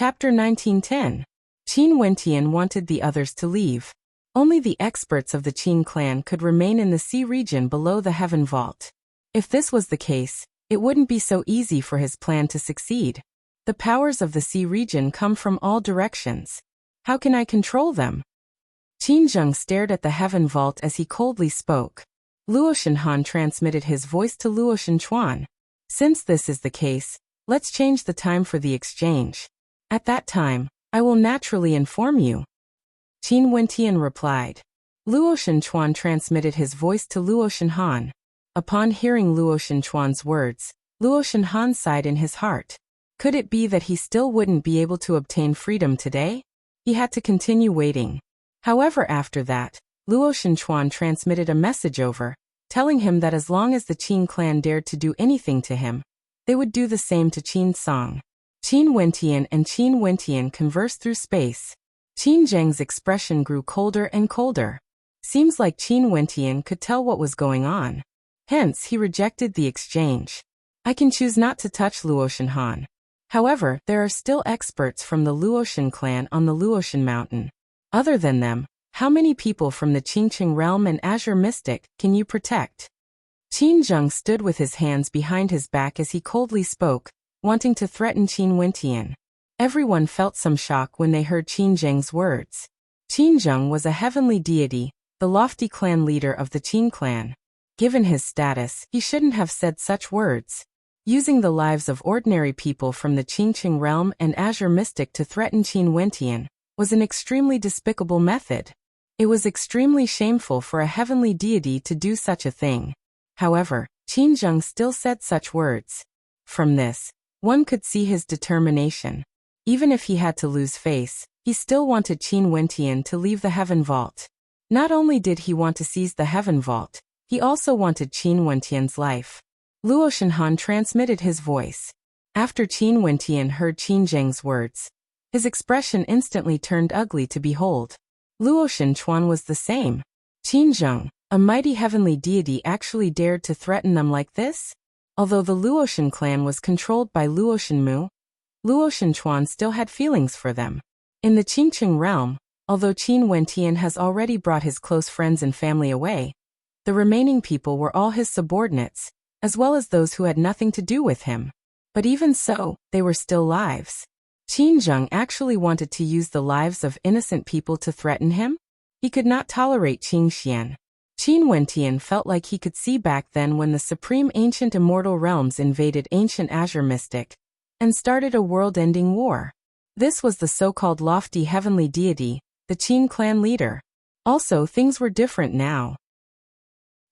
Chapter 1910. Qin Wentian wanted the others to leave. Only the experts of the Qin clan could remain in the sea region below the heaven vault. If this was the case, it wouldn't be so easy for his plan to succeed. The powers of the sea region come from all directions. How can I control them? Qin Zheng stared at the heaven vault as he coldly spoke. Luo Shenhan transmitted his voice to Luo Shenchuan. Since this is the case, let's change the time for the exchange. At that time, I will naturally inform you. Qin Wentian replied. Luo Shenchuan transmitted his voice to Luo Shenhan. Upon hearing Luo Shenchuan's words, Luo Shenhan sighed in his heart. Could it be that he still wouldn't be able to obtain freedom today? He had to continue waiting. However, after that, Luo Shenchuan transmitted a message over, telling him that as long as the Qin clan dared to do anything to him, they would do the same to Qin Song. Qin Wentian and Qin Wentian conversed through space. Qin Zheng's expression grew colder and colder. Seems like Qin Wentian could tell what was going on. Hence, he rejected the exchange. I can choose not to touch Luoshan Han. However, there are still experts from the Luoshan clan on the Luoshan mountain. Other than them, how many people from the Qingqing realm and Azure Mystic can you protect? Qin Zheng stood with his hands behind his back as he coldly spoke, wanting to threaten Qin Wentian. Everyone felt some shock when they heard Qin Zheng's words. Qin Zheng was a heavenly deity, the lofty clan leader of the Qin clan. Given his status, he shouldn't have said such words. Using the lives of ordinary people from the Qingqing realm and Azure Mystic to threaten Qin Wentian was an extremely despicable method. It was extremely shameful for a heavenly deity to do such a thing. However, Qin Zheng still said such words. From this, one could see his determination. Even if he had to lose face, he still wanted Qin Wentian to leave the heaven vault. Not only did he want to seize the heaven vault, he also wanted Qin Wentian's life. Luo Shenhan transmitted his voice. After Qin Wentian heard Qin Zheng's words, his expression instantly turned ugly to behold. Luo Shenchuan was the same. Qin Zheng, a mighty heavenly deity, actually dared to threaten them like this? Although the Luoshan clan was controlled by Luoshan Mu, Luo Shenchuan still had feelings for them. In the Qingqing realm, although Qin Wentian has already brought his close friends and family away, the remaining people were all his subordinates, as well as those who had nothing to do with him. But even so, they were still lives. Qin Zheng actually wanted to use the lives of innocent people to threaten him? He could not tolerate Qin Xian. Qin Wentian felt like he could see back then when the supreme ancient immortal realms invaded ancient Azure Mystic and started a world-ending war. This was the so-called lofty heavenly deity, the Qin clan leader. Also, things were different now.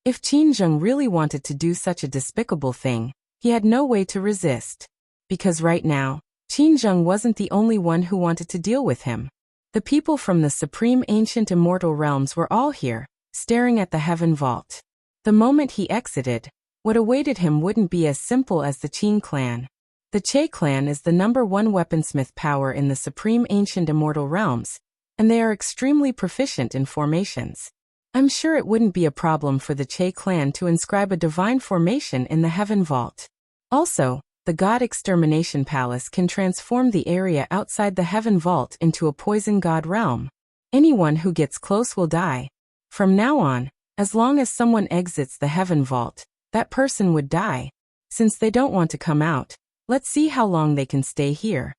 If Qin Zheng really wanted to do such a despicable thing, he had no way to resist. Because right now, Qin Zheng wasn't the only one who wanted to deal with him. The people from the supreme ancient immortal realms were all here, staring at the heaven vault. The moment he exited, what awaited him wouldn't be as simple as the Qin clan. The Che clan is the #1 weaponsmith power in the supreme ancient immortal realms, and they are extremely proficient in formations. I'm sure it wouldn't be a problem for the Che clan to inscribe a divine formation in the heaven vault. Also, the God Extermination Palace can transform the area outside the heaven vault into a poison god realm. Anyone who gets close will die. From now on, as long as someone exits the heaven vault, that person would die. Since they don't want to come out, let's see how long they can stay here.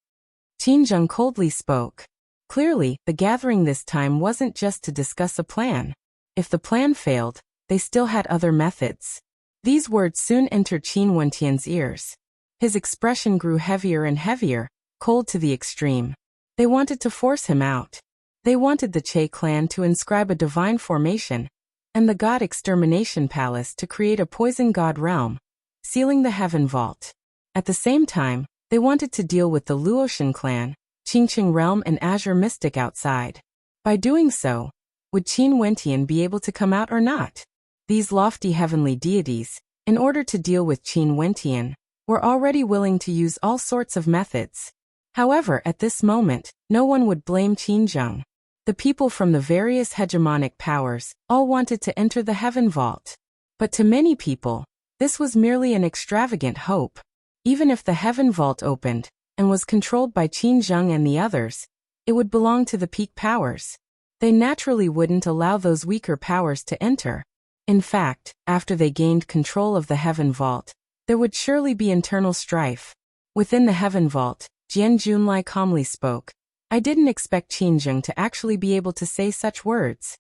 Qin Zheng coldly spoke. Clearly, the gathering this time wasn't just to discuss a plan. If the plan failed, they still had other methods. These words soon entered Qin Wentian's ears. His expression grew heavier and heavier, cold to the extreme. They wanted to force him out. They wanted the Che clan to inscribe a divine formation, and the God Extermination Palace to create a poison god realm, sealing the heaven vault. At the same time, they wanted to deal with the Luoshan clan, Qingqing realm and Azure Mystic outside. By doing so, would Qin Wentian be able to come out or not? These lofty heavenly deities, in order to deal with Qin Wentian, were already willing to use all sorts of methods. However, at this moment, no one would blame Qin Zheng. The people from the various hegemonic powers all wanted to enter the heaven vault. But to many people, this was merely an extravagant hope. Even if the heaven vault opened, and was controlled by Qin Zheng and the others, it would belong to the peak powers. They naturally wouldn't allow those weaker powers to enter. In fact, after they gained control of the Heaven Vault, there would surely be internal strife. Within the Heaven Vault, Jian Junlai calmly spoke. I didn't expect Qin Zheng to actually be able to say such words.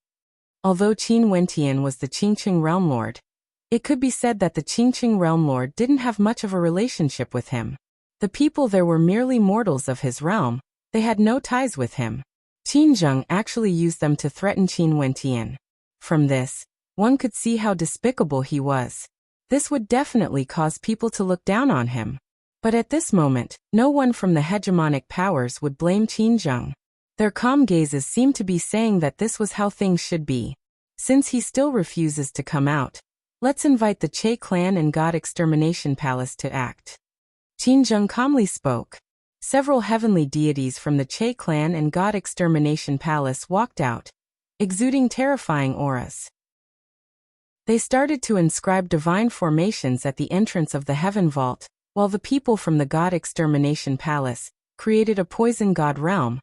Although Qin Wentian was the Qingqing Realm Lord, it could be said that the Qingqing Realm Lord didn't have much of a relationship with him. The people there were merely mortals of his realm, they had no ties with him. Qin Zheng actually used them to threaten Qin Wentian. From this, one could see how despicable he was. This would definitely cause people to look down on him. But at this moment, no one from the hegemonic powers would blame Qin Zheng. Their calm gazes seemed to be saying that this was how things should be. Since he still refuses to come out, let's invite the Che clan and God Extermination Palace to act. Qin Zheng calmly spoke. Several heavenly deities from the Che clan and God Extermination Palace walked out, exuding terrifying auras. They started to inscribe divine formations at the entrance of the Heaven Vault, while the people from the God Extermination Palace created a poison god realm,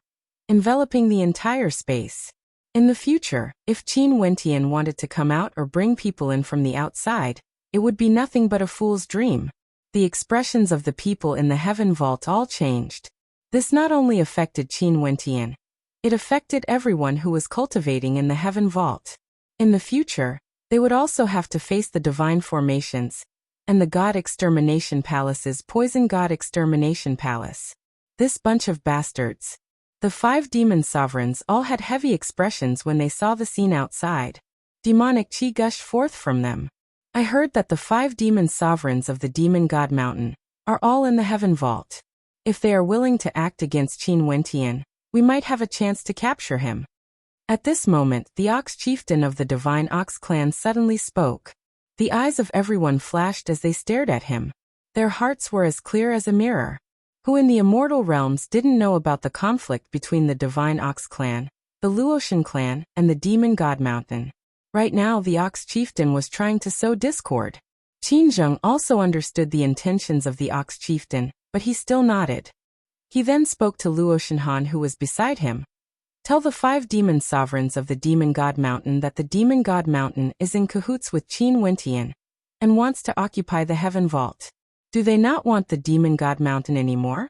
enveloping the entire space. In the future, if Qin Wentian wanted to come out or bring people in from the outside, it would be nothing but a fool's dream. The expressions of the people in the Heaven Vault all changed. This not only affected Qin Wentian, it affected everyone who was cultivating in the Heaven Vault. In the future, they would also have to face the divine formations and the God Extermination Palace's Poison God Extermination Palace. This bunch of bastards. The 5 demon sovereigns all had heavy expressions when they saw the scene outside. Demonic chi gushed forth from them. I heard that the 5 demon sovereigns of the Demon God Mountain are all in the Heaven Vault. If they are willing to act against Qin Wentian, we might have a chance to capture him. At this moment, the Ox Chieftain of the Divine Ox Clan suddenly spoke. The eyes of everyone flashed as they stared at him. Their hearts were as clear as a mirror. Who in the immortal realms didn't know about the conflict between the Divine Ox Clan, the Luotian Clan, and the Demon God Mountain? Right now the Ox Chieftain was trying to sow discord. Qin Zheng also understood the intentions of the Ox Chieftain, but he still nodded. He then spoke to Luotian Han, who was beside him. Tell the 5 demon sovereigns of the Demon God Mountain that the Demon God Mountain is in cahoots with Qin Wentian and wants to occupy the Heaven Vault. Do they not want the Demon God Mountain anymore?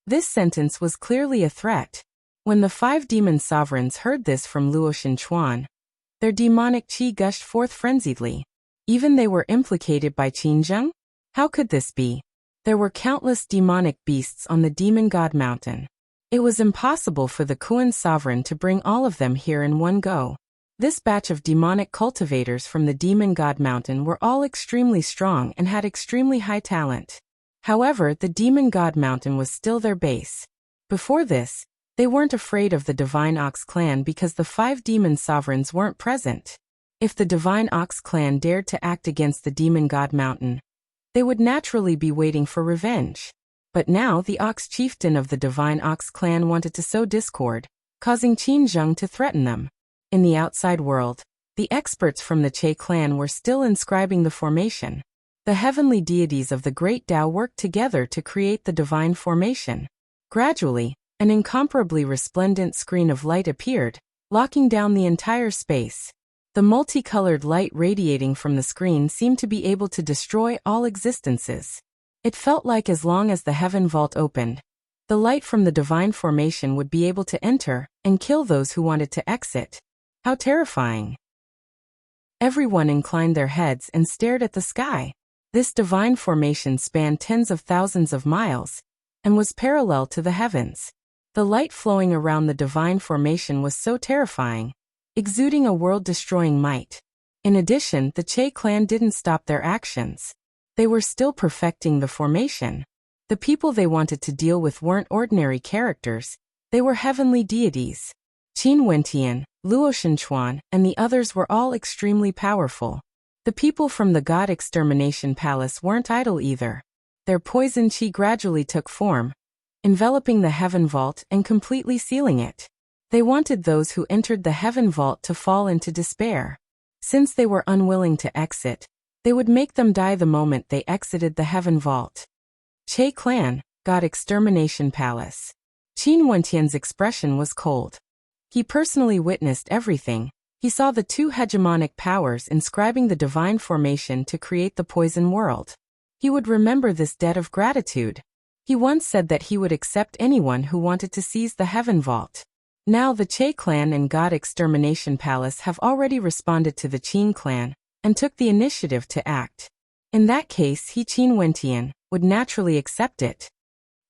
This sentence was clearly a threat. When the 5 demon sovereigns heard this from Luotian Chuan, their demonic chi gushed forth frenziedly. Even they were implicated by Qin Zheng? How could this be? There were countless demonic beasts on the Demon God Mountain. It was impossible for the Kuan sovereign to bring all of them here in one go. This batch of demonic cultivators from the Demon God Mountain were all extremely strong and had extremely high talent. However, the Demon God Mountain was still their base. Before this, they weren't afraid of the Divine Ox Clan because the 5 demon sovereigns weren't present. If the Divine Ox Clan dared to act against the Demon God Mountain, they would naturally be waiting for revenge. But now the Ox Chieftain of the Divine Ox Clan wanted to sow discord, causing Qin Zheng to threaten them. In the outside world, the experts from the Che clan were still inscribing the formation. The heavenly deities of the Great Tao worked together to create the divine formation. Gradually, an incomparably resplendent screen of light appeared, locking down the entire space. The multicolored light radiating from the screen seemed to be able to destroy all existences. It felt like as long as the Heaven Vault opened, the light from the divine formation would be able to enter and kill those who wanted to exit. How terrifying! Everyone inclined their heads and stared at the sky. This divine formation spanned tens of thousands of miles and was parallel to the heavens. The light flowing around the divine formation was so terrifying, exuding a world-destroying might. In addition, the Che clan didn't stop their actions. They were still perfecting the formation. The people they wanted to deal with weren't ordinary characters, they were heavenly deities. Qin Wentian, Luotian Chuan, and the others were all extremely powerful. The people from the God Extermination Palace weren't idle either. Their poison chi gradually took form, enveloping the Heaven Vault and completely sealing it. They wanted those who entered the Heaven Vault to fall into despair. Since they were unwilling to exit, they would make them die the moment they exited the Heaven Vault. Che clan, God Extermination Palace. Qin Wentian's expression was cold. He personally witnessed everything. He saw the two hegemonic powers inscribing the divine formation to create the poison world. He would remember this debt of gratitude. He once said that he would accept anyone who wanted to seize the Heaven Vault. Now the Che clan and God Extermination Palace have already responded to the Qin clan and took the initiative to act. In that case, he Qin Wentian would naturally accept it.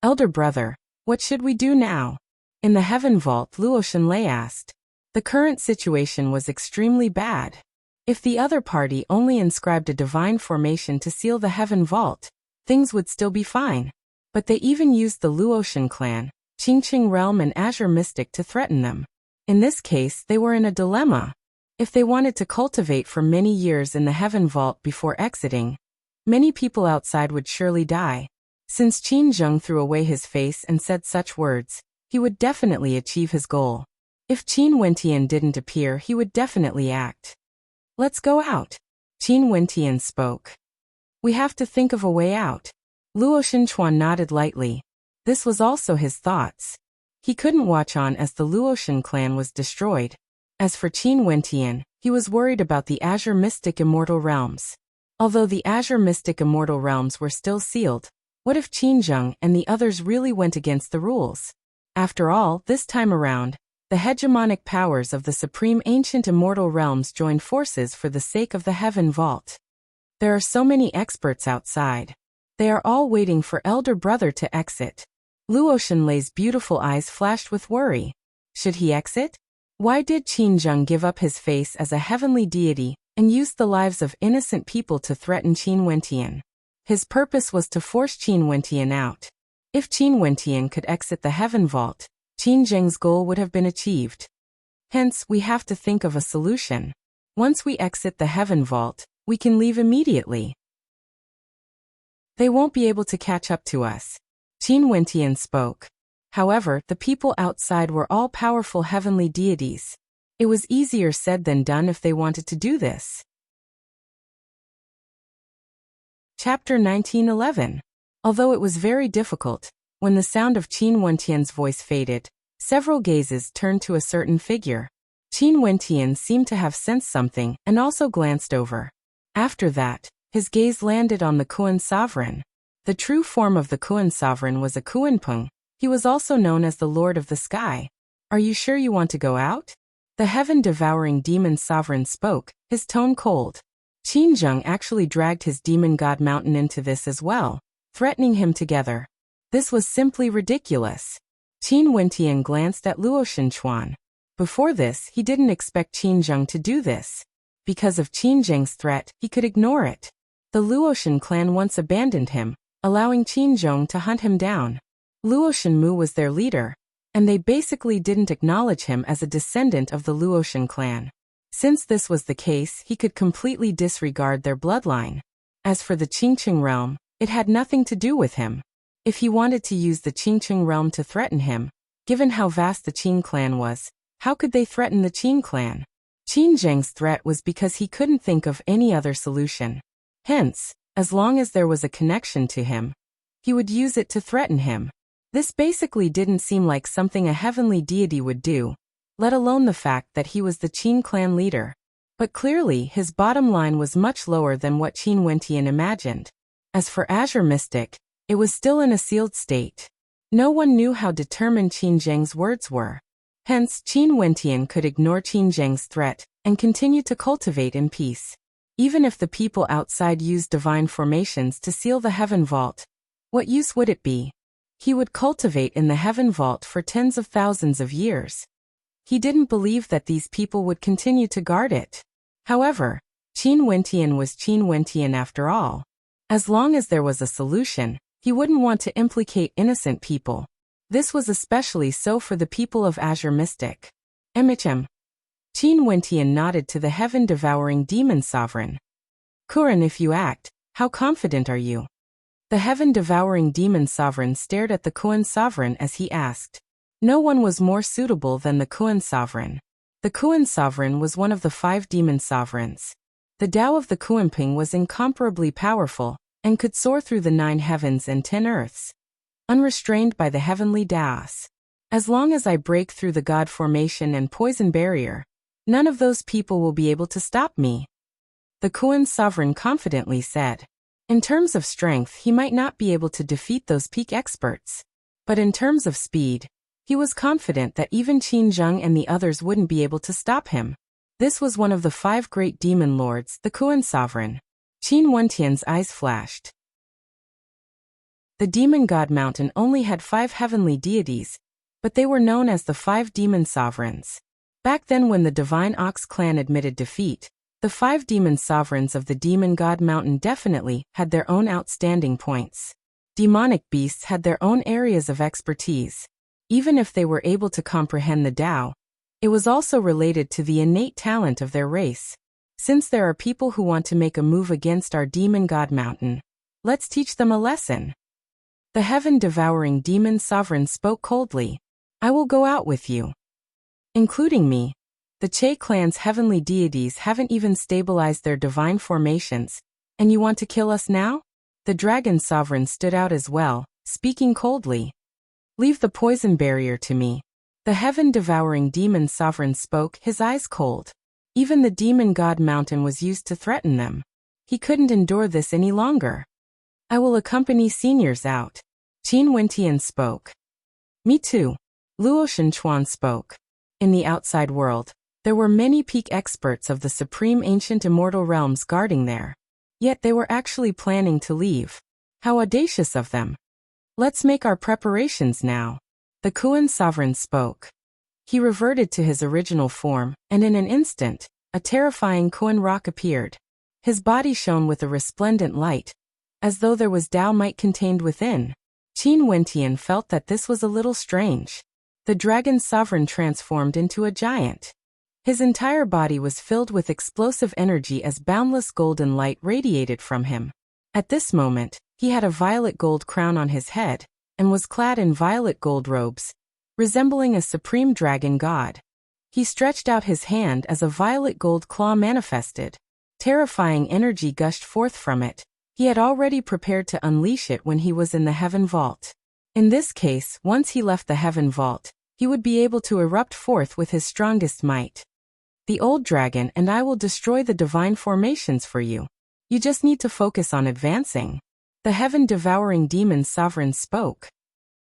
Elder brother, what should we do now? In the Heaven Vault, Luo Shenlei asked. The current situation was extremely bad. If the other party only inscribed a divine formation to seal the Heaven Vault, things would still be fine. But they even used the Luoshan clan, Qingqing Realm and Azure Mystic to threaten them. In this case, they were in a dilemma. If they wanted to cultivate for many years in the Heaven Vault before exiting, many people outside would surely die. Since Qin Zheng threw away his face and said such words, he would definitely achieve his goal. If Qin Wentian didn't appear, he would definitely act. Let's go out. Qin Wentian spoke. We have to think of a way out. Luo Shenchuan nodded lightly. This was also his thoughts. He couldn't watch on as the Luoshan clan was destroyed. As for Qin Wentian, he was worried about the Azure Mystic Immortal Realms. Although the Azure Mystic Immortal Realms were still sealed, what if Qin Zheng and the others really went against the rules? After all, this time around, the hegemonic powers of the Supreme Ancient Immortal Realms joined forces for the sake of the Heaven Vault. There are so many experts outside. They are all waiting for Elder Brother to exit. Luo Shenlei's beautiful eyes flashed with worry. Should he exit? Why did Qin Zheng give up his face as a heavenly deity and use the lives of innocent people to threaten Qin Wentian? His purpose was to force Qin Wentian out. If Qin Wentian could exit the Heaven Vault, Qin Zheng's goal would have been achieved. Hence, we have to think of a solution. Once we exit the Heaven Vault, we can leave immediately. They won't be able to catch up to us. Qin Wentian spoke. However, the people outside were all powerful heavenly deities. It was easier said than done if they wanted to do this. Chapter 1911. Although it was very difficult, when the sound of Qin Wentian's voice faded, several gazes turned to a certain figure. Qin Wentian seemed to have sensed something and also glanced over. After that, his gaze landed on the Kuan sovereign. The true form of the Kuan sovereign was a Kuanpeng. He was also known as the Lord of the Sky. Are you sure you want to go out? The heaven-devouring demon sovereign spoke, his tone cold. Qin Zheng actually dragged his demon god mountain into this as well, threatening him together. This was simply ridiculous. Qin Wentian glanced at Luo Shenchuan. Before this, he didn't expect Qin Zheng to do this. Because of Qin Zheng's threat, he could ignore it. The Luoshan clan once abandoned him, allowing Qin Zheng to hunt him down. Luoshan Mu was their leader, and they basically didn't acknowledge him as a descendant of the Luoshan clan. Since this was the case, he could completely disregard their bloodline. As for the Qingqing realm, it had nothing to do with him. If he wanted to use the Qingqing realm to threaten him, given how vast the Qin clan was, how could they threaten the Qin clan? Qin Zheng's threat was because he couldn't think of any other solution. Hence, as long as there was a connection to him, he would use it to threaten him. This basically didn't seem like something a heavenly deity would do, let alone the fact that he was the Qin clan leader. But clearly, his bottom line was much lower than what Qin Wentian imagined. As for Azure Mystic, it was still in a sealed state. No one knew how determined Qin Zheng's words were. Hence, Qin Wentian could ignore Qin Zheng's threat and continue to cultivate in peace. Even if the people outside used divine formations to seal the Heaven Vault, what use would it be? He would cultivate in the Heaven Vault for tens of thousands of years. He didn't believe that these people would continue to guard it. However, Qin Wentian was Qin Wentian after all. As long as there was a solution, he wouldn't want to implicate innocent people. This was especially so for the people of Azure Mystic. Qin Wentian nodded to the heaven-devouring demon sovereign. Kuran, if you act, how confident are you? The heaven-devouring demon sovereign stared at the Kuan sovereign as he asked. No one was more suitable than the Kuan sovereign. The Kuan sovereign was one of the 5 demon sovereigns. The Tao of the Kuanping was incomparably powerful, and could soar through the 9 heavens and 10 earths. unrestrained by the heavenly Daos. As long as I break through the God formation and poison barrier, none of those people will be able to stop me. The Kuan sovereign confidently said. In terms of strength, he might not be able to defeat those peak experts. But in terms of speed, he was confident that even Qin Zheng and the others wouldn't be able to stop him. This was one of the 5 great demon lords, the Kuan sovereign. Qin Wentian's eyes flashed. The demon god mountain only had 5 heavenly deities, but they were known as the 5 demon sovereigns. Back then, when the Divine Ox clan admitted defeat, the 5 demon sovereigns of the demon god mountain definitely had their own outstanding points. Demonic beasts had their own areas of expertise. Even if they were able to comprehend the Tao, it was also related to the innate talent of their race. Since there are people who want to make a move against our demon god mountain, let's teach them a lesson. The heaven-devouring demon sovereign spoke coldly. I will go out with you. Including me. The Che clan's heavenly deities haven't even stabilized their divine formations, and you want to kill us now? The dragon sovereign stood out as well, speaking coldly. Leave the poison barrier to me. The heaven-devouring demon sovereign spoke, his eyes cold. Even the demon god mountain was used to threaten them. He couldn't endure this any longer. I will accompany seniors out. Qin Wentian spoke. Me too. Luo Shenchuan spoke. In the outside world, there were many peak experts of the supreme ancient immortal realms guarding there. Yet they were actually planning to leave. How audacious of them. Let's make our preparations now. The Kuan sovereign spoke. He reverted to his original form, and in an instant, a terrifying Kuan rock appeared. His body shone with a resplendent light, as though there was Tao might contained within. Qin Wentian felt that this was a little strange. The dragon sovereign transformed into a giant. His entire body was filled with explosive energy as boundless golden light radiated from him. At this moment, he had a violet gold crown on his head, and was clad in violet gold robes, resembling a supreme dragon god. He stretched out his hand as a violet gold claw manifested. Terrifying energy gushed forth from it. He had already prepared to unleash it when he was in the heaven vault. In this case, once he left the heaven vault, he would be able to erupt forth with his strongest might. The old dragon and I will destroy the divine formations for you. You just need to focus on advancing. The heaven-devouring demon sovereign spoke.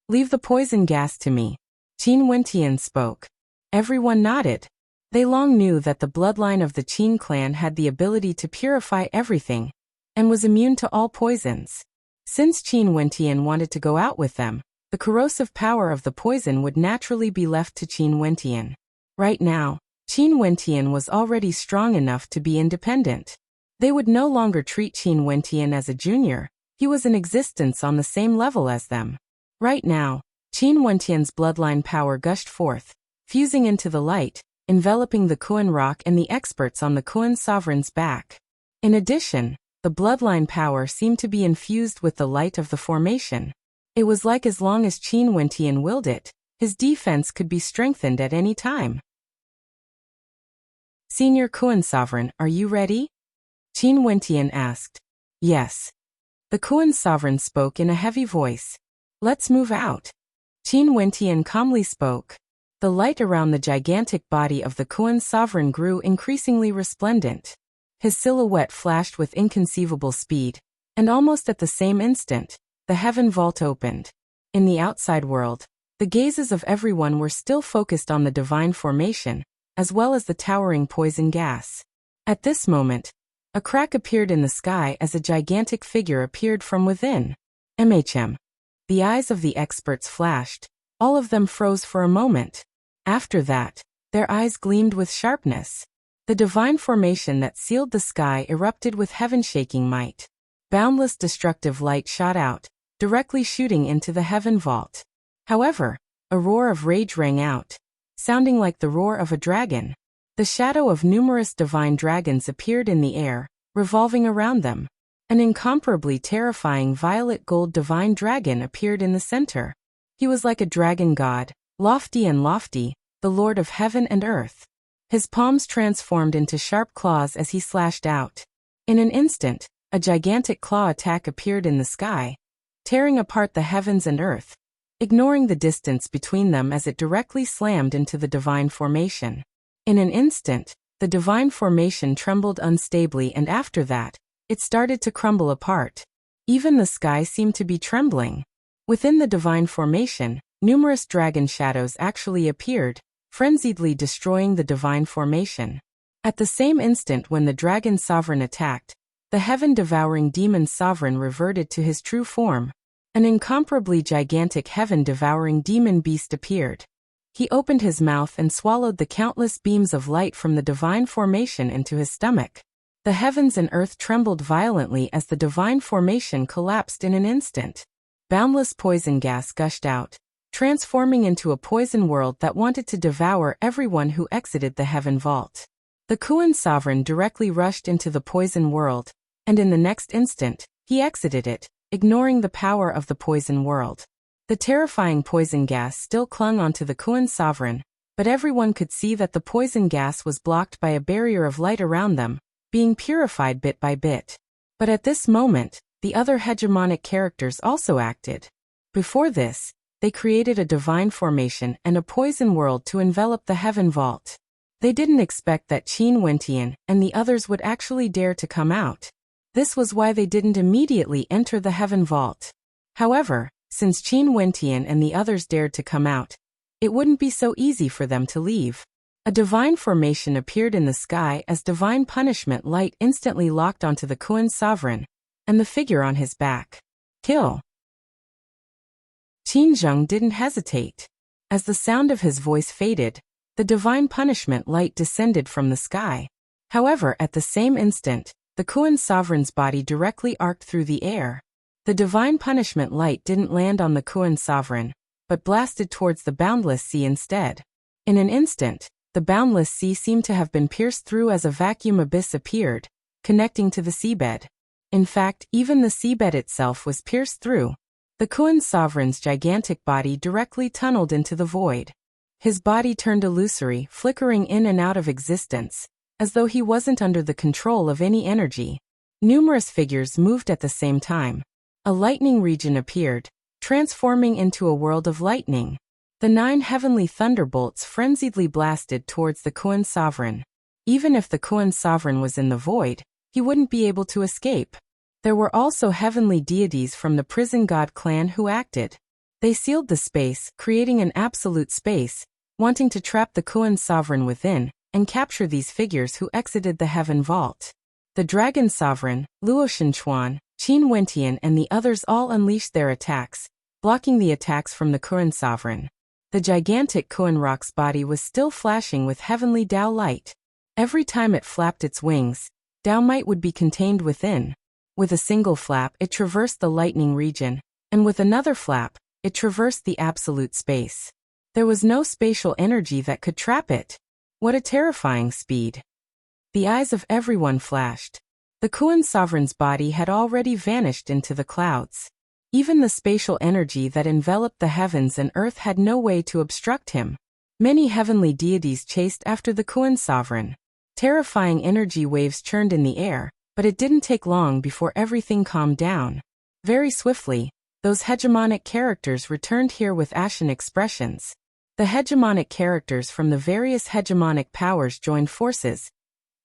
Leave the poison gas to me. Qin Wentian spoke. Everyone nodded. They long knew that the bloodline of the Qin clan had the ability to purify everything, and was immune to all poisons. Since Qin Wentian wanted to go out with them, the corrosive power of the poison would naturally be left to Qin Wentian. Right now, Qin Wentian was already strong enough to be independent. They would no longer treat Qin Wentian as a junior. He was in existence on the same level as them. Right now, Qin Wentian's bloodline power gushed forth, fusing into the light, enveloping the Kuan rock and the experts on the Kuan sovereign's back. In addition, the bloodline power seemed to be infused with the light of the formation. It was like as long as Qin Wentian willed it, his defense could be strengthened at any time. Senior Kuan sovereign, are you ready? Qin Wentian asked. Yes. The Kuan sovereign spoke in a heavy voice. Let's move out. Qin Wentian calmly spoke. The light around the gigantic body of the Kuan sovereign grew increasingly resplendent. His silhouette flashed with inconceivable speed, and almost at the same instant, the heaven vault opened. In the outside world, the gazes of everyone were still focused on the divine formation, as well as the towering poison gas. At this moment, a crack appeared in the sky as a gigantic figure appeared from within. MHM. The eyes of the experts flashed. All of them froze for a moment. After that, their eyes gleamed with sharpness. The divine formation that sealed the sky erupted with heaven-shaking might. Boundless destructive light shot out, directly shooting into the heaven vault. However, a roar of rage rang out, sounding like the roar of a dragon. The shadow of numerous divine dragons appeared in the air, revolving around them. An incomparably terrifying violet gold divine dragon appeared in the center. He was like a dragon god, lofty, the lord of heaven and earth. His palms transformed into sharp claws as he slashed out. In an instant, a gigantic claw attack appeared in the sky, tearing apart the heavens and earth, ignoring the distance between them as it directly slammed into the divine formation. In an instant, the divine formation trembled unstably, and after that, it started to crumble apart. Even the sky seemed to be trembling. Within the divine formation, numerous dragon shadows actually appeared, frenziedly destroying the divine formation. At the same instant when the dragon sovereign attacked, the heaven-devouring demon sovereign reverted to his true form. An incomparably gigantic heaven-devouring demon beast appeared. He opened his mouth and swallowed the countless beams of light from the divine formation into his stomach. The heavens and earth trembled violently as the divine formation collapsed in an instant. Boundless poison gas gushed out, transforming into a poison world that wanted to devour everyone who exited the heaven vault. The Kuan sovereign directly rushed into the poison world, and in the next instant, he exited it, ignoring the power of the poison world. The terrifying poison gas still clung onto the Kuan sovereign, but everyone could see that the poison gas was blocked by a barrier of light around them, being purified bit by bit. But at this moment, the other hegemonic characters also acted. Before this, they created a divine formation and a poison world to envelop the heaven vault. They didn't expect that Qin Wentian and the others would actually dare to come out. This was why they didn't immediately enter the heaven vault. However, since Qin Wentian and the others dared to come out, it wouldn't be so easy for them to leave. A divine formation appeared in the sky as divine punishment light instantly locked onto the Kuan sovereign and the figure on his back. Kill. Qin Zheng didn't hesitate. As the sound of his voice faded, the divine punishment light descended from the sky. However, at the same instant, the Kuan sovereign's body directly arced through the air. The divine punishment light didn't land on the Kuan sovereign, but blasted towards the boundless sea instead. In an instant, the boundless sea seemed to have been pierced through as a vacuum abyss appeared, connecting to the seabed. In fact, even the seabed itself was pierced through. The Kuan sovereign's gigantic body directly tunneled into the void. His body turned illusory, flickering in and out of existence, as though he wasn't under the control of any energy. Numerous figures moved at the same time. A lightning region appeared, transforming into a world of lightning. The 9 heavenly thunderbolts frenziedly blasted towards the Kuan sovereign. Even if the Kuan sovereign was in the void, he wouldn't be able to escape. There were also heavenly deities from the prison god clan who acted. They sealed the space, creating an absolute space, wanting to trap the Kuan sovereign within and capture these figures who exited the heaven vault. The dragon sovereign, Luo Shenchuan, Qin Wentian and the others all unleashed their attacks, blocking the attacks from the Kuan sovereign. The gigantic Kuan rock's body was still flashing with heavenly Dao light. Every time it flapped its wings, Dao might would be contained within. With a single flap it traversed the lightning region, and with another flap, it traversed the absolute space. There was no spatial energy that could trap it. What a terrifying speed. The eyes of everyone flashed. The Kuan sovereign's body had already vanished into the clouds. Even the spatial energy that enveloped the heavens and earth had no way to obstruct him. Many heavenly deities chased after the Kuan sovereign. Terrifying energy waves churned in the air, but it didn't take long before everything calmed down. Very swiftly, those hegemonic characters returned here with ashen expressions. The hegemonic characters from the various hegemonic powers joined forces,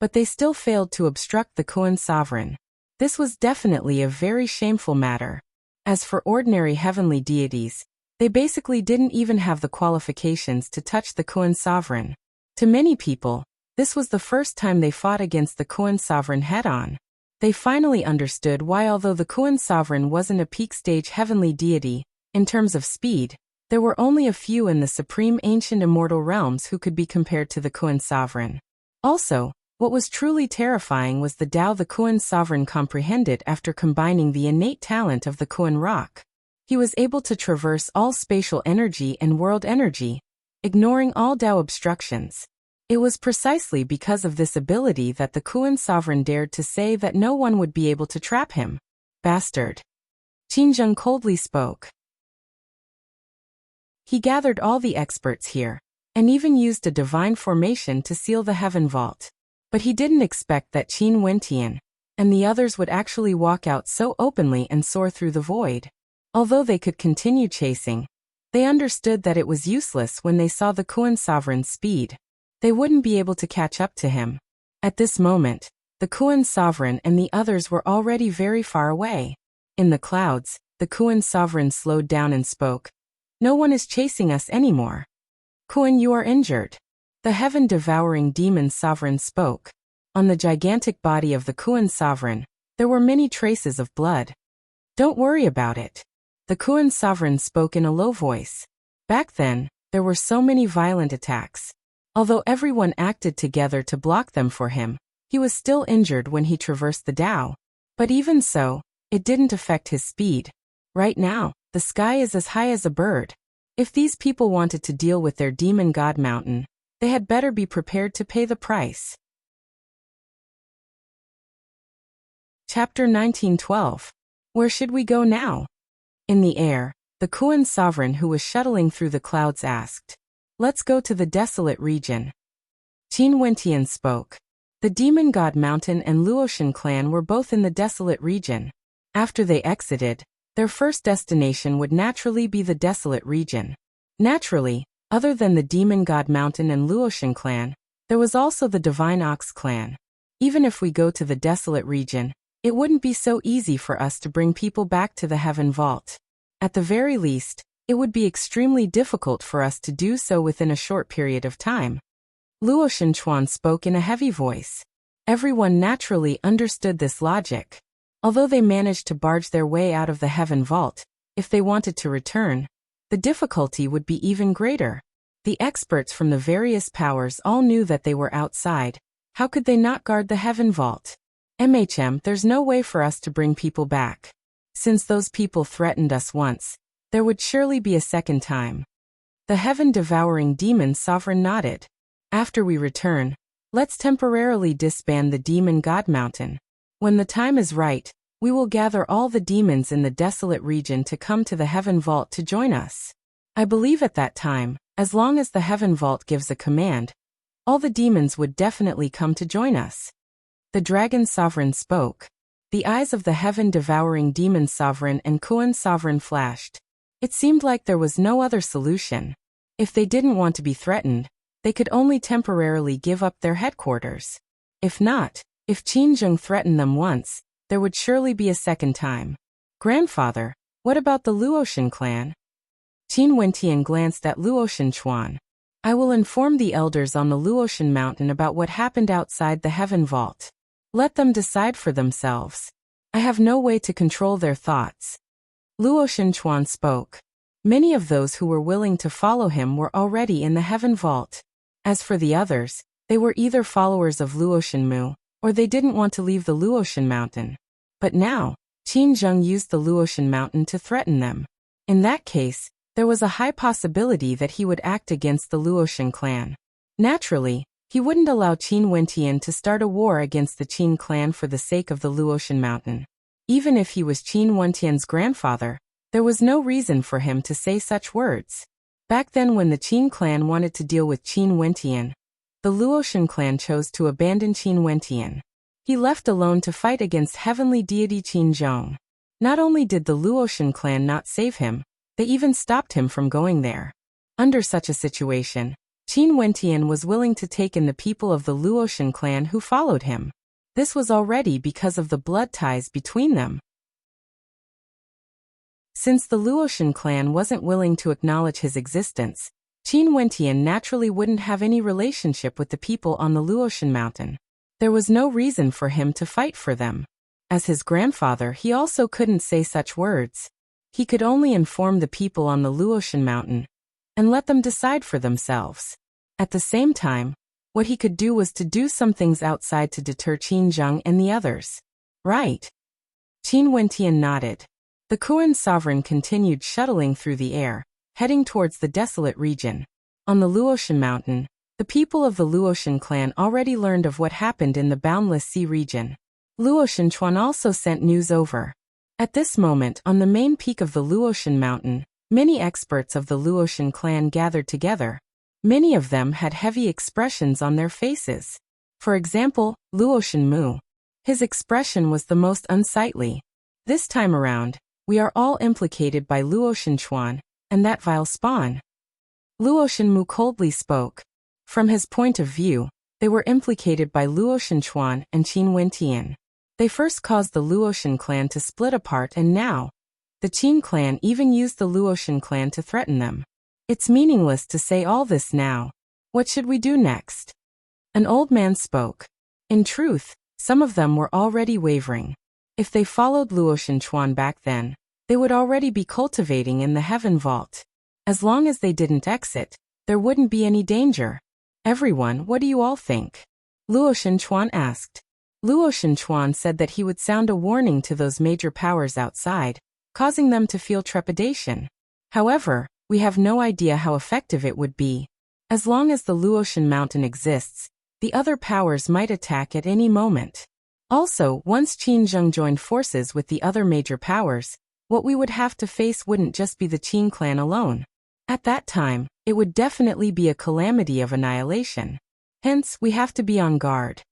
but they still failed to obstruct the Kuan sovereign. This was definitely a very shameful matter. As for ordinary heavenly deities, they basically didn't even have the qualifications to touch the Kuan sovereign. To many people, this was the first time they fought against the Kuan sovereign head-on. They finally understood why, although the Kuan sovereign wasn't a peak-stage heavenly deity, in terms of speed, there were only a few in the supreme ancient immortal realms who could be compared to the Kuan sovereign. Also, what was truly terrifying was the Tao the Kuan sovereign comprehended after combining the innate talent of the Kuan rock. He was able to traverse all spatial energy and world energy, ignoring all Tao obstructions. It was precisely because of this ability that the Kuan sovereign dared to say that no one would be able to trap him. Bastard. Qin Zheng coldly spoke. He gathered all the experts here, and even used a divine formation to seal the heaven vault. But he didn't expect that Qin Wentian and the others would actually walk out so openly and soar through the void. Although they could continue chasing, they understood that it was useless when they saw the Kuan sovereign's speed. They wouldn't be able to catch up to him. At this moment, the Kuan sovereign and the others were already very far away. In the clouds, the Kuan sovereign slowed down and spoke. No one is chasing us anymore. Kuan, you are injured. The heaven-devouring demon sovereign spoke. On the gigantic body of the Kuan sovereign, there were many traces of blood. Don't worry about it. The Kuan sovereign spoke in a low voice. Back then, there were so many violent attacks. Although everyone acted together to block them for him, he was still injured when he traversed the Tao. But even so, it didn't affect his speed. Right now, the sky is as high as a bird. If these people wanted to deal with their demon god mountain, they had better be prepared to pay the price. Chapter 1912. Where should we go now? In the air, the Kuan sovereign who was shuttling through the clouds asked. Let's go to the desolate region. Qin Wentian spoke. The demon god mountain and Luotian clan were both in the desolate region. After they exited, their first destination would naturally be the desolate region. Naturally, other than the demon god mountain and Luotian clan, there was also the divine ox clan. Even if we go to the desolate region, it wouldn't be so easy for us to bring people back to the heaven vault. At the very least, it would be extremely difficult for us to do so within a short period of time. Luotian Chuan spoke in a heavy voice. Everyone naturally understood this logic. Although they managed to barge their way out of the heaven vault, if they wanted to return, the difficulty would be even greater. The experts from the various powers all knew that they were outside. How could they not guard the heaven vault? There's no way for us to bring people back. Since those people threatened us once, there would surely be a second time. The heaven-devouring demon sovereign nodded. After we return, let's temporarily disband the demon god mountain. When the time is right, we will gather all the demons in the desolate region to come to the heaven vault to join us. I believe at that time, as long as the heaven vault gives a command, all the demons would definitely come to join us. The dragon sovereign spoke. The eyes of the heaven-devouring demon sovereign and Kuan sovereign flashed. It seemed like there was no other solution. If they didn't want to be threatened, they could only temporarily give up their headquarters. If not, if Qin Zheng threatened them once, there would surely be a second time. Grandfather, what about the Luotian clan? Qin Wentian glanced at Luotian Chuan. I will inform the elders on the Luotian mountain about what happened outside the heaven vault. Let them decide for themselves. I have no way to control their thoughts. Luotian Chuan spoke. Many of those who were willing to follow him were already in the heaven vault. As for the others, they were either followers of Luotian Mu, or they didn't want to leave the Luotian mountain. But now, Qin Zheng used the Luotian mountain to threaten them. In that case, there was a high possibility that he would act against the Luotian clan. Naturally, he wouldn't allow Qin Wentian to start a war against the Qin clan for the sake of the Luotian mountain. Even if he was Qin Wentian's grandfather, there was no reason for him to say such words. Back then when the Qin clan wanted to deal with Qin Wentian, the Luotian clan chose to abandon Qin Wentian. He left alone to fight against heavenly deity Qin Zhong. Not only did the Luotian clan not save him, they even stopped him from going there. Under such a situation, Qin Wentian was willing to take in the people of the Luotian clan who followed him. This was already because of the blood ties between them. Since the Luotian clan wasn't willing to acknowledge his existence, Qin Wentian naturally wouldn't have any relationship with the people on the Luotian mountain. There was no reason for him to fight for them. As his grandfather, he also couldn't say such words. He could only inform the people on the Luotian mountain and let them decide for themselves. At the same time, what he could do was to do some things outside to deter Qin Zheng and the others. Right. Qin Wentian nodded. The Kuan sovereign continued shuttling through the air, heading towards the desolate region. On the Luotian mountain, the people of the Luotian clan already learned of what happened in the Boundless Sea region. Luotian Chuan also sent news over. At this moment, on the main peak of the Luotian mountain, many experts of the Luotian clan gathered together. Many of them had heavy expressions on their faces. For example, Luotian Mu. His expression was the most unsightly. This time around, We are all implicated by Luo Shenchuan, and that vile spawn. Luo Shenmu coldly spoke. From his point of view, they were implicated by Luo Shenchuan and Qin Wentian. They first caused the Luoshan clan to split apart, and now, the Qin clan even used the Luoshan clan to threaten them. It's meaningless to say all this now. What should we do next? An old man spoke. In truth, some of them were already wavering. If they followed Luo Shenchuan back then, they would already be cultivating in the heaven vault. As long as they didn't exit, there wouldn't be any danger. Everyone, what do you all think? Luo Shenchuan asked. Luo Shenchuan said that he would sound a warning to those major powers outside, causing them to feel trepidation. However, we have no idea how effective it would be. As long as the Luoshan mountain exists, the other powers might attack at any moment. Also, once Qin Zheng joined forces with the other major powers, what we would have to face wouldn't just be the Qin clan alone. At that time, it would definitely be a calamity of annihilation. Hence, we have to be on guard.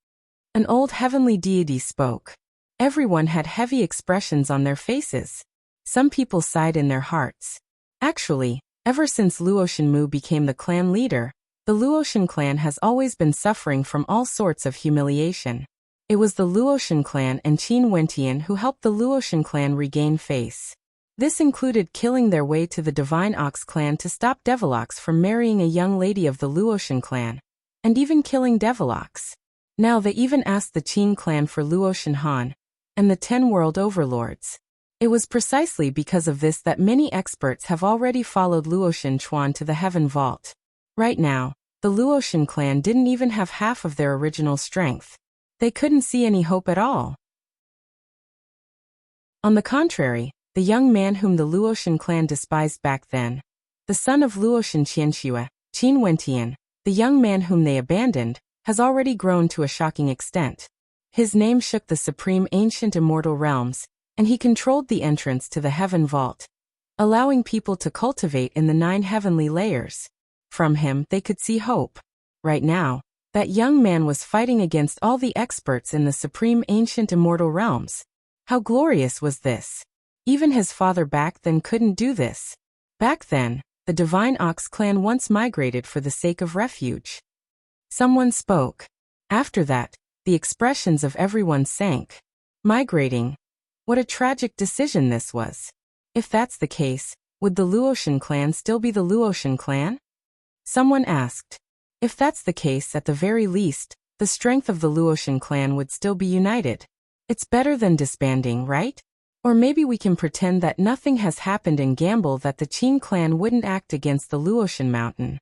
An old heavenly deity spoke. Everyone had heavy expressions on their faces. Some people sighed in their hearts. Actually, ever since Luo Shenmu became the clan leader, the Luoshan clan has always been suffering from all sorts of humiliation. It was the Luoshan clan and Qin Wentian who helped the Luoshan clan regain face. This included killing their way to the Divine Ox clan to stop Devilox from marrying a young lady of the Luoshan clan, and even killing Devilox. Now they even asked the Qin clan for Luoshan Han and the 10 world overlords. It was precisely because of this that many experts have already followed Luo Shenchuan to the Heaven Vault. Right now, the Luoshan clan didn't even have half of their original strength. They couldn't see any hope at all. On the contrary, the young man whom the Luoshan clan despised back then, the son of Luoshan Qianxue, Qin Wentian, the young man whom they abandoned, has already grown to a shocking extent. His name shook the supreme ancient immortal realms, and he controlled the entrance to the Heaven Vault, allowing people to cultivate in the 9 heavenly layers. From him, they could see hope. Right now, that young man was fighting against all the experts in the supreme ancient immortal realms. How glorious was this! Even his father back then couldn't do this. Back then, the Divine Ox clan once migrated for the sake of refuge. Someone spoke. After that, the expressions of everyone sank. Migrating? What a tragic decision this was. If that's the case, would the Luoshan clan still be the Luoshan clan? Someone asked. If that's the case, at the very least, the strength of the Luoshan clan would still be united. It's better than disbanding, right? Or maybe we can pretend that nothing has happened and gamble that the Qin clan wouldn't act against the Luoshan mountain.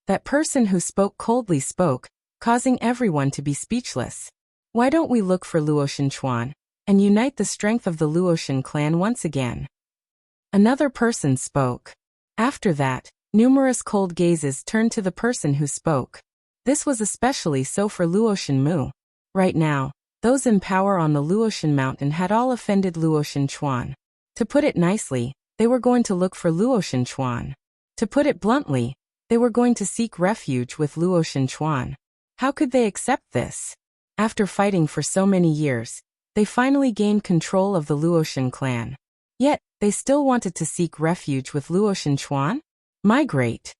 That person who spoke coldly spoke, causing everyone to be speechless. Why don't we look for Luo Shenchuan and unite the strength of the Luoshan clan once again? Another person spoke. After that, numerous cold gazes turned to the person who spoke. This was especially so for Luo Shenmu. Right now, those in power on the Luoshan mountain had all offended Luo Shenchuan. To put it nicely, they were going to look for Luo Shenchuan. To put it bluntly, they were going to seek refuge with Luo Shenchuan. How could they accept this? After fighting for so many years, they finally gained control of the Luoshan clan. Yet, they still wanted to seek refuge with Luo Shenchuan? Migrate.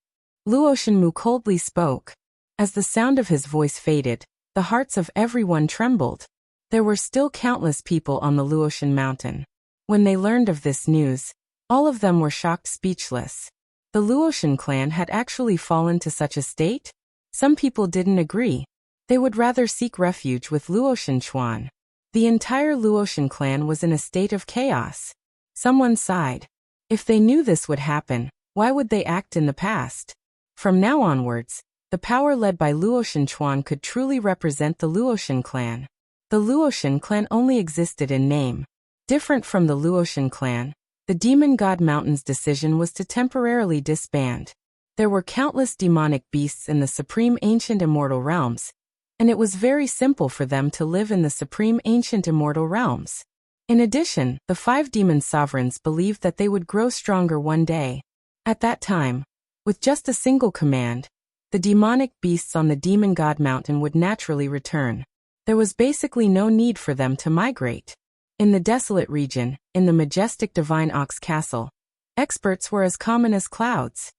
Luo Shenmu coldly spoke. As the sound of his voice faded, the hearts of everyone trembled. There were still countless people on the Luoshan mountain. When they learned of this news, all of them were shocked speechless. The Luoshan clan had actually fallen to such a state? Some people didn't agree. They would rather seek refuge with Luo Shenchuan. The entire Luoshan clan was in a state of chaos. Someone sighed. If they knew this would happen, why would they act in the past? From now onwards, the power led by Luo Shenchuan could truly represent the Luoshan clan. The Luoshan clan only existed in name. Different from the Luoshan clan, the Demon God Mountain's decision was to temporarily disband. There were countless demonic beasts in the supreme ancient immortal realms, and it was very simple for them to live in the supreme ancient immortal realms. In addition, the 5 demon sovereigns believed that they would grow stronger one day. At that time, with just a single command, the demonic beasts on the Demon God Mountain would naturally return. There was basically no need for them to migrate. In the desolate region, in the majestic Divine Ox Castle, experts were as common as clouds.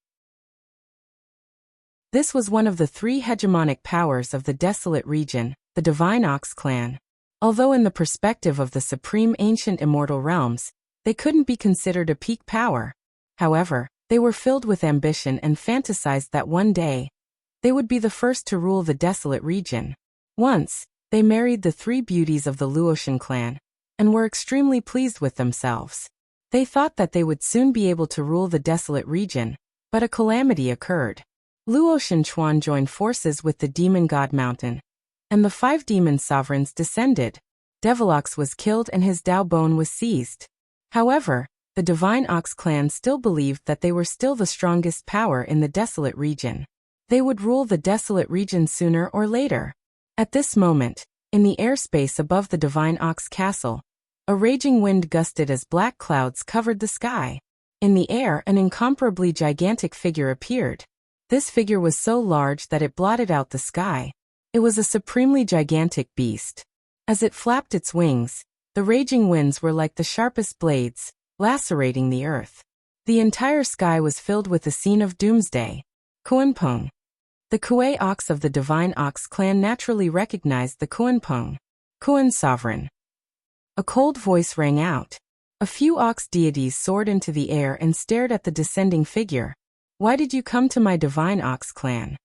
This was one of the three hegemonic powers of the desolate region, the Divine Ox clan. Although in the perspective of the supreme ancient immortal realms, they couldn't be considered a peak power. However, they were filled with ambition and fantasized that one day, they would be the first to rule the desolate region. Once, they married the three beauties of the Luotian clan, and were extremely pleased with themselves. They thought that they would soon be able to rule the desolate region, but a calamity occurred. Luotian Chuan joined forces with the demon god Mountain, and the 5 demon sovereigns descended. Devilox was killed and his Dao bone was seized. However, the Divine Ox clan still believed that they were still the strongest power in the desolate region. They would rule the desolate region sooner or later. At this moment, in the airspace above the Divine Ox Castle, a raging wind gusted as black clouds covered the sky. In the air, an incomparably gigantic figure appeared. This figure was so large that it blotted out the sky. It was a supremely gigantic beast. As it flapped its wings, the raging winds were like the sharpest blades, lacerating the earth. The entire sky was filled with the scene of doomsday. Kuanpong. The Kuei Ox of the Divine Ox clan naturally recognized the Kuanpong, Kuan sovereign. A cold voice rang out. A few ox deities soared into the air and stared at the descending figure. Why did you come to my Divine Ox clan?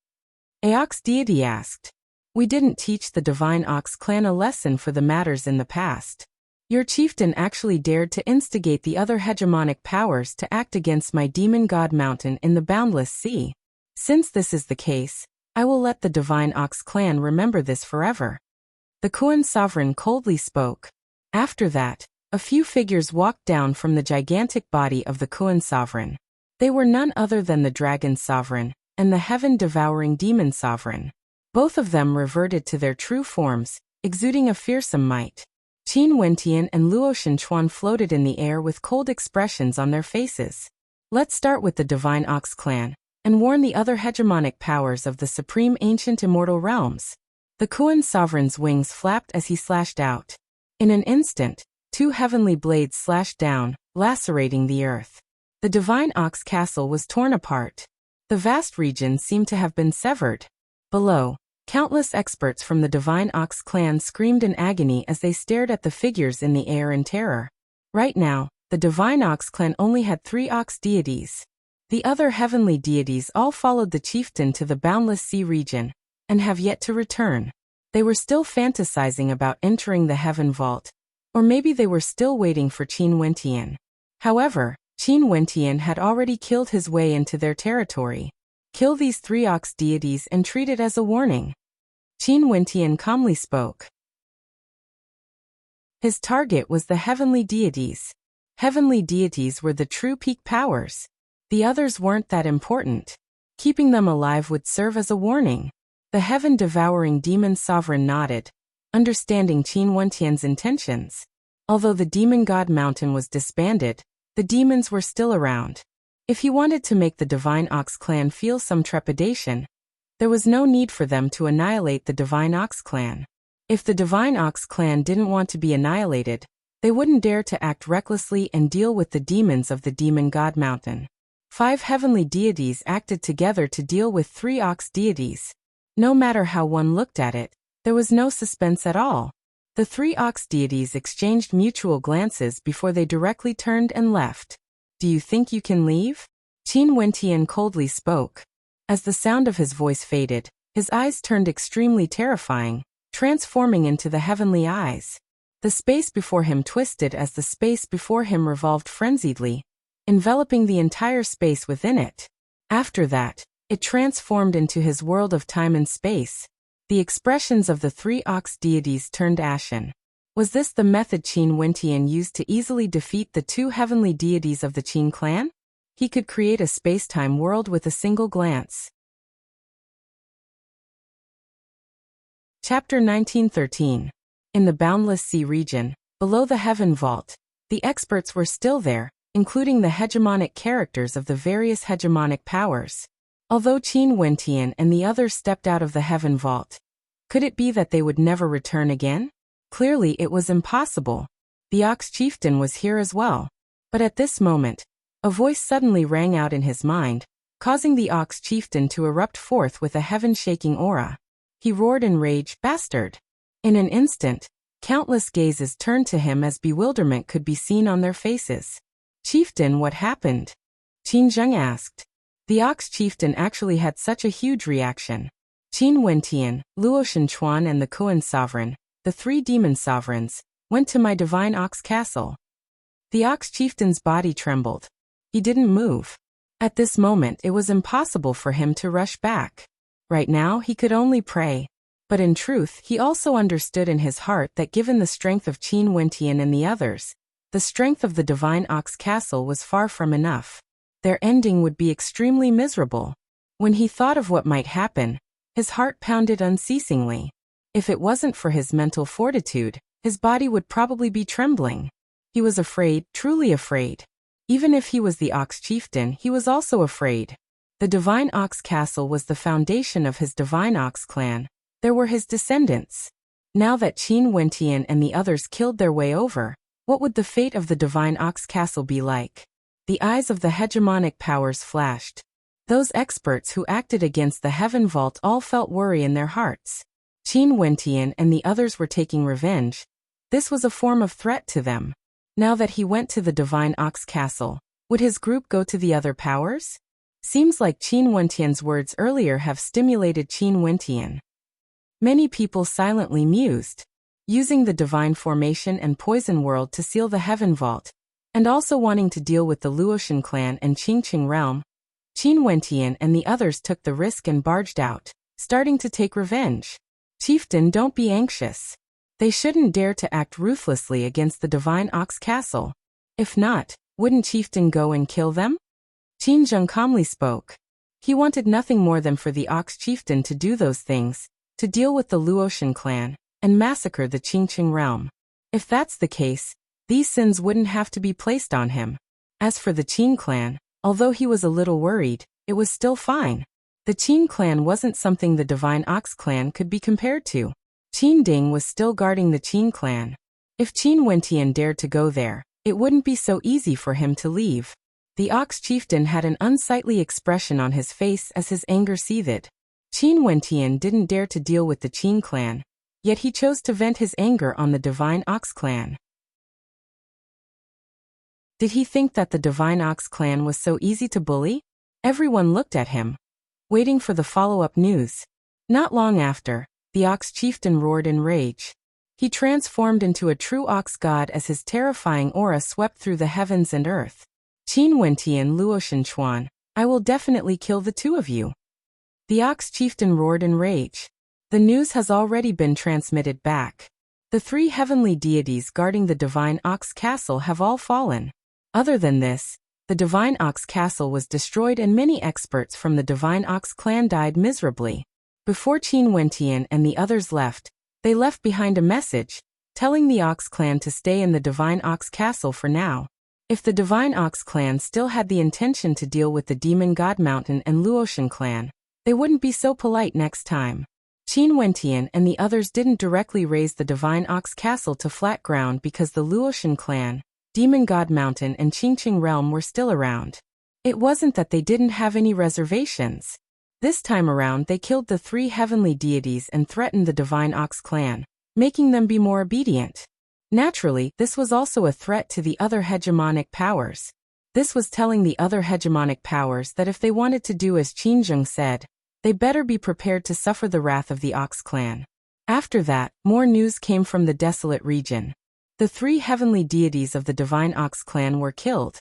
A ox deity asked. We didn't teach the Divine Ox clan a lesson for the matters in the past. Your chieftain actually dared to instigate the other hegemonic powers to act against my demon god Mountain in the boundless sea. Since this is the case, I will let the Divine Ox clan remember this forever. The Kuan sovereign coldly spoke. After that, a few figures walked down from the gigantic body of the Kuan sovereign. They were none other than the Dragon Sovereign and the Heaven-devouring Demon Sovereign. Both of them reverted to their true forms, exuding a fearsome might. Qin Wentian and Luotian Chuan floated in the air with cold expressions on their faces. Let's start with the Divine Ox clan, and warn the other hegemonic powers of the supreme ancient immortal realms. The Kuan sovereign's wings flapped as he slashed out. In an instant, 2 heavenly blades slashed down, lacerating the earth. The Divine Ox Castle was torn apart. The vast region seemed to have been severed. Below, countless experts from the Divine Ox clan screamed in agony as they stared at the figures in the air in terror. Right now, the Divine Ox clan only had 3 ox deities. The other heavenly deities all followed the chieftain to the boundless sea region, and have yet to return. They were still fantasizing about entering the heaven vault, or maybe they were still waiting for Qin Wentian. However, Qin Wentian had already killed his way into their territory. Kill these 3 ox deities and treat it as a warning. Qin Wentian calmly spoke. His target was the heavenly deities. Heavenly deities were the true peak powers. The others weren't that important. Keeping them alive would serve as a warning. The heaven-devouring demon sovereign nodded, understanding Qin Wentian's intentions. Although the demon god Mountain was disbanded, the demons were still around. If he wanted to make the Divine Ox clan feel some trepidation, there was no need for them to annihilate the Divine Ox clan. If the Divine Ox clan didn't want to be annihilated, they wouldn't dare to act recklessly and deal with the demons of the demon god Mountain. 5 heavenly deities acted together to deal with 3 ox deities. No matter how one looked at it, there was no suspense at all. The 3 ox deities exchanged mutual glances before they directly turned and left. Do you think you can leave? Qin Wentian coldly spoke. As the sound of his voice faded, his eyes turned extremely terrifying, transforming into the heavenly eyes. The space before him twisted as the space before him revolved frenziedly, enveloping the entire space within it. After that, it transformed into his world of time and space. The expressions of the 3 ox deities turned ashen. Was this the method Qin Wentian used to easily defeat the 2 heavenly deities of the Qin clan? He could create a space-time world with a single glance. Chapter 1913. In the boundless sea region, below the heaven vault, the experts were still there, including the hegemonic characters of the various hegemonic powers. Although Qin Wentian and the others stepped out of the heaven vault, could it be that they would never return again? Clearly it was impossible. The Ox Chieftain was here as well. But at this moment, a voice suddenly rang out in his mind, causing the Ox Chieftain to erupt forth with a heaven-shaking aura. He roared in rage, "Bastard!" In an instant, countless gazes turned to him as bewilderment could be seen on their faces. "Chieftain, what happened?" Qin Zheng asked. The Ox Chieftain actually had such a huge reaction. Qin Wentian, Luo Shenchuan and the Kuan Sovereign, the three demon sovereigns, went to my divine ox castle. The Ox Chieftain's body trembled. He didn't move. At this moment it was impossible for him to rush back. Right now he could only pray. But in truth he also understood in his heart that given the strength of Qin Wentian and the others, the strength of the divine ox castle was far from enough. Their ending would be extremely miserable. When he thought of what might happen, his heart pounded unceasingly. If it wasn't for his mental fortitude, his body would probably be trembling. He was afraid, truly afraid. Even if he was the Ox Chieftain, he was also afraid. The divine ox castle was the foundation of his divine ox clan. There were his descendants. Now that Qin Wentian and the others killed their way over, what would the fate of the divine ox castle be like? The eyes of the hegemonic powers flashed. Those experts who acted against the Heaven Vault all felt worry in their hearts. Qin Wentian and the others were taking revenge. This was a form of threat to them. Now that he went to the divine ox castle, would his group go to the other powers? Seems like Qin Wentian's words earlier have stimulated Qin Wentian. Many people silently mused. Using the divine formation and poison world to seal the Heaven Vault, and also wanting to deal with the Luotian clan and Qingqing realm, Qin Wentian and the others took the risk and barged out, starting to take revenge. Chieftain, don't be anxious. They shouldn't dare to act ruthlessly against the divine ox castle. If not, wouldn't Chieftain go and kill them? Qin Zheng calmly spoke. He wanted nothing more than for the Ox Chieftain to do those things, to deal with the Luotian clan, and massacre the Qingqing realm. If that's the case, these sins wouldn't have to be placed on him. As for the Qin clan, although he was a little worried, it was still fine. The Qin clan wasn't something the divine ox clan could be compared to. Qin Ding was still guarding the Qin clan. If Qin Wentian dared to go there, it wouldn't be so easy for him to leave. The Ox Chieftain had an unsightly expression on his face as his anger seethed. Qin Wentian didn't dare to deal with the Qin clan, yet he chose to vent his anger on the divine ox clan. Did he think that the divine ox clan was so easy to bully? Everyone looked at him, waiting for the follow-up news. Not long after, the Ox Chieftain roared in rage. He transformed into a true ox god as his terrifying aura swept through the heavens and earth. Qin Wentian, Luo Shenchuan, I will definitely kill the two of you. The Ox Chieftain roared in rage. The news has already been transmitted back. The three heavenly deities guarding the divine ox castle have all fallen. Other than this, the divine ox castle was destroyed and many experts from the divine ox clan died miserably. Before Qin Wentian and the others left, they left behind a message, telling the ox clan to stay in the divine ox castle for now. If the divine ox clan still had the intention to deal with the demon god mountain and Luotian clan, they wouldn't be so polite next time. Qin Wentian and the others didn't directly raise the divine ox castle to flat ground because the Luotian clan, Demon God Mountain and Qingqing Realm were still around. It wasn't that they didn't have any reservations. This time around they killed the three heavenly deities and threatened the divine ox clan, making them be more obedient. Naturally, this was also a threat to the other hegemonic powers. This was telling the other hegemonic powers that if they wanted to do as Qin Zheng said, they better be prepared to suffer the wrath of the ox clan. After that, more news came from the desolate region. The three heavenly deities of the divine ox clan were killed,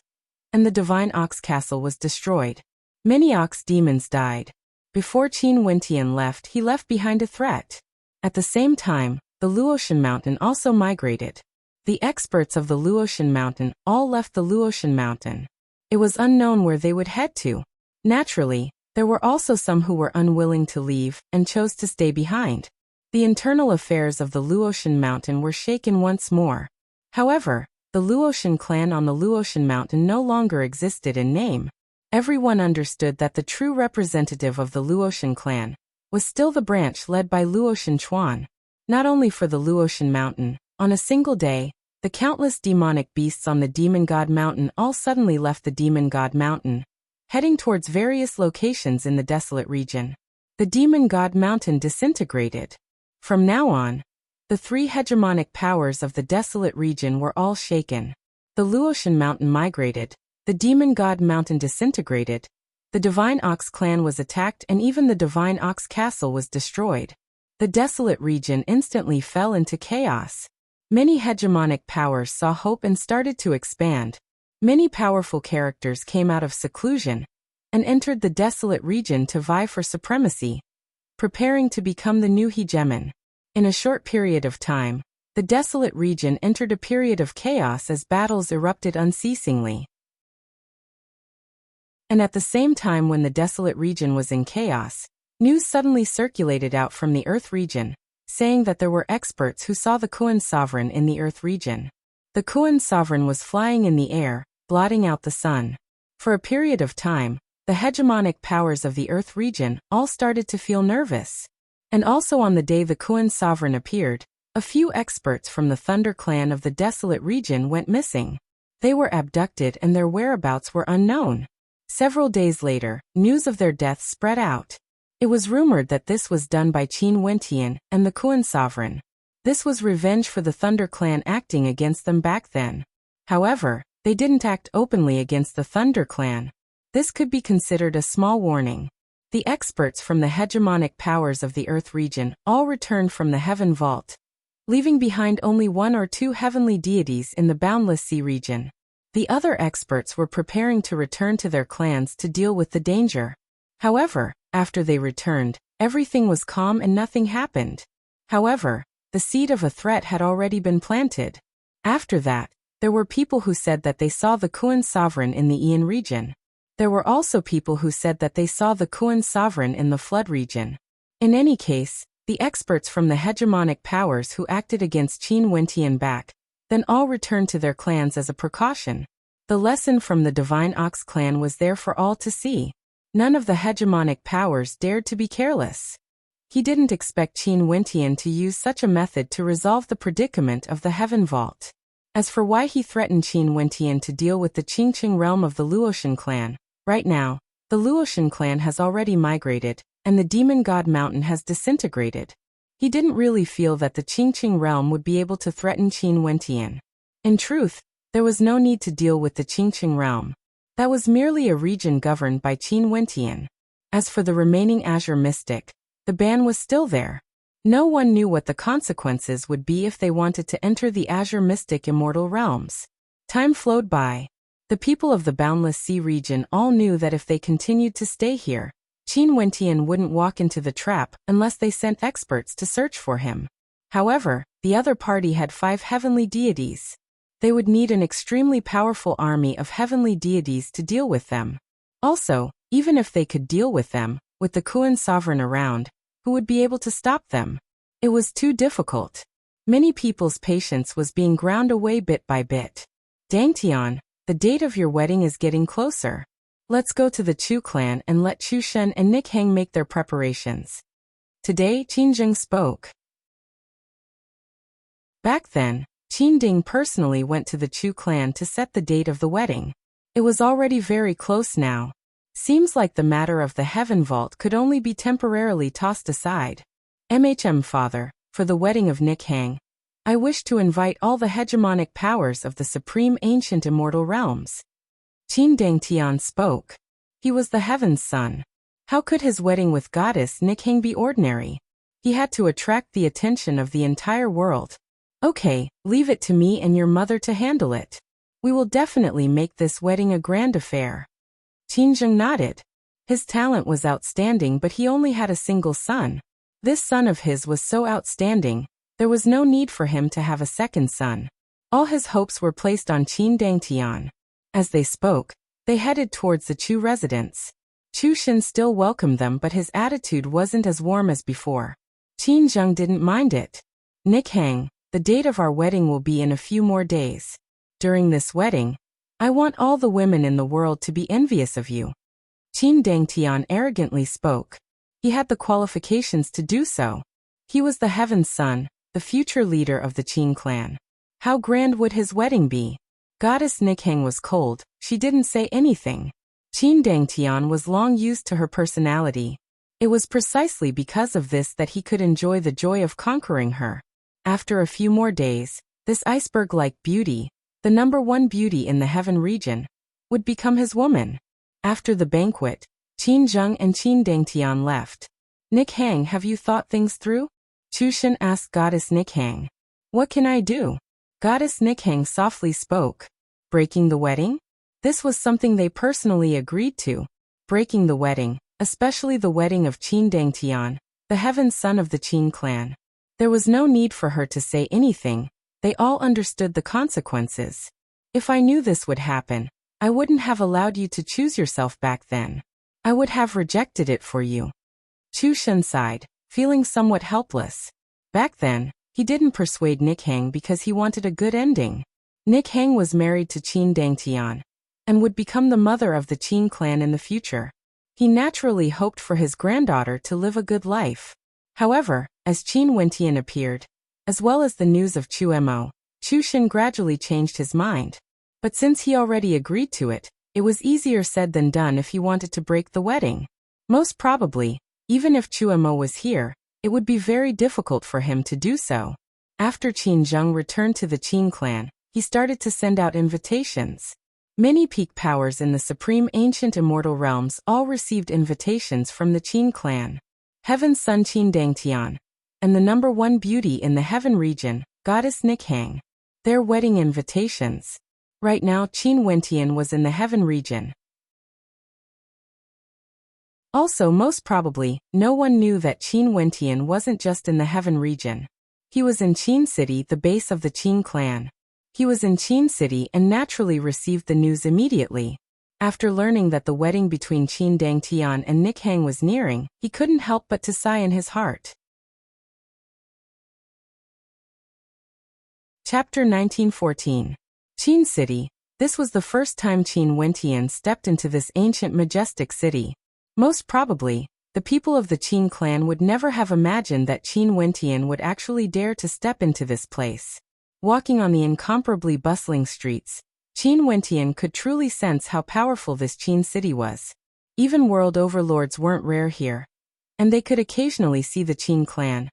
and the divine ox castle was destroyed. Many ox demons died. Before Qin Wentian left, he left behind a threat. At the same time, the Luotian mountain also migrated. The experts of the Luotian mountain all left the Luotian mountain. It was unknown where they would head to. Naturally, there were also some who were unwilling to leave and chose to stay behind. The internal affairs of the Luotian mountain were shaken once more. However, the Luotian clan on the Luotian mountain no longer existed in name. Everyone understood that the true representative of the Luotian clan was still the branch led by Luo Shenchuan. Not only for the Luotian mountain, on a single day, The countless demonic beasts on the Demon God Mountain all suddenly left the Demon God Mountain, heading towards various locations in the desolate region. The Demon God Mountain disintegrated. From now on, the three hegemonic powers of the desolate region were all shaken. The Luotian Mountain migrated, the Demon God Mountain disintegrated, the Divine Ox clan was attacked, and even the Divine Ox castle was destroyed. The desolate region instantly fell into chaos. Many hegemonic powers saw hope and started to expand. Many powerful characters came out of seclusion and entered the desolate region to vie for supremacy, preparing to become the new hegemon. In a short period of time, the desolate region entered a period of chaos as battles erupted unceasingly. And at the same time when the desolate region was in chaos, news suddenly circulated out from the Earth region, saying that there were experts who saw the Kuan sovereign in the Earth region. The Kuan sovereign was flying in the air, blotting out the sun. For a period of time, the hegemonic powers of the Earth region all started to feel nervous. And also on the day the Kuan sovereign appeared, a few experts from the Thunder clan of the desolate region went missing. They were abducted and their whereabouts were unknown. Several days later, news of their deaths spread out. It was rumored that this was done by Qin Wentian and the Kuan sovereign. This was revenge for the Thunder clan acting against them back then. However, they didn't act openly against the Thunder clan. This could be considered a small warning. The experts from the hegemonic powers of the Earth region all returned from the Heaven Vault, leaving behind only one or two heavenly deities in the Boundless Sea region. The other experts were preparing to return to their clans to deal with the danger. However, after they returned, everything was calm and nothing happened. However, the seed of a threat had already been planted. After that, there were people who said that they saw the Kuan sovereign in the Ian region. There were also people who said that they saw the Kuan sovereign in the Flood region. In any case, the experts from the hegemonic powers who acted against Qin Wentian back then all returned to their clans as a precaution. The lesson from the Divine Ox clan was there for all to see. None of the hegemonic powers dared to be careless. He didn't expect Qin Wentian to use such a method to resolve the predicament of the Heaven Vault. As for why he threatened Qin Wentian to deal with the Qingqing realm of the Luotian clan, right now, the Luotian clan has already migrated, and the Demon God Mountain has disintegrated. He didn't really feel that the Qingqing realm would be able to threaten Qin Wentian. In truth, there was no need to deal with the Qingqing realm. That was merely a region governed by Qin Wentian. As for the remaining Azure Mystic, the ban was still there. No one knew what the consequences would be if they wanted to enter the Azure Mystic immortal realms. Time flowed by. The people of the Boundless Sea region all knew that if they continued to stay here, Qin Wentian wouldn't walk into the trap unless they sent experts to search for him. However, the other party had 5 heavenly deities. They would need an extremely powerful army of heavenly deities to deal with them. Also, even if they could deal with them, with the Kuan sovereign around, who would be able to stop them? It was too difficult. Many people's patience was being ground away bit by bit. Dangtian, the date of your wedding is getting closer. Let's go to the Chu clan and let Chu Shen and Nick Hang make their preparations. Today, Qin Zheng spoke. Back then, Qin Ding personally went to the Chu clan to set the date of the wedding. It was already very close now. Seems like the matter of the Heaven Vault could only be temporarily tossed aside. Father, for the wedding of Nick Hang, I wish to invite all the hegemonic powers of the supreme ancient immortal realms. Qin Dangtian spoke. He was the Heaven's son. How could his wedding with goddess Nick Hang be ordinary? He had to attract the attention of the entire world. Okay, leave it to me and your mother to handle it. We will definitely make this wedding a grand affair. Qin Zheng nodded. His talent was outstanding, but he only had a single son. This son of his was so outstanding, there was no need for him to have a second son. All his hopes were placed on Qin Dangtian. As they spoke, they headed towards the Chu residence. Chu Shen still welcomed them, but his attitude wasn't as warm as before. Qin Zheng didn't mind it. Nick Hang, the date of our wedding will be in a few more days. During this wedding, I want all the women in the world to be envious of you. Qin Dangtian arrogantly spoke. He had the qualifications to do so. He was the Heaven's son, the future leader of the Qin clan. How grand would his wedding be? Goddess Nikhang was cold, she didn't say anything. Qin Dangtian was long used to her personality. It was precisely because of this that he could enjoy the joy of conquering her. After a few more days, this iceberg-like beauty, the #1 beauty in the heaven region, would become his woman. After the banquet, Qin Zheng and Qin Dangtian left. Nikhang, have you thought things through? Chushan asked Goddess Nikhang. What can I do? Goddess Nikhang softly spoke. Breaking the wedding? This was something they personally agreed to. Breaking the wedding, especially the wedding of Qin Dangtian, the heaven son of the Qin clan. There was no need for her to say anything, they all understood the consequences. If I knew this would happen, I wouldn't have allowed you to choose yourself back then. I would have rejected it for you. Chu Shun sighed, feeling somewhat helpless. Back then, he didn't persuade Nikhang because he wanted a good ending. Nikhang was married to Qin Dangtian, and would become the mother of the Qin clan in the future. He naturally hoped for his granddaughter to live a good life. However, as Qin Wentian appeared, as well as the news of Chu Mo, Chu Shin gradually changed his mind. But since he already agreed to it, it was easier said than done if he wanted to break the wedding. Most probably, even if Chu Mo was here, it would be very difficult for him to do so. After Qin Zheng returned to the Qin clan, he started to send out invitations. Many peak powers in the supreme ancient immortal realms all received invitations from the Qin clan. Heaven's son Qin Dangtian, and the #1 beauty in the heaven region, Goddess Nikhang. Their wedding invitations. Right now Qin Wentian was in the heaven region. Also, most probably, no one knew that Qin Wentian wasn't just in the heaven region. He was in Qin City, the base of the Qin clan. He was in Qin City and naturally received the news immediately. After learning that the wedding between Qin Dangtian and Nikhang was nearing, he couldn't help but to sigh in his heart. Chapter 1914. Qin City. This was the first time Qin Wentian stepped into this ancient majestic city. Most probably, the people of the Qin clan would never have imagined that Qin Wentian would actually dare to step into this place. Walking on the incomparably bustling streets, Qin Wentian could truly sense how powerful this Qin city was. Even world overlords weren't rare here, and they could occasionally see the Qin clan,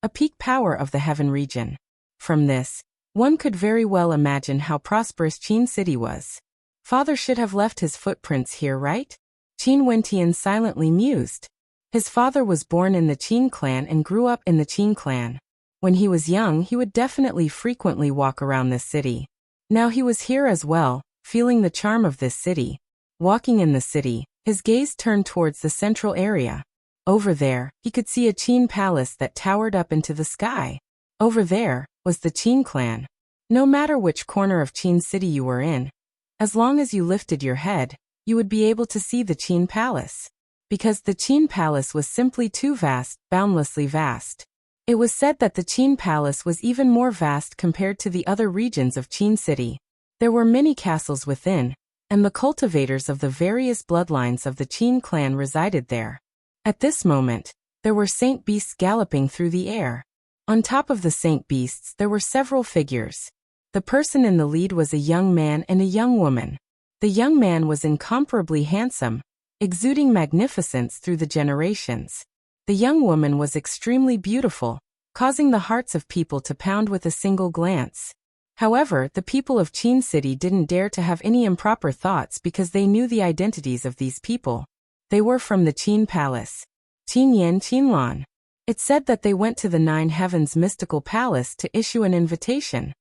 a peak power of the heaven region. From this, one could very well imagine how prosperous Qin City was. Father should have left his footprints here, right? Qin Wentian silently mused. His father was born in the Qin clan and grew up in the Qin clan. When he was young, he would definitely frequently walk around this city. Now he was here as well, feeling the charm of this city. Walking in the city, his gaze turned towards the central area. Over there, he could see a Qin palace that towered up into the sky. Over there was the Qin clan. No matter which corner of Qin City you were in, as long as you lifted your head, you would be able to see the Qin palace. Because the Qin palace was simply too vast, boundlessly vast. It was said that the Qin palace was even more vast compared to the other regions of Qin City. There were many castles within, and the cultivators of the various bloodlines of the Qin clan resided there. At this moment, there were saint beasts galloping through the air. On top of the saint beasts there were several figures. The person in the lead was a young man and a young woman. The young man was incomparably handsome, exuding magnificence through the generations. The young woman was extremely beautiful, causing the hearts of people to pound with a single glance. However, the people of Qin City didn't dare to have any improper thoughts because they knew the identities of these people. They were from the Qin Palace. Qin Yan Qinlan. It said that they went to the Nine Heavens mystical palace to issue an invitation.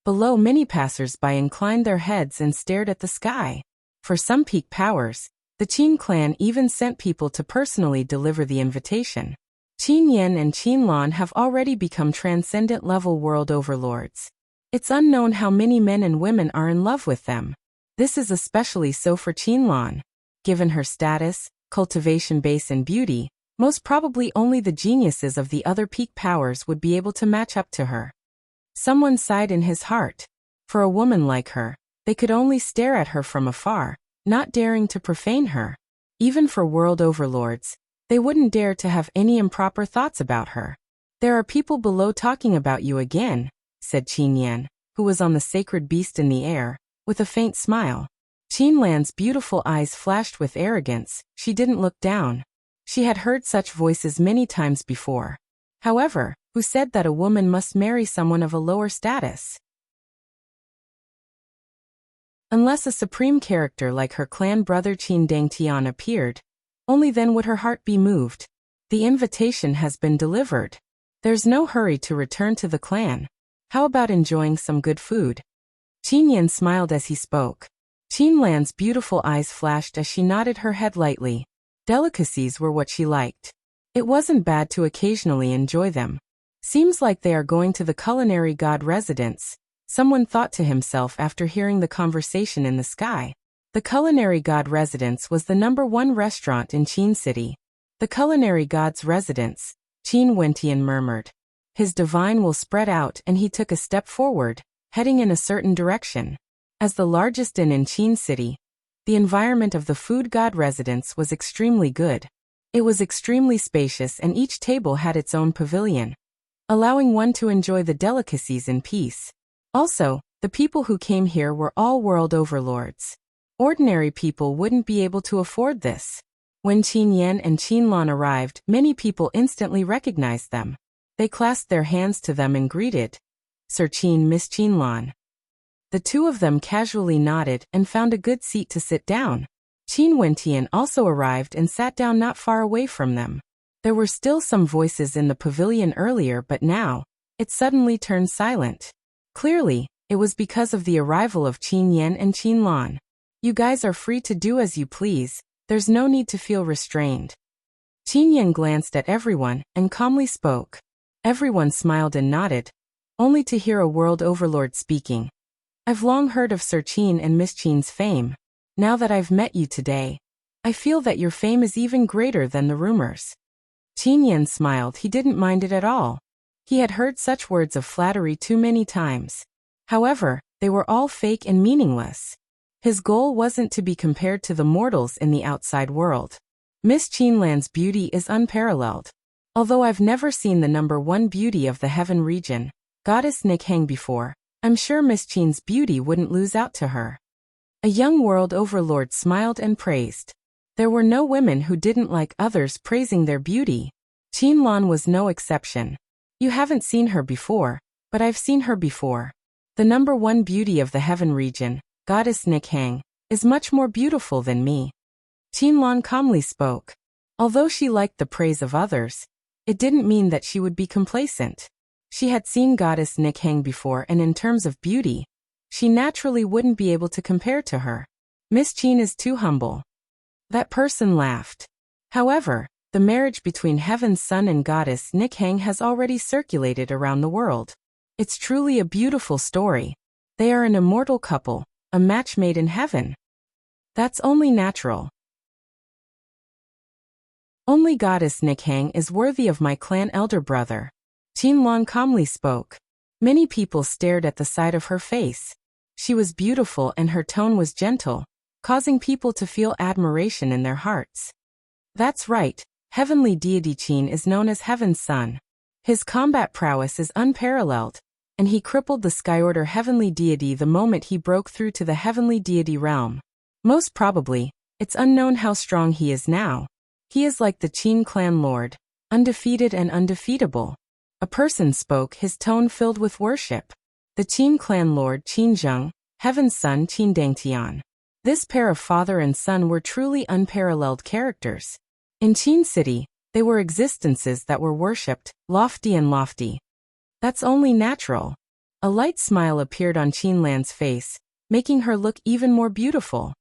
Below, many passers-by inclined their heads and stared at the sky. For some peak powers, the Qin clan even sent people to personally deliver the invitation. Qin Yan and Qin Lan have already become transcendent-level world overlords. It's unknown how many men and women are in love with them. This is especially so for Qin Lan. Given her status, cultivation base and beauty, most probably only the geniuses of the other peak powers would be able to match up to her. Someone sighed in his heart. For a woman like her, they could only stare at her from afar, not daring to profane her. Even for world overlords, they wouldn't dare to have any improper thoughts about her. There are people below talking about you again, said Qin Yan. who was on the sacred beast in the air, with a faint smile. Qin Lan's beautiful eyes flashed with arrogance. She didn't look down. She had heard such voices many times before. However, who said that a woman must marry someone of a lower status? Unless a supreme character like her clan brother Qin Dangtian appeared, only then would her heart be moved. The invitation has been delivered. There's no hurry to return to the clan. How about enjoying some good food? Qin Yan smiled as he spoke. Qin Lan's beautiful eyes flashed as she nodded her head lightly. Delicacies were what she liked. It wasn't bad to occasionally enjoy them. Seems like they are going to the culinary god residence, someone thought to himself after hearing the conversation in the sky. The culinary god residence was the #1 restaurant in Qin City. The culinary god's residence, Qin Wentian murmured. His divine will spread out, and he took a step forward, heading in a certain direction. As the largest inn in Qin City, the environment of the food god residence was extremely good. It was extremely spacious, and each table had its own pavilion, allowing one to enjoy the delicacies in peace. Also, the people who came here were all world overlords. Ordinary people wouldn't be able to afford this. When Qin Yan and Qin Lan arrived, many people instantly recognized them. They clasped their hands to them and greeted, "Sir Qin, Miss Qin Lan." The two of them casually nodded and found a good seat to sit down. Qin Wentian also arrived and sat down not far away from them. There were still some voices in the pavilion earlier, but now, it suddenly turned silent. Clearly, it was because of the arrival of Qin Yan and Qin Lan. "You guys are free to do as you please. There's no need to feel restrained." Qin Yan glanced at everyone and calmly spoke. Everyone smiled and nodded, only to hear a world overlord speaking. "I've long heard of Sir Qin and Miss Qin's fame. Now that I've met you today, I feel that your fame is even greater than the rumors." Qin Yan smiled. He didn't mind it at all. He had heard such words of flattery too many times. However, they were all fake and meaningless. His goal wasn't to be compared to the mortals in the outside world. Miss Qin Lan's beauty is unparalleled. Although I've never seen the #1 beauty of the heaven region, Goddess Nikhang, before, I'm sure Miss Qin's beauty wouldn't lose out to her. A young world overlord smiled and praised. There were no women who didn't like others praising their beauty. Qin Lan was no exception. "You haven't seen her before, but I've seen her before. The #1 beauty of the heaven region, Goddess Nikhang, is much more beautiful than me." Qin Lan calmly spoke. Although she liked the praise of others, it didn't mean that she would be complacent. She had seen Goddess Nikhang before, and in terms of beauty, she naturally wouldn't be able to compare to her. Miss Qin is too humble. That person laughed. However, the marriage between Heaven's Son and Goddess Nikhang has already circulated around the world. It's truly a beautiful story. They are an immortal couple, a match made in heaven. That's only natural. Only Goddess Nikhang is worthy of my clan elder brother. Qin Lan calmly spoke. Many people stared at the sight of her face. She was beautiful and her tone was gentle, causing people to feel admiration in their hearts. That's right, heavenly deity Qin is known as Heaven's Son. His combat prowess is unparalleled, and he crippled the Skyorder heavenly deity the moment he broke through to the heavenly deity realm. Most probably, it's unknown how strong he is now. He is like the Qin clan lord, undefeated and undefeatable. A person spoke, his tone filled with worship. The Qin clan lord Qin Zheng, Heaven's Son Qin Dangtian. This pair of father and son were truly unparalleled characters. In Qin City, they were existences that were worshipped, lofty and lofty. That's only natural. A light smile appeared on Qin Lan's face, making her look even more beautiful.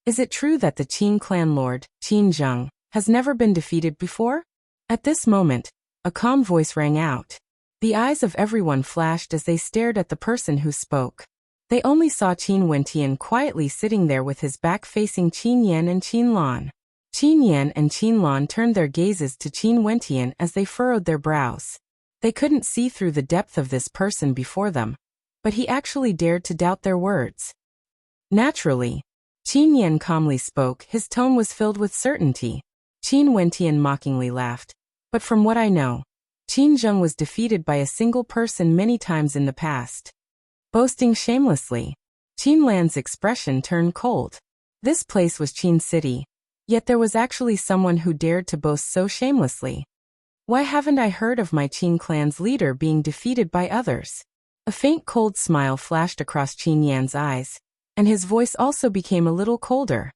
Is it true that the Qin clan lord, Qin Zheng, has never been defeated before? At this moment, a calm voice rang out. The eyes of everyone flashed as they stared at the person who spoke. They only saw Qin Wentian quietly sitting there with his back facing Qin Yan and Qin Lan. Qin Yan and Qin Lan turned their gazes to Qin Wentian as they furrowed their brows. They couldn't see through the depth of this person before them, but he actually dared to doubt their words. Naturally, Qin Yan calmly spoke, his tone was filled with certainty. Qin Wentian mockingly laughed. But from what I know, Qin Zheng was defeated by a single person many times in the past. boasting shamelessly. Qin Lan's expression turned cold. This place was Qin City, yet there was actually someone who dared to boast so shamelessly. Why haven't I heard of my Qin clan's leader being defeated by others? A faint cold smile flashed across Qin Yan's eyes, and his voice also became a little colder.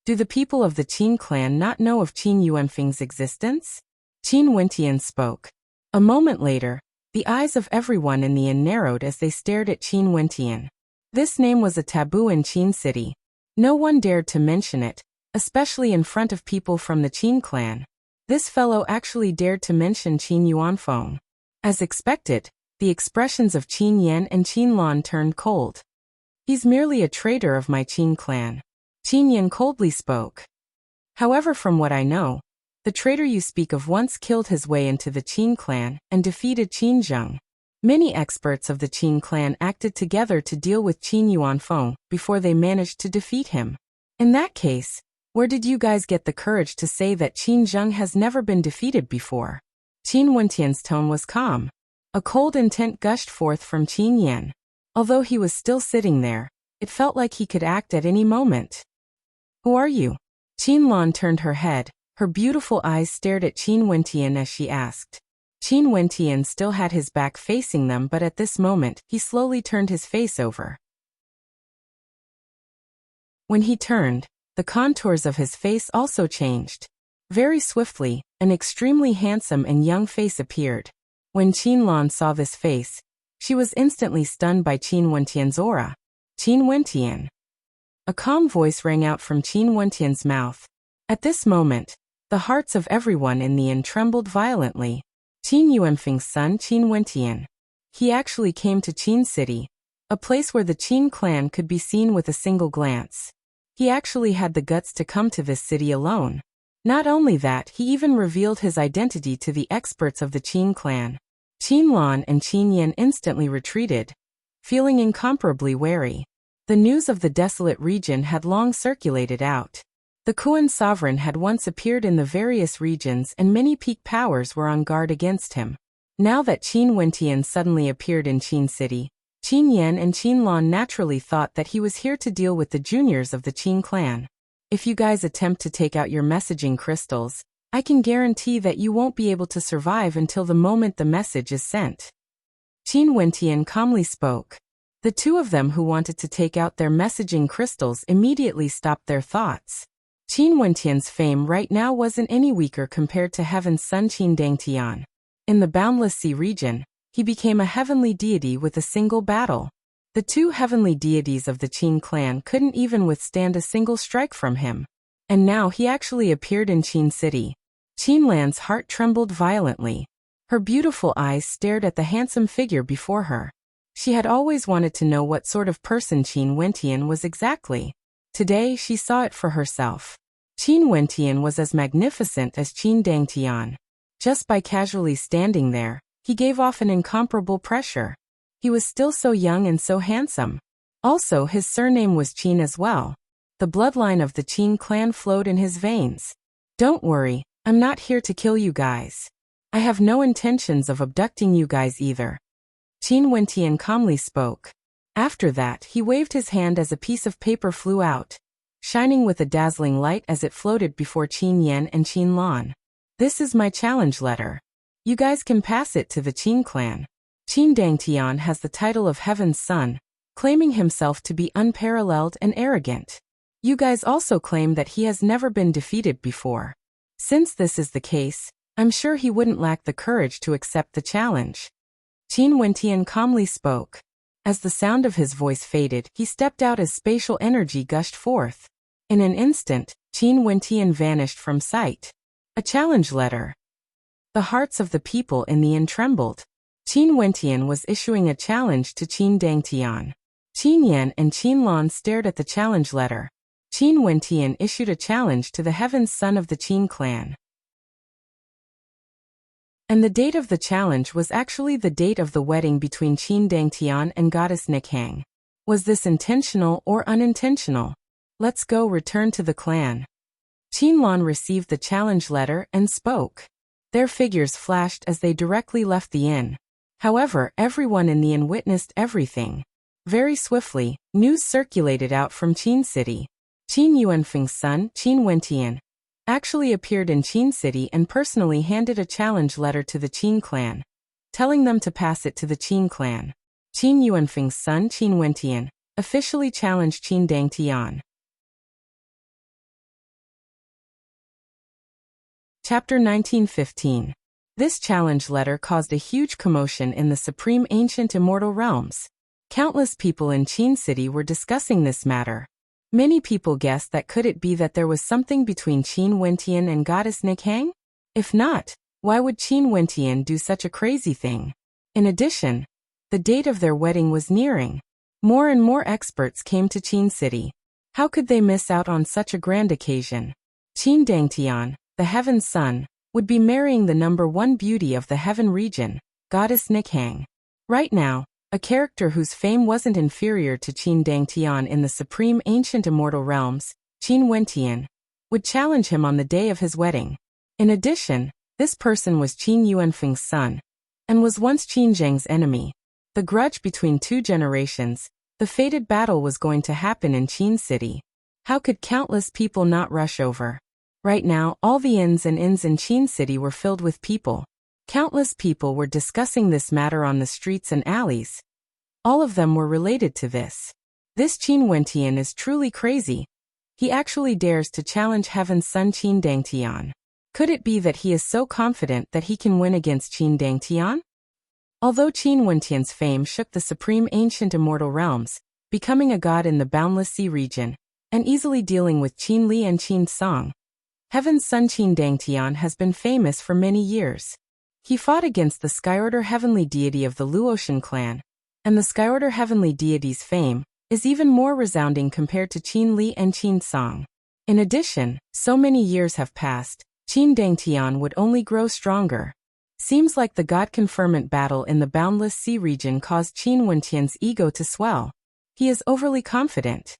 Do the people of the Qin clan not know of Qin Yuanfeng's existence? Qin Wentian spoke. A moment later, the eyes of everyone in the inn narrowed as they stared at Qin Wentian. This name was a taboo in Qin City. No one dared to mention it, especially in front of people from the Qin clan. This fellow actually dared to mention Qin Yuanfeng. As expected, the expressions of Qin Yan and Qin Lan turned cold. He's merely a traitor of my Qin clan. Qin Yan coldly spoke. However, from what I know, the traitor you speak of once killed his way into the Qin clan and defeated Qin Zheng. Many experts of the Qin clan acted together to deal with Qin Yuanfeng before they managed to defeat him. In that case, where did you guys get the courage to say that Qin Zheng has never been defeated before? Qin Wentian's tone was calm. A cold intent gushed forth from Qin Yan. Although he was still sitting there, it felt like he could act at any moment. Who are you? Qin Lan turned her head. Her beautiful eyes stared at Qin Wentian as she asked. Qin Wentian still had his back facing them, but at this moment, he slowly turned his face over. When he turned, the contours of his face also changed. Very swiftly, an extremely handsome and young face appeared. When Qin Lan saw this face, she was instantly stunned by Qin Wentian's aura. Qin Wentian. A calm voice rang out from Qin Wentian's mouth. At this moment, the hearts of everyone in the inn trembled violently. Qin Yuanfeng's son Qin Wentian. He actually came to Qin City, a place where the Qin clan could be seen with a single glance. He actually had the guts to come to this city alone. Not only that, he even revealed his identity to the experts of the Qin clan. Qin Lan and Qin Yan instantly retreated, feeling incomparably wary. The news of the desolate region had long circulated out. The Kuan sovereign had once appeared in the various regions and many peak powers were on guard against him. Now that Qin Wentian suddenly appeared in Qin City, Qin Yan and Qin Lan naturally thought that he was here to deal with the juniors of the Qin clan. If you guys attempt to take out your messaging crystals, I can guarantee that you won't be able to survive until the moment the message is sent. Qin Wentian calmly spoke. The two of them who wanted to take out their messaging crystals immediately stopped their thoughts. Qin Wentian's fame right now wasn't any weaker compared to Heaven's son Qin Dangtian. In the Boundless Sea region, he became a heavenly deity with a single battle. The two heavenly deities of the Qin clan couldn't even withstand a single strike from him. And now he actually appeared in Qin City. Qin Lan's heart trembled violently. Her beautiful eyes stared at the handsome figure before her. She had always wanted to know what sort of person Qin Wentian was exactly. Today she saw it for herself. Qin Wentian was as magnificent as Qin Dangtian. Just by casually standing there, he gave off an incomparable pressure. He was still so young and so handsome. Also, his surname was Qin as well. The bloodline of the Qin clan flowed in his veins. Don't worry, I'm not here to kill you guys. I have no intentions of abducting you guys either. Qin Wentian calmly spoke. After that, he waved his hand as a piece of paper flew out, shining with a dazzling light as it floated before Qin Yan and Qin Lan. This is my challenge letter. You guys can pass it to the Qin clan. Qin Dangtian has the title of Heaven's Son, claiming himself to be unparalleled and arrogant. You guys also claim that he has never been defeated before. Since this is the case, I'm sure he wouldn't lack the courage to accept the challenge. Qin Wentian calmly spoke. As the sound of his voice faded, he stepped out as spatial energy gushed forth. In an instant, Qin Wentian vanished from sight. A challenge letter. The hearts of the people in the inn trembled. Qin Wentian was issuing a challenge to Qin Dangtian. Qin Yan and Qin Lan stared at the challenge letter. Qin Wentian issued a challenge to the Heaven's Son of the Qin clan. And the date of the challenge was actually the date of the wedding between Qin Dangtian and Goddess Nikhang. Was this intentional or unintentional? Let's go return to the clan. Qin Lan received the challenge letter and spoke. Their figures flashed as they directly left the inn. However, everyone in the inn witnessed everything. Very swiftly, news circulated out from Qin City. Qin Yuanfeng's son, Qin Wentian, actually appeared in Qin City and personally handed a challenge letter to the Qin clan, telling them to pass it to the Qin clan. Qin Yuanfeng's son, Qin Wentian, officially challenged Qin Dangtian. Chapter 1915. This challenge letter caused a huge commotion in the supreme ancient immortal realms. Countless people in Qin City were discussing this matter. Many people guessed that could it be that there was something between Qin Wentian and goddess Nikhang? If not, why would Qin Wentian do such a crazy thing? In addition, the date of their wedding was nearing. More and more experts came to Qin City. How could they miss out on such a grand occasion? Qin Dangtian, the Heaven's Son, would be marrying the number one beauty of the Heaven region, goddess Nikhang. Right now, a character whose fame wasn't inferior to Qin Dangtian in the supreme ancient immortal realms, Qin Wentian, would challenge him on the day of his wedding. In addition, this person was Qin Yuanfeng's son, and was once Qin Zheng's enemy. The grudge between two generations, the fated battle was going to happen in Qin City. How could countless people not rush over? Right now, all the inns in Qin City were filled with people. Countless people were discussing this matter on the streets and alleys. All of them were related to this. This Qin Wentian is truly crazy. He actually dares to challenge Heaven's Son Qin Dangtian. Could it be that he is so confident that he can win against Qin Dangtian? Although Qin Wentian's fame shook the supreme ancient immortal realms, becoming a god in the boundless sea region, and easily dealing with Qin Li and Qin Song, Heaven's Son Qin Dangtian has been famous for many years. He fought against the Skyorder heavenly deity of the Luotian clan, and the Skyorder heavenly deity's fame is even more resounding compared to Qin Li and Qin Song. In addition, so many years have passed, Qin Dangtian would only grow stronger. Seems like the god conferment battle in the boundless sea region caused Qin Wentian's ego to swell. He is overly confident.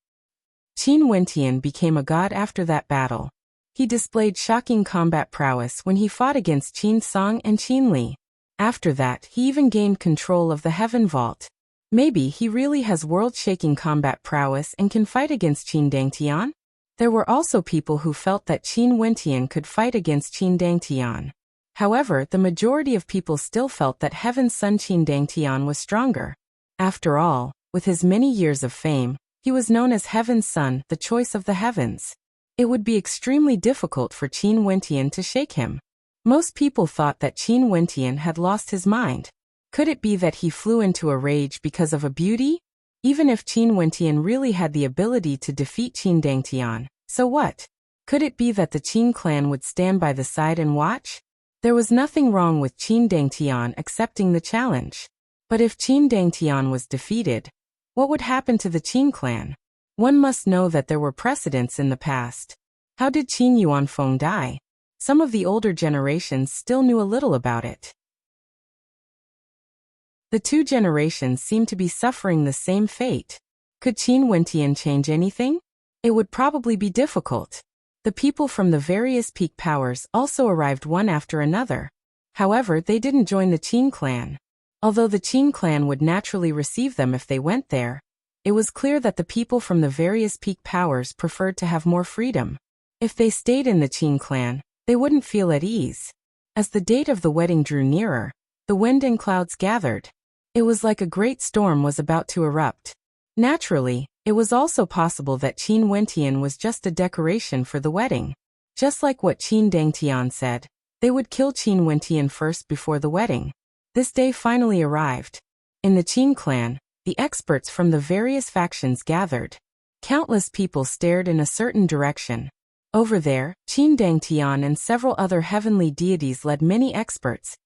Qin Wentian became a god after that battle. He displayed shocking combat prowess when he fought against Qin Song and Qin Li. After that, he even gained control of the Heaven Vault. Maybe he really has world-shaking combat prowess and can fight against Qin Dangtian? There were also people who felt that Qin Wentian could fight against Qin Dangtian. However, the majority of people still felt that Heaven's Son Qin Dangtian was stronger. After all, with his many years of fame, he was known as Heaven's Son, the choice of the heavens. It would be extremely difficult for Qin Wentian to shake him. Most people thought that Qin Wentian had lost his mind. Could it be that he flew into a rage because of a beauty? Even if Qin Wentian really had the ability to defeat Qin Dangtian, so what? Could it be that the Qin clan would stand by the side and watch? There was nothing wrong with Qin Dangtian accepting the challenge. But if Qin Dangtian was defeated, what would happen to the Qin clan? One must know that there were precedents in the past. How did Qin Yuanfeng die? Some of the older generations still knew a little about it. The two generations seem to be suffering the same fate. Could Qin Wentian change anything? It would probably be difficult. The people from the various peak powers also arrived one after another. However, they didn't join the Qin clan. Although the Qin clan would naturally receive them if they went there, it was clear that the people from the various peak powers preferred to have more freedom. If they stayed in the Qin clan, they wouldn't feel at ease. As the date of the wedding drew nearer, the wind and clouds gathered. It was like a great storm was about to erupt. Naturally, it was also possible that Qin Wentian was just a decoration for the wedding. Just like what Qin Dangtian said, they would kill Qin Wentian first before the wedding. This day finally arrived. In the Qin clan, the experts from the various factions gathered. Countless people stared in a certain direction. Over there, Qin Dangtian and several other heavenly deities led many experts,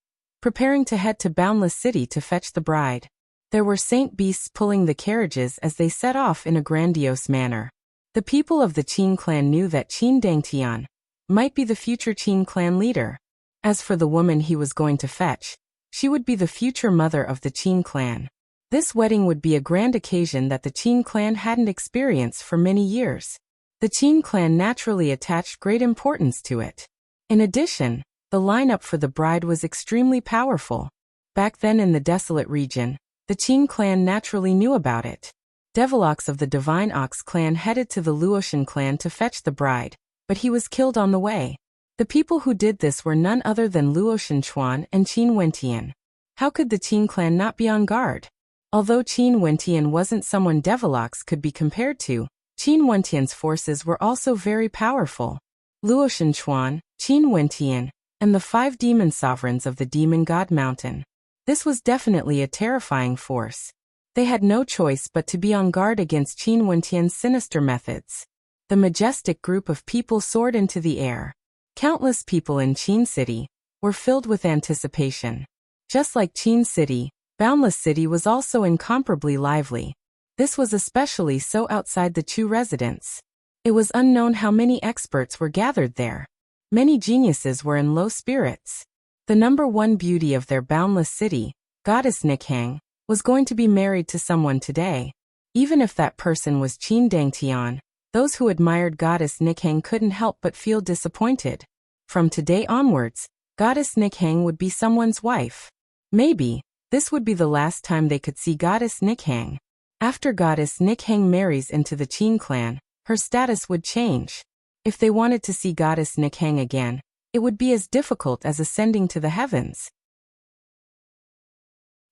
preparing to head to Boundless City to fetch the bride. There were saint beasts pulling the carriages as they set off in a grandiose manner. The people of the Qin clan knew that Qin Dangtian might be the future Qin clan leader. As for the woman he was going to fetch, she would be the future mother of the Qin clan. This wedding would be a grand occasion that the Qin clan hadn't experienced for many years. The Qin clan naturally attached great importance to it. In addition, the lineup for the bride was extremely powerful. Back then in the desolate region, The Qin clan naturally knew about it. Devilox of the Divine Ox clan headed to the Luotian clan to fetch the bride, but he was killed on the way. The people who did this were none other than Luotian Chuan and Qin Wentian. How could the Qin clan not be on guard? Although Qin Wentian wasn't someone Devilox could be compared to, Qin Wentian's forces were also very powerful. Luotian Chuan, Qin Wentian, and the 5 demon sovereigns of the Demon God Mountain. This was definitely a terrifying force. They had no choice but to be on guard against Qin Wentian's sinister methods. The majestic group of people soared into the air. Countless people in Qin City were filled with anticipation. Just like Qin City, Boundless City was also incomparably lively. This was especially so outside the Chu residence. It was unknown how many experts were gathered there. Many geniuses were in low spirits. The number one beauty of their boundless city, Goddess Nikhang, was going to be married to someone today. Even if that person was Qin Dangtian, those who admired Goddess Nikhang couldn't help but feel disappointed. From today onwards, Goddess Nikhang would be someone's wife. Maybe this would be the last time they could see Goddess Nikhang. After Goddess Nikhang marries into the Qin clan, her status would change. If they wanted to see Goddess Nikhang again, it would be as difficult as ascending to the heavens.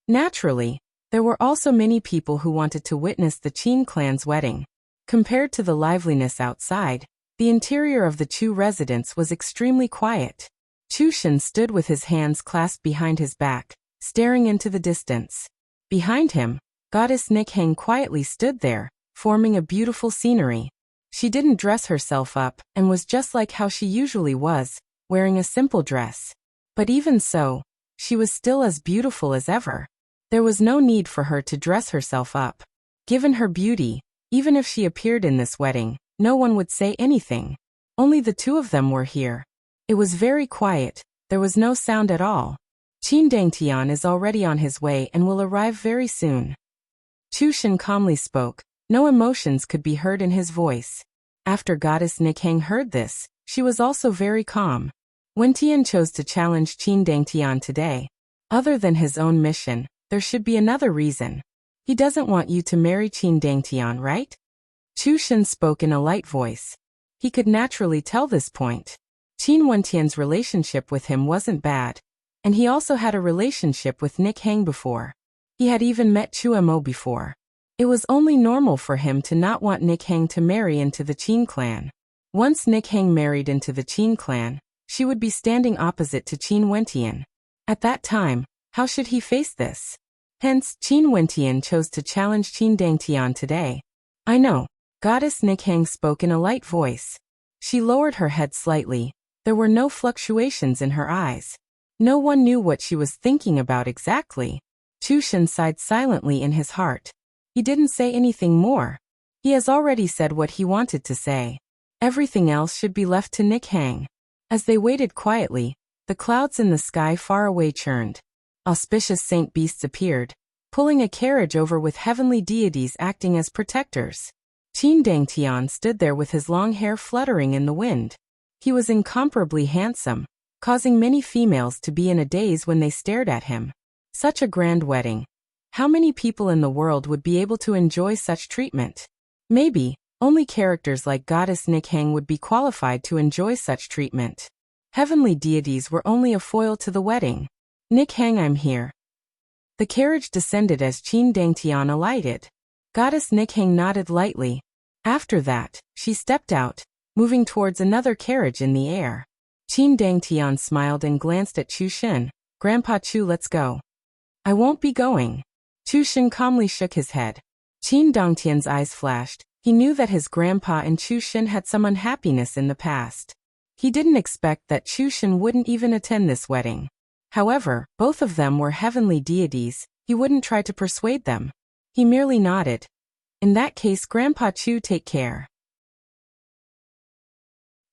Naturally, there were also many people who wanted to witness the Qin clan's wedding. Compared to the liveliness outside, the interior of the Chu residence was extremely quiet. Chu Shen stood with his hands clasped behind his back, staring into the distance. Behind him, Goddess Nikhang quietly stood there, forming a beautiful scenery. She didn't dress herself up and was just like how she usually was, wearing a simple dress. But even so, she was still as beautiful as ever. There was no need for her to dress herself up. Given her beauty, even if she appeared in this wedding, no one would say anything. Only the two of them were here. It was very quiet, there was no sound at all. Qin Dangtian is already on his way and will arrive very soon. Chu Shen calmly spoke. No emotions could be heard in his voice. After Goddess Nikhang heard this, she was also very calm. Wentian chose to challenge Qin Dangtian today. Other than his own mission, there should be another reason. He doesn't want you to marry Qin Dangtian, right? Chu Shen spoke in a light voice. He could naturally tell this point. Qin Wentian's relationship with him wasn't bad, and he also had a relationship with Nikhang before. He had even met Chu Mo before. It was only normal for him to not want Nikhang to marry into the Qin clan. Once Nikhang married into the Qin clan, she would be standing opposite to Qin Wentian. At that time, how should he face this? Hence, Qin Wentian chose to challenge Qin Dangtian today. I know, Goddess Nikhang spoke in a light voice. She lowered her head slightly. There were no fluctuations in her eyes. No one knew what she was thinking about exactly. Chu Shen sighed silently in his heart. He didn't say anything more. He has already said what he wanted to say. Everything else should be left to Nikhang. As they waited quietly, the clouds in the sky far away churned. Auspicious saint beasts appeared, pulling a carriage over with heavenly deities acting as protectors. Qin Dangtian stood there with his long hair fluttering in the wind. He was incomparably handsome, causing many females to be in a daze when they stared at him. Such a grand wedding. How many people in the world would be able to enjoy such treatment? Maybe, only characters like Goddess Nikhang would be qualified to enjoy such treatment. Heavenly deities were only a foil to the wedding. Nikhang, I'm here. The carriage descended as Qin Dangtian alighted. Goddess Nikhang nodded lightly. After that, she stepped out, moving towards another carriage in the air. Qin Dangtian smiled and glanced at Chu Shen. Grandpa Chu, let's go. I won't be going. Chu Shen calmly shook his head. Qin Dangtian's eyes flashed. He knew that his grandpa and Chu Shen had some unhappiness in the past. He didn't expect that Chu Shen wouldn't even attend this wedding. However, both of them were heavenly deities. He wouldn't try to persuade them. He merely nodded. In that case, Grandpa Chu, take care.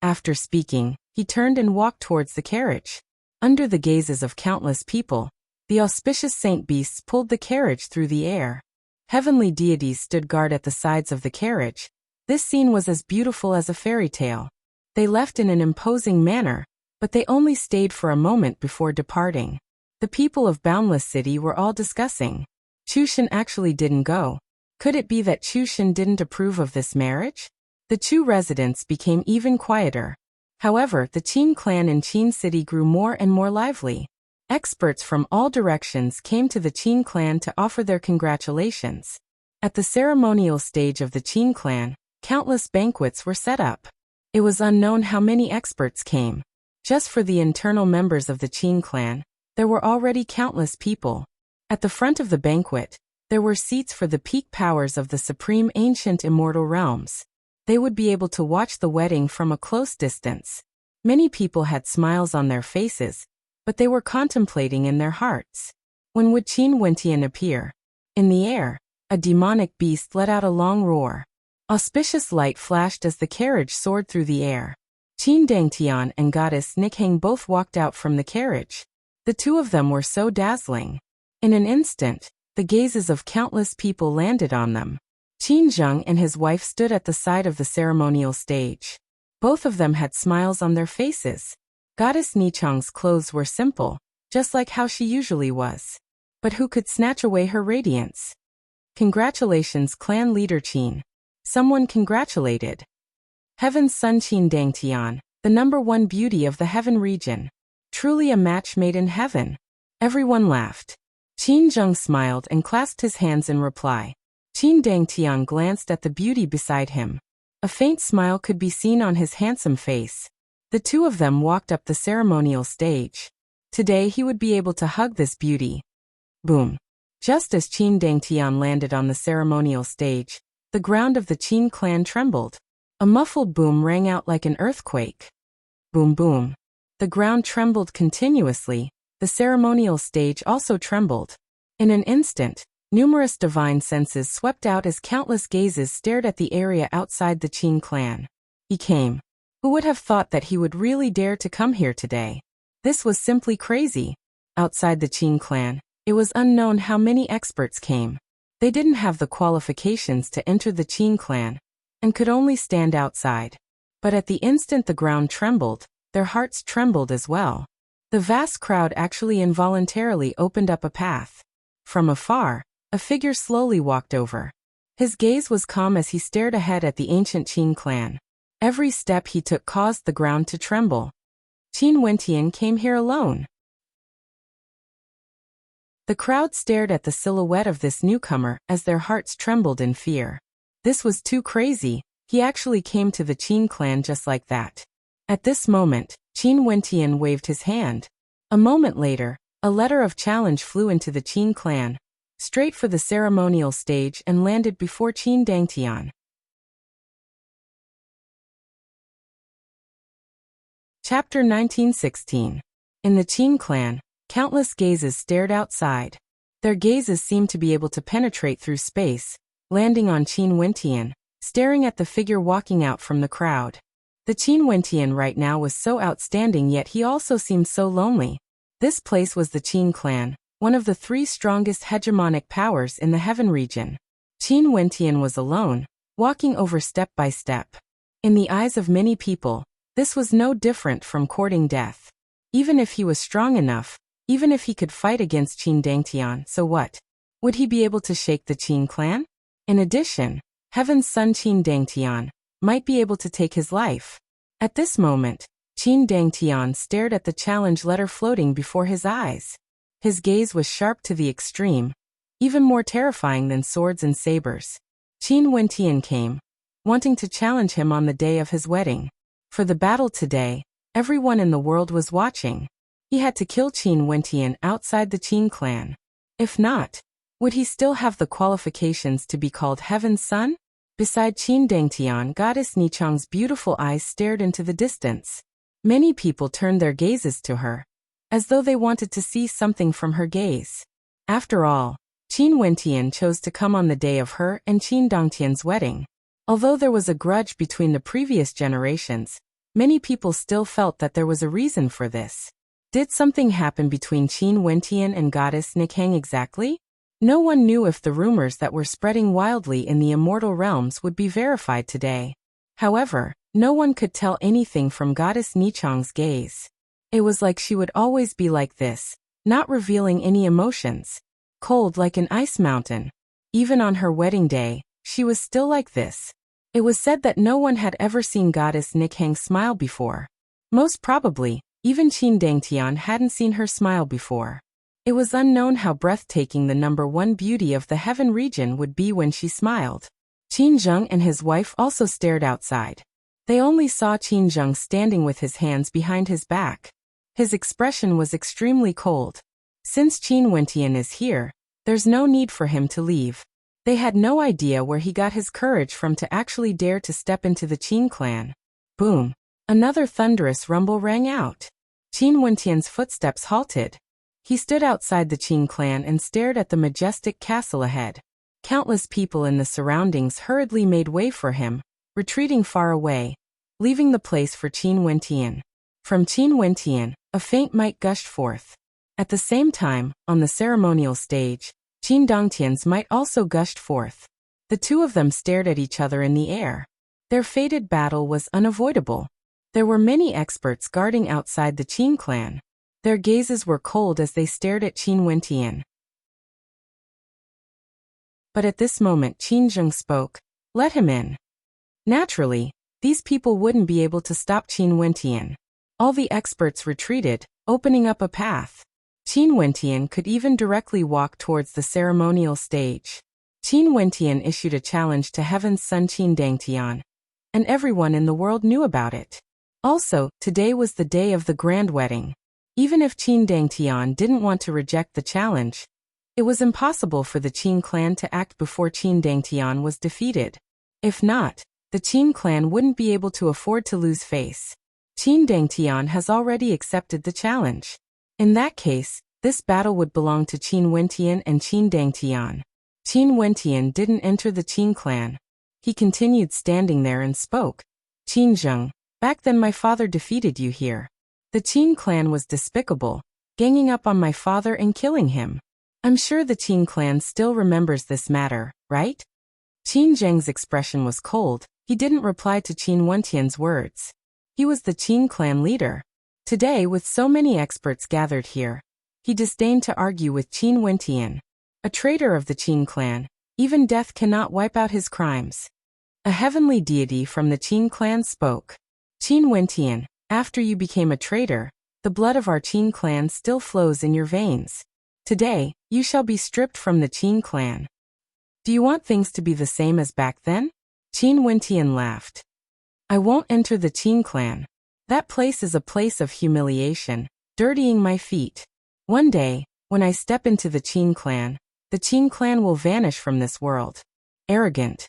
After speaking, he turned and walked towards the carriage. Under the gazes of countless people, the auspicious saint beasts pulled the carriage through the air. Heavenly deities stood guard at the sides of the carriage. This scene was as beautiful as a fairy tale. They left in an imposing manner, but they only stayed for a moment before departing. The people of Boundless City were all discussing. Chushin actually didn't go. Could it be that Chushin didn't approve of this marriage? The Chu residents became even quieter. However, the Qin clan in Qin City grew more and more lively. Experts from all directions came to the Qin clan to offer their congratulations. At the ceremonial stage of the Qin clan, countless banquets were set up. It was unknown how many experts came. Just for the internal members of the Qin clan, there were already countless people. At the front of the banquet, there were seats for the peak powers of the supreme ancient immortal realms. They would be able to watch the wedding from a close distance. Many people had smiles on their faces, but they were contemplating in their hearts. When would Qin Wentian appear? In the air, a demonic beast let out a long roar. Auspicious light flashed as the carriage soared through the air. Qin Dangtian and goddess Nikhang both walked out from the carriage. The two of them were so dazzling. In an instant, the gazes of countless people landed on them. Qin Zheng and his wife stood at the side of the ceremonial stage. Both of them had smiles on their faces. Goddess Nichang's clothes were simple, just like how she usually was. But who could snatch away her radiance? Congratulations, clan leader Qin. Someone congratulated. Heaven's son Qin Dangtian, the #1 beauty of the heaven region. Truly a match made in heaven. Everyone laughed. Qin Zheng smiled and clasped his hands in reply. Qin Dangtian glanced at the beauty beside him. A faint smile could be seen on his handsome face. The two of them walked up the ceremonial stage. Today he would be able to hug this beauty. Boom. Just as Qin Dangtian landed on the ceremonial stage, the ground of the Qin clan trembled. A muffled boom rang out like an earthquake. Boom boom. The ground trembled continuously. The ceremonial stage also trembled. In an instant, numerous divine senses swept out as countless gazes stared at the area outside the Qin clan. He came. Who would have thought that he would really dare to come here today? This was simply crazy. Outside the Qin clan, it was unknown how many experts came. They didn't have the qualifications to enter the Qin clan, and could only stand outside. But at the instant the ground trembled, their hearts trembled as well. The vast crowd actually involuntarily opened up a path. From afar, a figure slowly walked over. His gaze was calm as he stared ahead at the ancient Qin clan. Every step he took caused the ground to tremble. Qin Wentian came here alone. The crowd stared at the silhouette of this newcomer as their hearts trembled in fear. This was too crazy. He actually came to the Qin clan just like that. At this moment, Qin Wentian waved his hand. A moment later, a letter of challenge flew into the Qin clan, straight for the ceremonial stage and landed before Qin Dangtian. Chapter 1916. In the Qin clan, countless gazes stared outside. Their gazes seemed to be able to penetrate through space, landing on Qin Wentian, staring at the figure walking out from the crowd. The Qin Wentian right now was so outstanding, yet he also seemed so lonely. This place was the Qin clan, one of the 3 strongest hegemonic powers in the heaven region. Qin Wentian was alone, walking over step by step. In the eyes of many people, this was no different from courting death. Even if he was strong enough, even if he could fight against Qin Dangtian, so what? Would he be able to shake the Qin clan? In addition, Heaven's son Qin Dangtian might be able to take his life. At this moment, Qin Dangtian stared at the challenge letter floating before his eyes. His gaze was sharp to the extreme, even more terrifying than swords and sabers. Qin Wentian came, wanting to challenge him on the day of his wedding. For the battle today, everyone in the world was watching. He had to kill Qin Wentian outside the Qin clan. If not, would he still have the qualifications to be called Heaven's son? Beside Qin Dangtian, goddess Nichang's beautiful eyes stared into the distance. Many people turned their gazes to her, as though they wanted to see something from her gaze. After all, Qin Wentian chose to come on the day of her and Qin Dangtian's wedding. Although there was a grudge between the previous generations, many people still felt that there was a reason for this. Did something happen between Qin Wentian and goddess Nikhang exactly? No one knew if the rumors that were spreading wildly in the immortal realms would be verified today. However, no one could tell anything from goddess Nichang's gaze. It was like she would always be like this, not revealing any emotions. cold like an ice mountain. Even on her wedding day, she was still like this. It was said that no one had ever seen Goddess Nikhang smile before. Most probably, even Qin Dangtian hadn't seen her smile before. It was unknown how breathtaking the number one beauty of the heaven region would be when she smiled. Qin Zheng and his wife also stared outside. They only saw Qin Zheng standing with his hands behind his back. His expression was extremely cold. Since Qin Wentian is here, there's no need for him to leave. They had no idea where he got his courage from to actually dare to step into the Qin clan. Boom! Another thunderous rumble rang out. Qin Wentian's footsteps halted. He stood outside the Qin clan and stared at the majestic castle ahead. Countless people in the surroundings hurriedly made way for him, retreating far away, leaving the place for Qin Wentian. From Qin Wentian, a faint might gushed forth. At the same time, on the ceremonial stage, Qin Dongtian's might also gushed forth. The two of them stared at each other in the air. Their fated battle was unavoidable. There were many experts guarding outside the Qin clan. Their gazes were cold as they stared at Qin Wentian. But at this moment Qin Zheng spoke. Let him in. Naturally, these people wouldn't be able to stop Qin Wentian. All the experts retreated, opening up a path. Qin Wentian could even directly walk towards the ceremonial stage. Qin Wentian issued a challenge to Heaven's son Qin Dangtian, and everyone in the world knew about it. Also, today was the day of the grand wedding. Even if Qin Dangtian didn't want to reject the challenge, it was impossible for the Qin clan to act before Qin Dangtian was defeated. If not, the Qin clan wouldn't be able to afford to lose face. Qin Dangtian has already accepted the challenge. In that case, this battle would belong to Qin Wentian and Qin Dangtian. Qin Wentian didn't enter the Qin clan. He continued standing there and spoke. Qin Zheng, back then my father defeated you here. The Qin clan was despicable, ganging up on my father and killing him. I'm sure the Qin clan still remembers this matter, right? Qin Zheng's expression was cold. He didn't reply to Qin Wentian's words. He was the Qin clan leader. Today, with so many experts gathered here, he disdained to argue with Qin Wentian. A traitor of the Qin clan, even death cannot wipe out his crimes. A heavenly deity from the Qin clan spoke. Qin Wentian, after you became a traitor, the blood of our Qin clan still flows in your veins. Today, you shall be stripped from the Qin clan. Do you want things to be the same as back then? Qin Wentian laughed. I won't enter the Qin clan. That place is a place of humiliation, dirtying my feet. One day, when I step into the Qin clan will vanish from this world. Arrogant.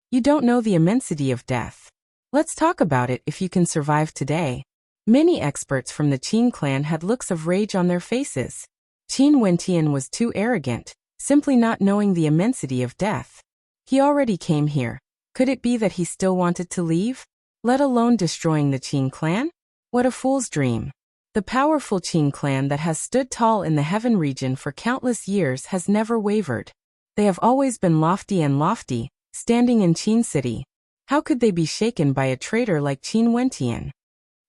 You don't know the immensity of death. Let's talk about it if you can survive today. Many experts from the Qin clan had looks of rage on their faces. Qin Wentian was too arrogant, simply not knowing the immensity of death. He already came here. Could it be that he still wanted to leave? Let alone destroying the Qin clan? What a fool's dream. The powerful Qin clan that has stood tall in the heaven region for countless years has never wavered. They have always been lofty, standing in Qin City. How could they be shaken by a traitor like Qin Wentian?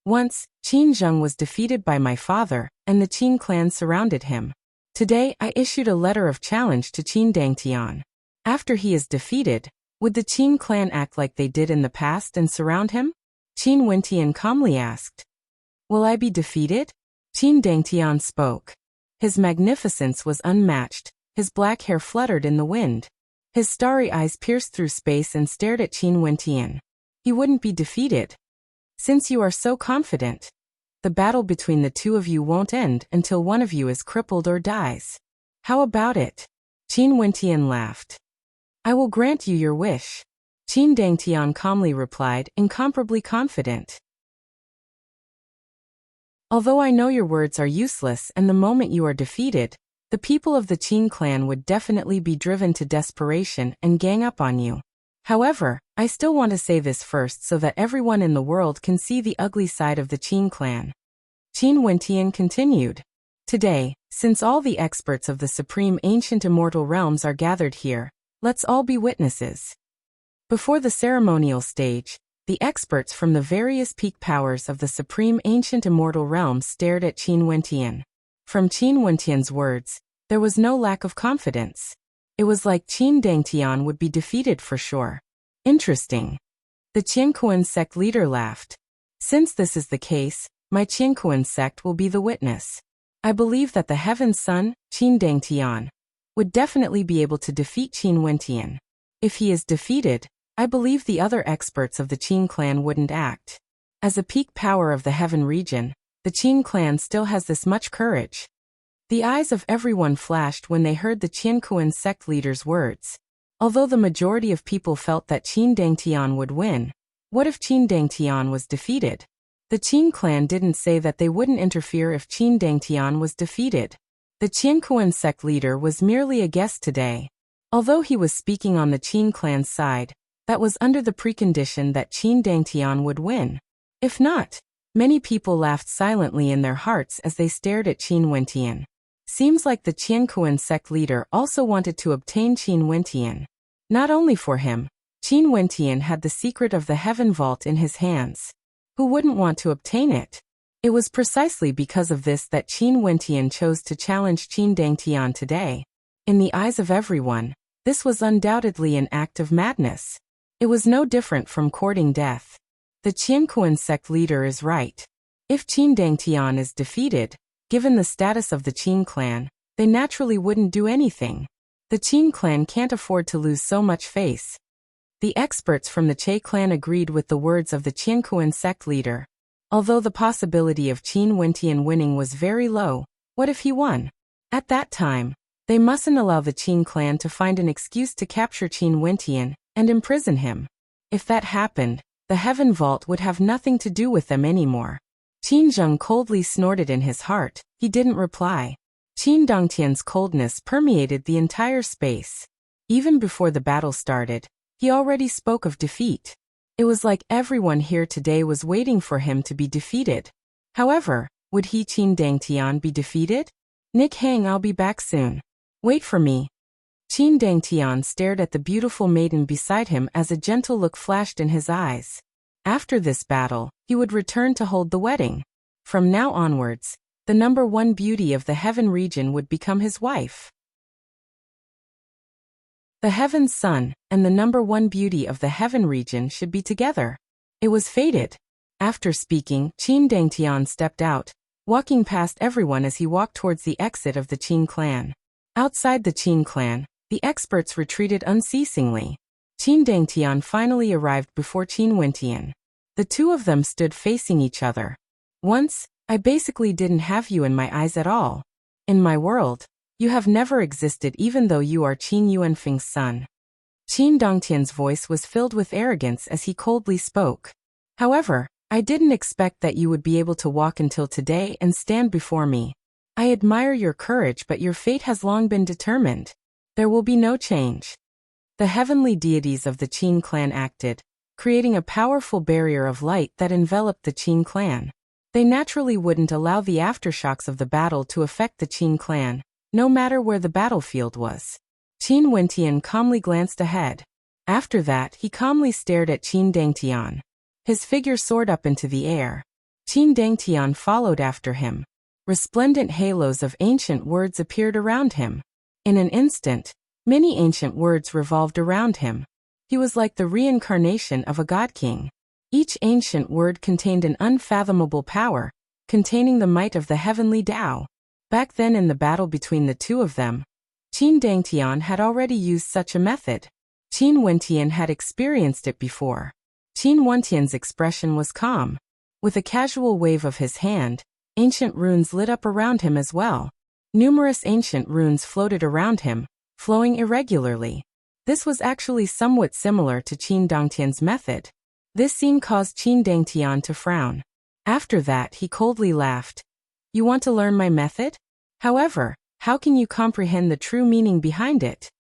Once, Qin Zheng was defeated by my father, and the Qin clan surrounded him. Today I issued a letter of challenge to Qin Dangtian. After he is defeated, would the Qin clan act like they did in the past and surround him? Qin Wentian calmly asked. Will I be defeated? Qin Dangtian spoke. His magnificence was unmatched. His black hair fluttered in the wind. His starry eyes pierced through space and stared at Qin Wentian. He wouldn't be defeated. Since you are so confident, the battle between the two of you won't end until one of you is crippled or dies. How about it? Qin Wentian laughed. I will grant you your wish. Qin Dangtian calmly replied, incomparably confident. Although I know your words are useless and the moment you are defeated, the people of the Qin clan would definitely be driven to desperation and gang up on you. However, I still want to say this first so that everyone in the world can see the ugly side of the Qin clan. Qin Wentian continued. Today, since all the experts of the supreme ancient immortal realms are gathered here, let's all be witnesses. Before the ceremonial stage, the experts from the various peak powers of the supreme ancient immortal realms stared at Qin Wentian. From Qin Wentian's words, There was no lack of confidence. It was like Qin Dangtian would be defeated for sure. Interesting. The Qiankuan sect leader laughed. Since this is the case, my Qiankuan sect will be the witness. I believe that the Heaven Son, Qin Dangtian, would definitely be able to defeat Qin Wentian. If he is defeated, I believe the other experts of the Qin clan wouldn't act. As a peak power of the Heaven region, the Qin clan still has this much courage. The eyes of everyone flashed when they heard the Qiankuan sect leader's words. Although the majority of people felt that Qin Dangtian would win, what if Qin Dangtian was defeated? The Qin clan didn't say that they wouldn't interfere if Qin Dangtian was defeated. The Qiankuan sect leader was merely a guest today. Although he was speaking on the Qin clan's side, that was under the precondition that Qin Dangtian would win. If not, many people laughed silently in their hearts as they stared at Qin Wentian. Seems like the Qiankuan sect leader also wanted to obtain Qin Wentian. Not only for him, Qin Wentian had the secret of the Heaven Vault in his hands. Who wouldn't want to obtain it? It was precisely because of this that Qin Wentian chose to challenge Qin Dangtian today. In the eyes of everyone, this was undoubtedly an act of madness. It was no different from courting death. The Qiankuan sect leader is right. If Qin Dangtian is defeated, given the status of the Qin clan, they naturally wouldn't do anything. The Qin clan can't afford to lose so much face. The experts from the Che clan agreed with the words of the Qiankuan sect leader. Although the possibility of Qin Wentian winning was very low, what if he won? At that time, they mustn't allow the Qin clan to find an excuse to capture Qin Wentian and imprison him. If that happened, the Heaven Vault would have nothing to do with them anymore. Qin Zheng coldly snorted in his heart. He didn't reply. Qin Dangtian's coldness permeated the entire space. Even before the battle started, he already spoke of defeat. It was like everyone here today was waiting for him to be defeated. However, would he Qin Dangtian be defeated? Nick Hang, I'll be back soon. Wait for me. Qin Dangtian stared at the beautiful maiden beside him as a gentle look flashed in his eyes. After this battle, he would return to hold the wedding. From now onwards, the #1 beauty of the Heaven region would become his wife. The Heaven Son and the #1 beauty of the Heaven region should be together. It was fated. After speaking, Qin Dangtian stepped out, walking past everyone as he walked towards the exit of the Qin clan. Outside the Qin clan, the experts retreated unceasingly. Qin Dangtian finally arrived before Qin Wentian. The two of them stood facing each other. Once, I basically didn't have you in my eyes at all. In my world, you have never existed even though you are Qin Yuanfeng's son. Qin Dangtian's voice was filled with arrogance as he coldly spoke. However, I didn't expect that you would be able to walk until today and stand before me. I admire your courage, but your fate has long been determined. There will be no change. The heavenly deities of the Qin clan acted, creating a powerful barrier of light that enveloped the Qin clan. They naturally wouldn't allow the aftershocks of the battle to affect the Qin clan, no matter where the battlefield was. Qin Wentian calmly glanced ahead. After that, he calmly stared at Qin Dangtian. His figure soared up into the air. Qin Dangtian followed after him. Resplendent halos of ancient words appeared around him. In an instant, many ancient words revolved around him. He was like the reincarnation of a god king. Each ancient word contained an unfathomable power, containing the might of the heavenly Tao. Back then in the battle between the two of them, Qin Dangtian had already used such a method. Qin Wentian had experienced it before. Qin Wentian's expression was calm. With a casual wave of his hand, ancient runes lit up around him as well. Numerous ancient runes floated around him, flowing irregularly. This was actually somewhat similar to Qin Dangtian's method. This scene caused Qin Dangtian to frown. After that, he coldly laughed. You want to learn my method? However, how can you comprehend the true meaning behind it?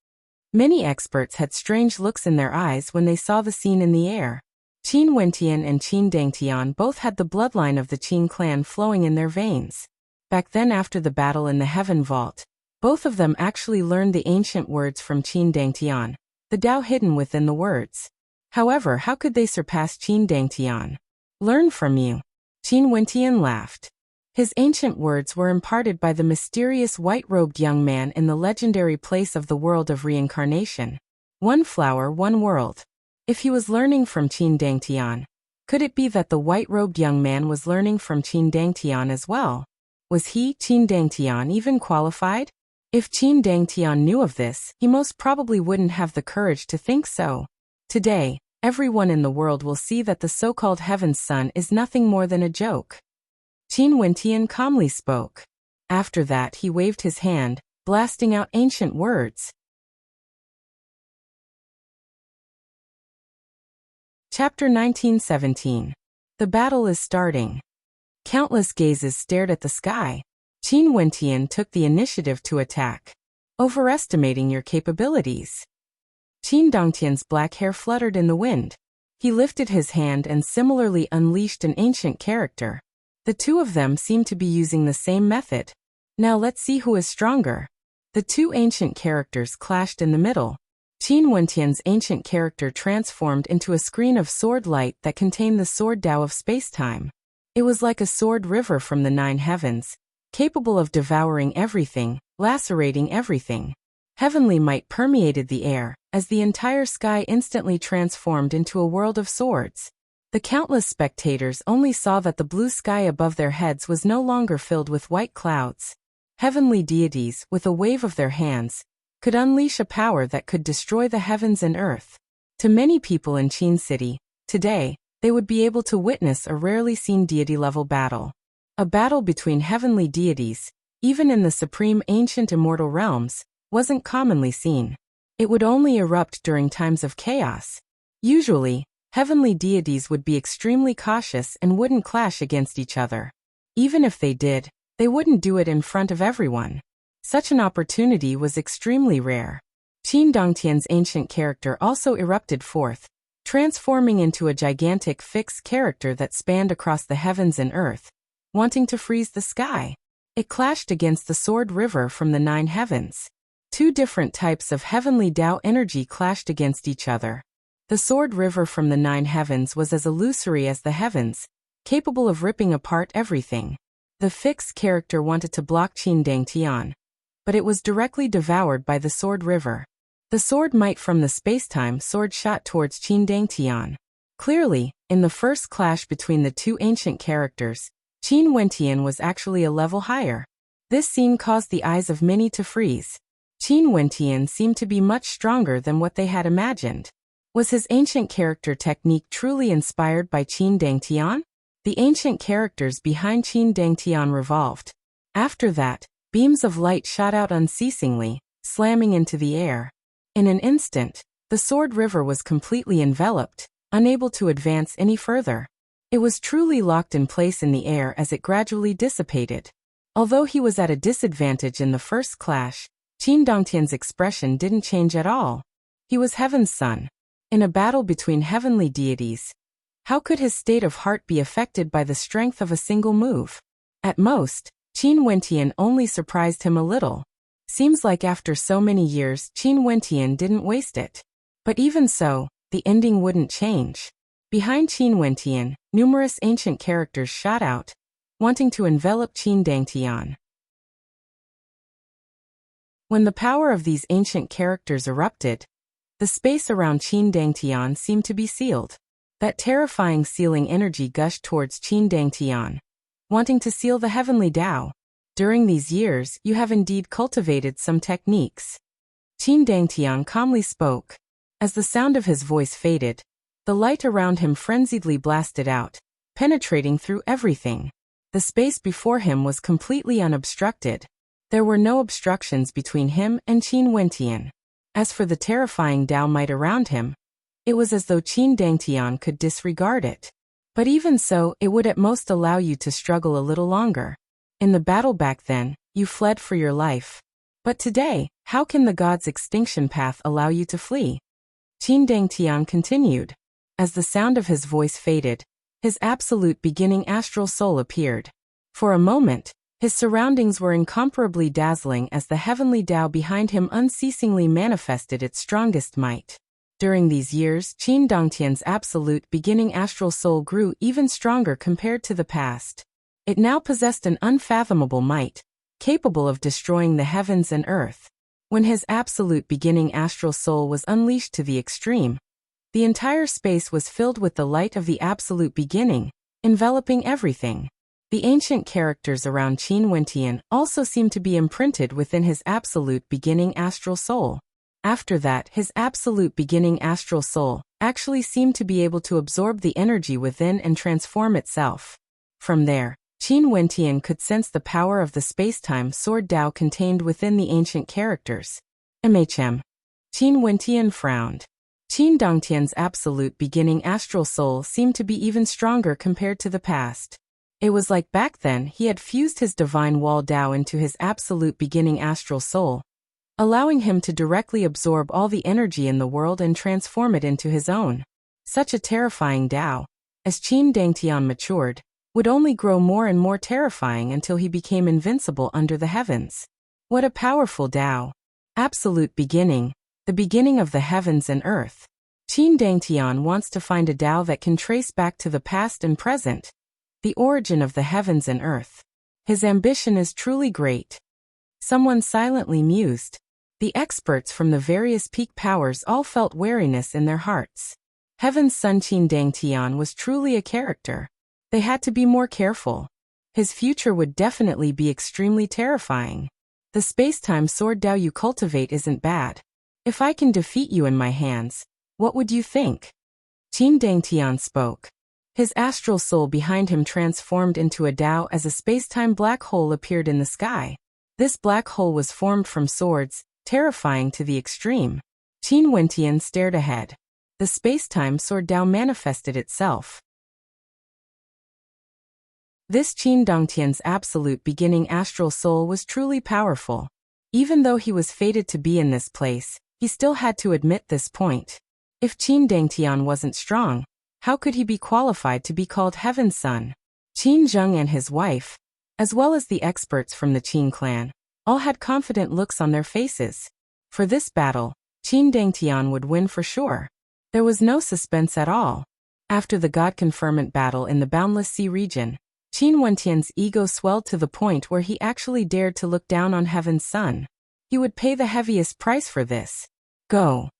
Many experts had strange looks in their eyes when they saw the scene in the air. Qin Wentian and Qin Dangtian both had the bloodline of the Qin clan flowing in their veins. Back then, after the battle in the Heaven Vault, both of them actually learned the ancient words from Qin Dangtian, the Tao hidden within the words. However, how could they surpass Qin Dangtian? Learn from you. Qin Wentian laughed. His ancient words were imparted by the mysterious white-robed young man in the legendary place of the world of reincarnation. One flower, one world. If he was learning from Qin Dangtian, could it be that the white-robed young man was learning from Qin Dangtian as well? Was he, Qin Dangtian, even qualified? If Qin Dangtian knew of this, he most probably wouldn't have the courage to think so. Today, everyone in the world will see that the so-called Heaven's Son is nothing more than a joke. Qin Wentian calmly spoke. After that he waved his hand, blasting out ancient words. Chapter 1917. The battle is starting. Countless gazes stared at the sky. Qin Wentian took the initiative to attack. Overestimating your capabilities. Qin Dongtian's black hair fluttered in the wind. He lifted his hand and similarly unleashed an ancient character. The two of them seemed to be using the same method. Now let's see who is stronger. The two ancient characters clashed in the middle. Qin Wentian's ancient character transformed into a screen of sword light that contained the sword Tao of spacetime. It was like a sword river from the 9 heavens, capable of devouring everything, lacerating everything. Heavenly might permeated the air, as the entire sky instantly transformed into a world of swords. The countless spectators only saw that the blue sky above their heads was no longer filled with white clouds. Heavenly deities, with a wave of their hands, could unleash a power that could destroy the heavens and earth. To many people in Qin City, today, they would be able to witness a rarely seen deity-level battle. A battle between heavenly deities, even in the supreme ancient immortal realms, wasn't commonly seen. It would only erupt during times of chaos. Usually, heavenly deities would be extremely cautious and wouldn't clash against each other. Even if they did, they wouldn't do it in front of everyone. Such an opportunity was extremely rare. Qin Dongtian's ancient character also erupted forth, transforming into a gigantic fixed character that spanned across the heavens and earth, wanting to freeze the sky. It clashed against the sword river from the 9 heavens. Two different types of heavenly Tao energy clashed against each other. The sword river from the 9 heavens was as illusory as the heavens, capable of ripping apart everything. The fixed character wanted to block Qin Dangtian, but it was directly devoured by the sword river. The sword might from the spacetime sword shot towards Qin Dangtian. Clearly, in the first clash between the two ancient characters, Qin Wentian was actually a level higher. This scene caused the eyes of many to freeze. Qin Wentian seemed to be much stronger than what they had imagined. Was his ancient character technique truly inspired by Qin Dangtian? The ancient characters behind Qin Dangtian revolved. After that, beams of light shot out unceasingly, slamming into the air. In an instant, the sword river was completely enveloped, unable to advance any further. It was truly locked in place in the air as it gradually dissipated. Although he was at a disadvantage in the first clash, Qin Dongtian's expression didn't change at all. He was Heaven's Son. In a battle between heavenly deities, how could his state of heart be affected by the strength of a single move? At most, Qin Wentian only surprised him a little. Seems like after so many years, Qin Wentian didn't waste it. But even so, the ending wouldn't change. Behind Qin Wentian, numerous ancient characters shot out, wanting to envelop Qin Dangtian. When the power of these ancient characters erupted, the space around Qin Dangtian seemed to be sealed. That terrifying sealing energy gushed towards Qin Dangtian, wanting to seal the heavenly Tao. During these years, you have indeed cultivated some techniques. Qin Dangtian calmly spoke. As the sound of his voice faded, the light around him frenziedly blasted out, penetrating through everything. The space before him was completely unobstructed. There were no obstructions between him and Qin Wentian. As for the terrifying Tao might around him, it was as though Qin Dangtian could disregard it. But even so, it would at most allow you to struggle a little longer. In the battle back then, you fled for your life. But today, how can the god's extinction path allow you to flee? Qin Dangtian continued. As the sound of his voice faded, his absolute beginning astral soul appeared. For a moment, his surroundings were incomparably dazzling as the heavenly Tao behind him unceasingly manifested its strongest might. During these years, Qin Dongtian's absolute beginning astral soul grew even stronger compared to the past. It now possessed an unfathomable might, capable of destroying the heavens and earth. When his absolute beginning astral soul was unleashed to the extreme, the entire space was filled with the light of the absolute beginning, enveloping everything. The ancient characters around Qin Wentian also seemed to be imprinted within his absolute beginning astral soul. After that, his absolute beginning astral soul actually seemed to be able to absorb the energy within and transform itself. From there, Qin Wentian could sense the power of the space-time sword Dao contained within the ancient characters. Qin Wentian frowned. Qin Dongtian's absolute beginning astral soul seemed to be even stronger compared to the past. It was like back then he had fused his divine wall Dao into his absolute beginning astral soul, allowing him to directly absorb all the energy in the world and transform it into his own. Such a terrifying Dao, as Qin Dongtian matured, would only grow more and more terrifying until he became invincible under the heavens. What a powerful Dao! Absolute beginning, the beginning of the heavens and earth. Qin Dongtian wants to find a Dao that can trace back to the past and present, the origin of the heavens and earth. His ambition is truly great. Someone silently mused. The experts from the various peak powers all felt wariness in their hearts. Heaven's son Qin Dongtian was truly a character. They had to be more careful. His future would definitely be extremely terrifying. The space-time sword Dao you cultivate isn't bad. If I can defeat you in my hands, what would you think? Qin Dongtian spoke. His astral soul behind him transformed into a Dao as a space-time black hole appeared in the sky. This black hole was formed from swords, terrifying to the extreme. Qin Wentian stared ahead. The space-time sword Dao manifested itself. This Qin Dongtian's absolute beginning astral soul was truly powerful. Even though he was fated to be in this place, he still had to admit this point. If Qin Dongtian wasn't strong, how could he be qualified to be called Heaven's Son? Qin Zheng and his wife, as well as the experts from the Qin clan, all had confident looks on their faces. For this battle, Qin Dongtian would win for sure. There was no suspense at all. After the God Conferment battle in the Boundless Sea region, Qin Wentian's ego swelled to the point where he actually dared to look down on Heaven's Son. He would pay the heaviest price for this. Go!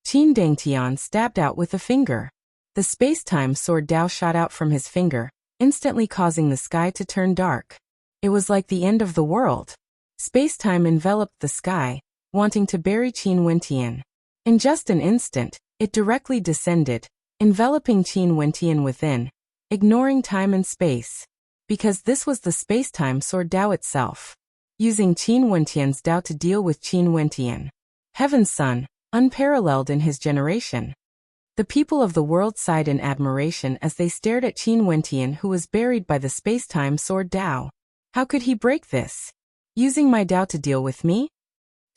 Qin Dongtian stabbed out with a finger. The space-time sword Dao shot out from his finger, instantly causing the sky to turn dark. It was like the end of the world. Space-time enveloped the sky, wanting to bury Qin Wentian. In just an instant, it directly descended, enveloping Qin Wentian within, ignoring time and space. Because this was the space-time sword Dao itself. Using Qin Wentian's Dao to deal with Qin Wentian. Heaven's Son, unparalleled in his generation. The people of the world sighed in admiration as they stared at Qin Wentian, who was buried by the space-time sword Dao. How could he break this? Using my Dao to deal with me?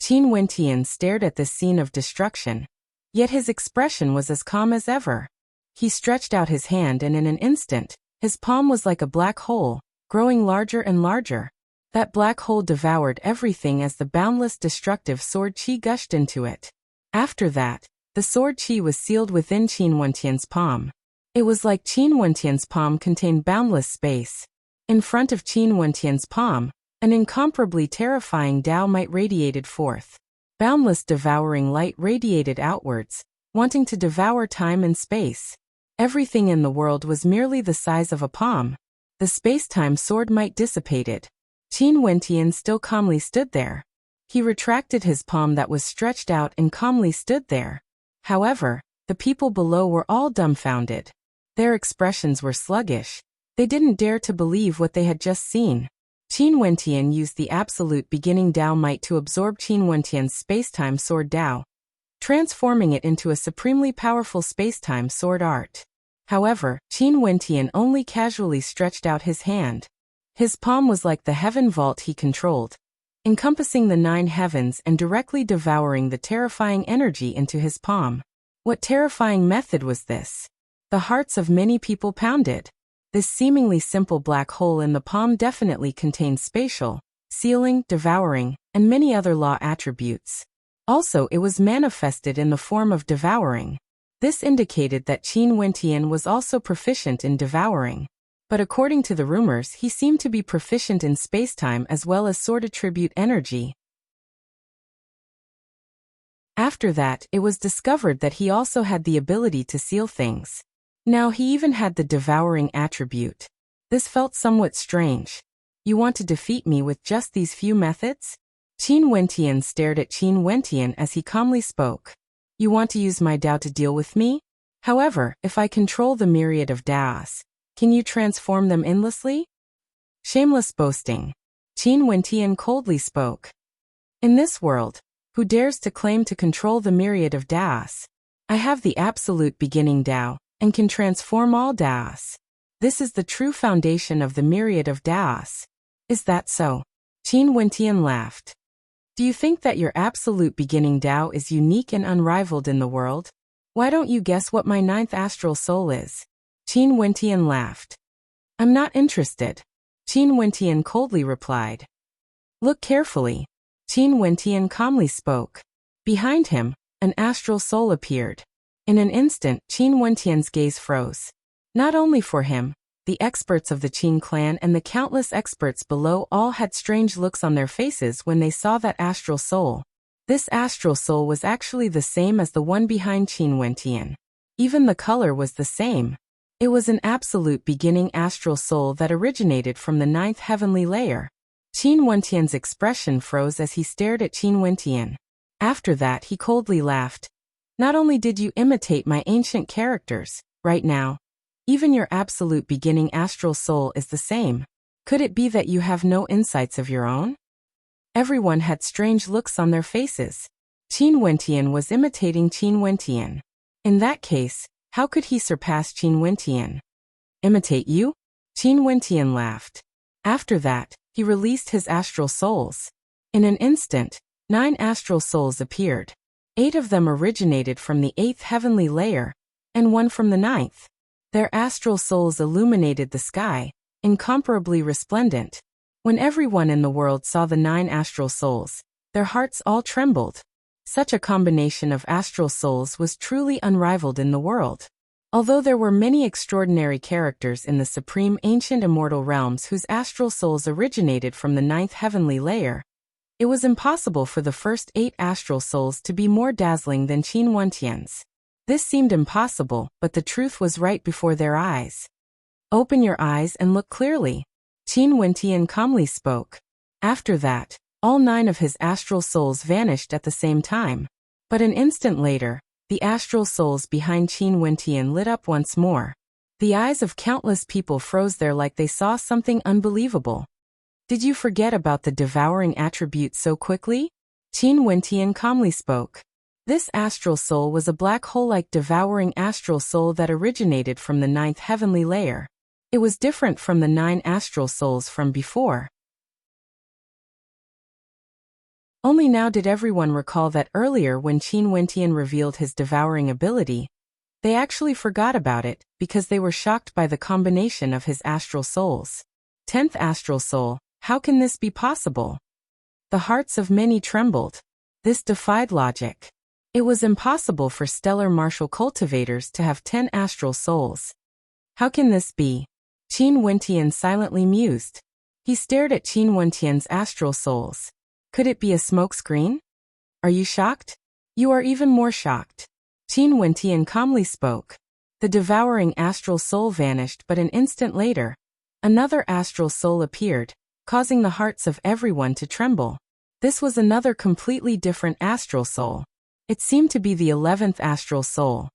Qin Wentian stared at this scene of destruction. Yet his expression was as calm as ever. He stretched out his hand and in an instant, his palm was like a black hole, growing larger and larger. That black hole devoured everything as the boundless destructive sword qi gushed into it. After that, the sword qi was sealed within Qin Wentian's palm. It was like Qin Wentian's palm contained boundless space. In front of Qin Wentian's palm, an incomparably terrifying Dao might radiated forth. Boundless devouring light radiated outwards, wanting to devour time and space. Everything in the world was merely the size of a palm. The space-time sword might dissipated. Qin Wentian still calmly stood there. He retracted his palm that was stretched out and calmly stood there. However, the people below were all dumbfounded. Their expressions were sluggish. They didn't dare to believe what they had just seen. Qin Wentian used the absolute beginning Dao might to absorb Qin Wentian's space-time sword Dao, transforming it into a supremely powerful space-time sword art. However, Qin Wentian only casually stretched out his hand. His palm was like the heaven vault he controlled, encompassing the 9 heavens and directly devouring the terrifying energy into his palm. What terrifying method was this? The hearts of many people pounded. This seemingly simple black hole in the palm definitely contained spatial, sealing, devouring, and many other law attributes. Also, it was manifested in the form of devouring. This indicated that Qin Wentian was also proficient in devouring. But according to the rumors, he seemed to be proficient in spacetime as well as sword attribute energy. After that, it was discovered that he also had the ability to seal things. Now he even had the devouring attribute. This felt somewhat strange. You want to defeat me with just these few methods? Qin Wentian stared at Qin Wentian as he calmly spoke. You want to use my Dao to deal with me? However, if I control the myriad of Daos, can you transform them endlessly? Shameless boasting. Qin Wentian coldly spoke. In this world, who dares to claim to control the myriad of Daos? I have the absolute beginning Dao, and can transform all Daos. This is the true foundation of the myriad of Daos. Is that so? Qin Wentian laughed. Do you think that your absolute beginning Dao is unique and unrivaled in the world? Why don't you guess what my ninth astral soul is? Qin Wentian laughed. I'm not interested. Qin Wentian coldly replied. Look carefully. Qin Wentian calmly spoke. Behind him, an astral soul appeared. In an instant, Qin Wentian's gaze froze. Not only for him, the experts of the Qin clan and the countless experts below all had strange looks on their faces when they saw that astral soul. This astral soul was actually the same as the one behind Qin Wentian. Even the color was the same. It was an absolute beginning astral soul that originated from the ninth heavenly layer. Qin Wentian's expression froze as he stared at Qin Wentian. After that, he coldly laughed. Not only did you imitate my ancient characters, right now, even your absolute beginning astral soul is the same. Could it be that you have no insights of your own? Everyone had strange looks on their faces. Qin Wentian was imitating Qin Wentian. In that case, how could he surpass Qin Wentian? Imitate you? Qin Wentian laughed. After that, he released his astral souls. In an instant, 9 astral souls appeared. 8 of them originated from the 8th heavenly layer, and 1 from the 9th. Their astral souls illuminated the sky, incomparably resplendent. When everyone in the world saw the 9 astral souls, their hearts all trembled. Such a combination of astral souls was truly unrivaled in the world. Although there were many extraordinary characters in the supreme ancient immortal realms whose astral souls originated from the 9th heavenly layer, it was impossible for the first 8 astral souls to be more dazzling than Qin Wentian's. This seemed impossible, but the truth was right before their eyes. Open your eyes and look clearly. Qin Wentian calmly spoke. After that, all 9 of his astral souls vanished at the same time. But an instant later, the astral souls behind Qin Wentian lit up once more. The eyes of countless people froze there like they saw something unbelievable. Did you forget about the devouring attribute so quickly? Qin Wentian calmly spoke. This astral soul was a black hole-like devouring astral soul that originated from the 9th heavenly layer. It was different from the 9 astral souls from before. Only now did everyone recall that earlier when Qin Wentian revealed his devouring ability, they actually forgot about it because they were shocked by the combination of his astral souls. 10th astral soul, how can this be possible? The hearts of many trembled. This defied logic. It was impossible for stellar martial cultivators to have 10 astral souls. How can this be? Qin Wentian silently mused. He stared at Qin Wentian's astral souls. Could it be a smokescreen? Are you shocked? You are even more shocked. Qin Wentian calmly spoke. The devouring astral soul vanished, but an instant later, another astral soul appeared, causing the hearts of everyone to tremble. This was another completely different astral soul. It seemed to be the 11th astral soul.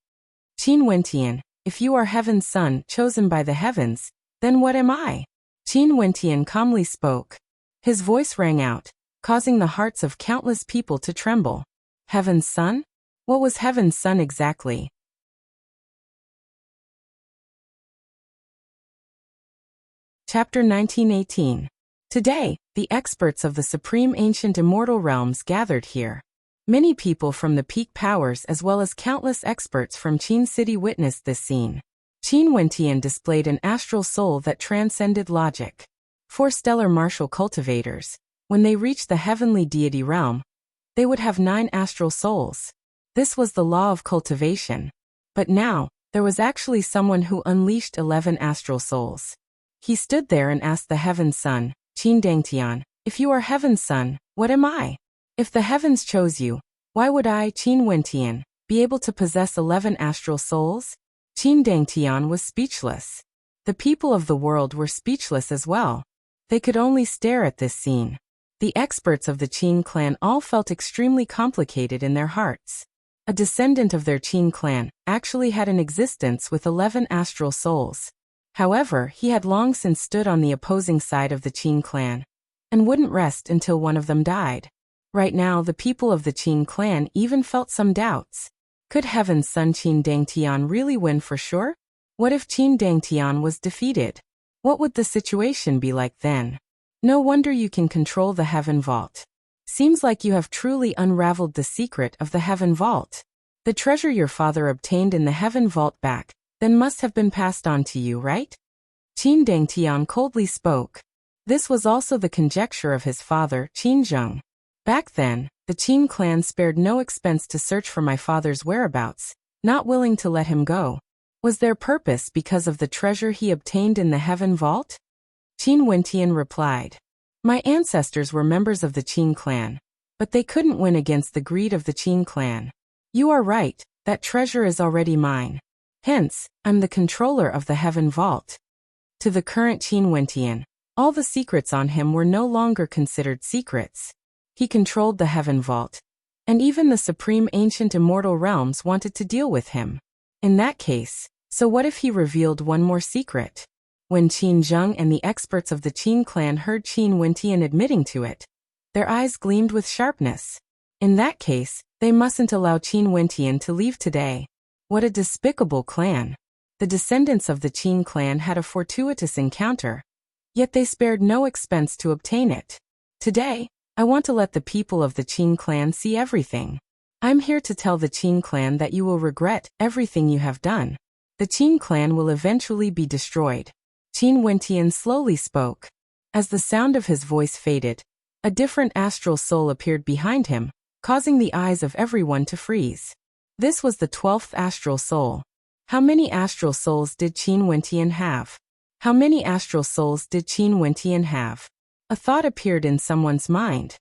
Qin Wentian, if you are Heaven's son chosen by the heavens, then what am I? Qin Wentian calmly spoke. His voice rang out, causing the hearts of countless people to tremble. Heaven's son? What was Heaven's son exactly? Chapter 1918. Today, the experts of the supreme ancient immortal realms gathered here. Many people from the peak powers as well as countless experts from Qin City witnessed this scene. Qin Wentian displayed an astral soul that transcended logic. 4 stellar martial cultivators, when they reached the heavenly deity realm, they would have 9 astral souls. This was the law of cultivation. But now, there was actually someone who unleashed 11 astral souls. He stood there and asked the Heaven's Son, Qin Dangtian, if you are Heaven's Son, what am I? If the heavens chose you, why would I, Qin Wentian, be able to possess 11 astral souls? Qin Dangtian was speechless. The people of the world were speechless as well. They could only stare at this scene. The experts of the Qin clan all felt extremely complicated in their hearts. A descendant of their Qin clan actually had an existence with 11 astral souls. However, he had long since stood on the opposing side of the Qin clan, and wouldn't rest until one of them died. Right now, the people of the Qin clan even felt some doubts. Could Heaven's Son Qin Dangtian really win for sure? What if Qin Dangtian was defeated? What would the situation be like then? No wonder you can control the Heaven Vault. Seems like you have truly unraveled the secret of the Heaven Vault. The treasure your father obtained in the Heaven Vault back then must have been passed on to you, right? Qin Dangtian coldly spoke. This was also the conjecture of his father, Qin Zheng. Back then, the Qin clan spared no expense to search for my father's whereabouts, not willing to let him go. Was their purpose because of the treasure he obtained in the Heaven Vault? Qin Wentian replied. My ancestors were members of the Qin clan, but they couldn't win against the greed of the Qin clan. You are right, that treasure is already mine. Hence, I'm the controller of the Heaven Vault. To the current Qin Wentian, all the secrets on him were no longer considered secrets. He controlled the Heaven Vault, and even the supreme ancient immortal realms wanted to deal with him. In that case, so what if he revealed one more secret? When Qin Zheng and the experts of the Qin clan heard Qin Wentian admitting to it, their eyes gleamed with sharpness. In that case, they mustn't allow Qin Wentian to leave today. What a despicable clan. The descendants of the Qin clan had a fortuitous encounter, yet they spared no expense to obtain it. Today, I want to let the people of the Qin clan see everything. I'm here to tell the Qin clan that you will regret everything you have done. The Qin clan will eventually be destroyed. Qin Wentian slowly spoke. As the sound of his voice faded, a different astral soul appeared behind him, causing the eyes of everyone to freeze. This was the 12th astral soul. How many astral souls did Qin Wentian have? How many astral souls did Qin Wentian have? A thought appeared in someone's mind.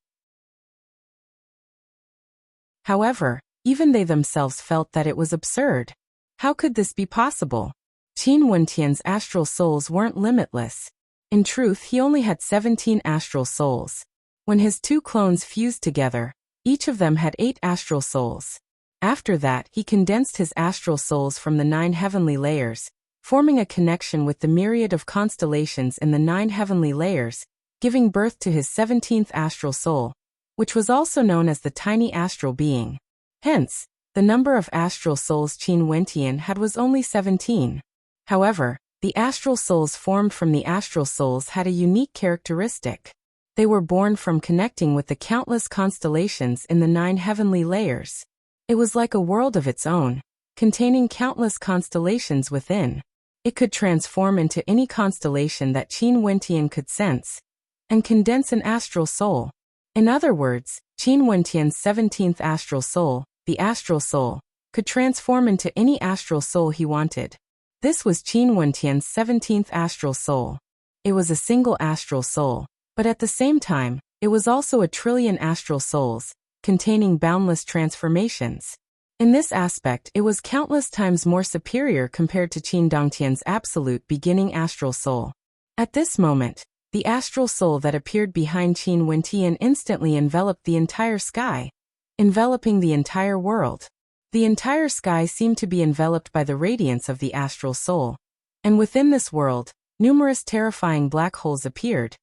However, even they themselves felt that it was absurd. How could this be possible? Qin Wentian's astral souls weren't limitless. In truth, he only had 17 astral souls. When his two clones fused together, each of them had 8 astral souls. After that, he condensed his astral souls from the 9 heavenly layers, forming a connection with the myriad of constellations in the 9 heavenly layers, giving birth to his 17th astral soul, which was also known as the tiny astral being. Hence, the number of astral souls Qin Wentian had was only 17. However, the astral souls formed from the astral souls had a unique characteristic. They were born from connecting with the countless constellations in the 9 heavenly layers. It was like a world of its own, containing countless constellations within. It could transform into any constellation that Qin Wentian could sense, and condense an astral soul. In other words, Qin Wentian's 17th astral soul, the astral soul, could transform into any astral soul he wanted. This was Qin Wentian's 17th astral soul. It was a single astral soul, but at the same time, it was also a trillion astral souls, containing boundless transformations. In this aspect, it was countless times more superior compared to Qin Dangtian's absolute beginning astral soul. At this moment, the astral soul that appeared behind Qin Wentian instantly enveloped the entire sky, enveloping the entire world. The entire sky seemed to be enveloped by the radiance of the astral soul. And within this world, numerous terrifying black holes appeared,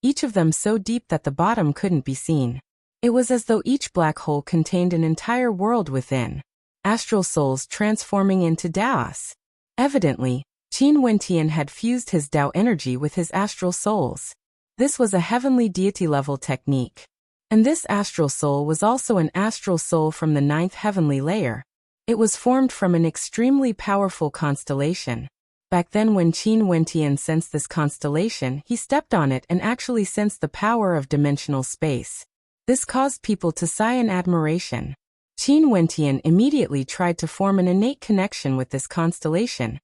each of them so deep that the bottom couldn't be seen. It was as though each black hole contained an entire world within. Astral souls transforming into Daos. Evidently, Qin Wentian had fused his Dao energy with his astral souls. This was a heavenly deity-level technique. And this astral soul was also an astral soul from the 9th heavenly layer. It was formed from an extremely powerful constellation. Back then when Qin Wentian sensed this constellation, he stepped on it and actually sensed the power of dimensional space. This caused people to sigh in admiration. Qin Wentian immediately tried to form an innate connection with this constellation,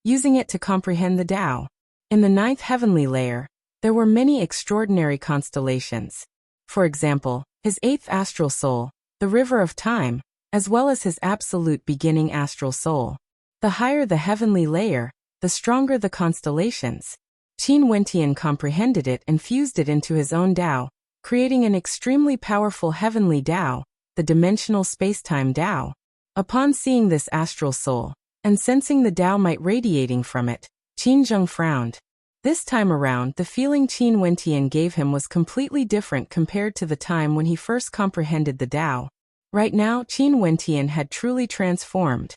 using it to comprehend the Tao. In the ninth heavenly layer, there were many extraordinary constellations. For example, his eighth astral soul, the river of time, as well as his absolute beginning astral soul. The higher the heavenly layer, the stronger the constellations. Qin Wentian comprehended it and fused it into his own Tao, creating an extremely powerful heavenly Tao, the dimensional spacetime Tao. Upon seeing this astral soul, and sensing the Tao might radiating from it, Qin Zheng frowned. This time around, the feeling Qin Wentian gave him was completely different compared to the time when he first comprehended the Tao. Right now, Qin Wentian had truly transformed.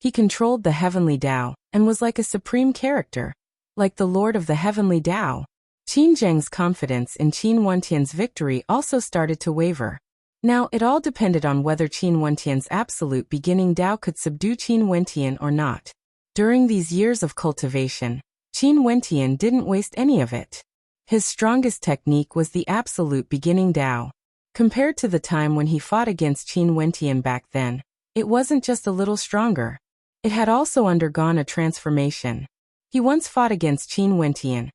He controlled the heavenly Tao, and was like a supreme character, like the Lord of the heavenly Tao. Qin Zheng's confidence in Qin Wentian's victory also started to waver. Now, it all depended on whether Qin Wentian's absolute beginning Tao could subdue Qin Wentian or not. During these years of cultivation, Qin Wentian didn't waste any of it. His strongest technique was the absolute beginning Tao. Compared to the time when he fought against Qin Wentian back then, it wasn't just a little stronger. It had also undergone a transformation. He once fought against Qin Wentian,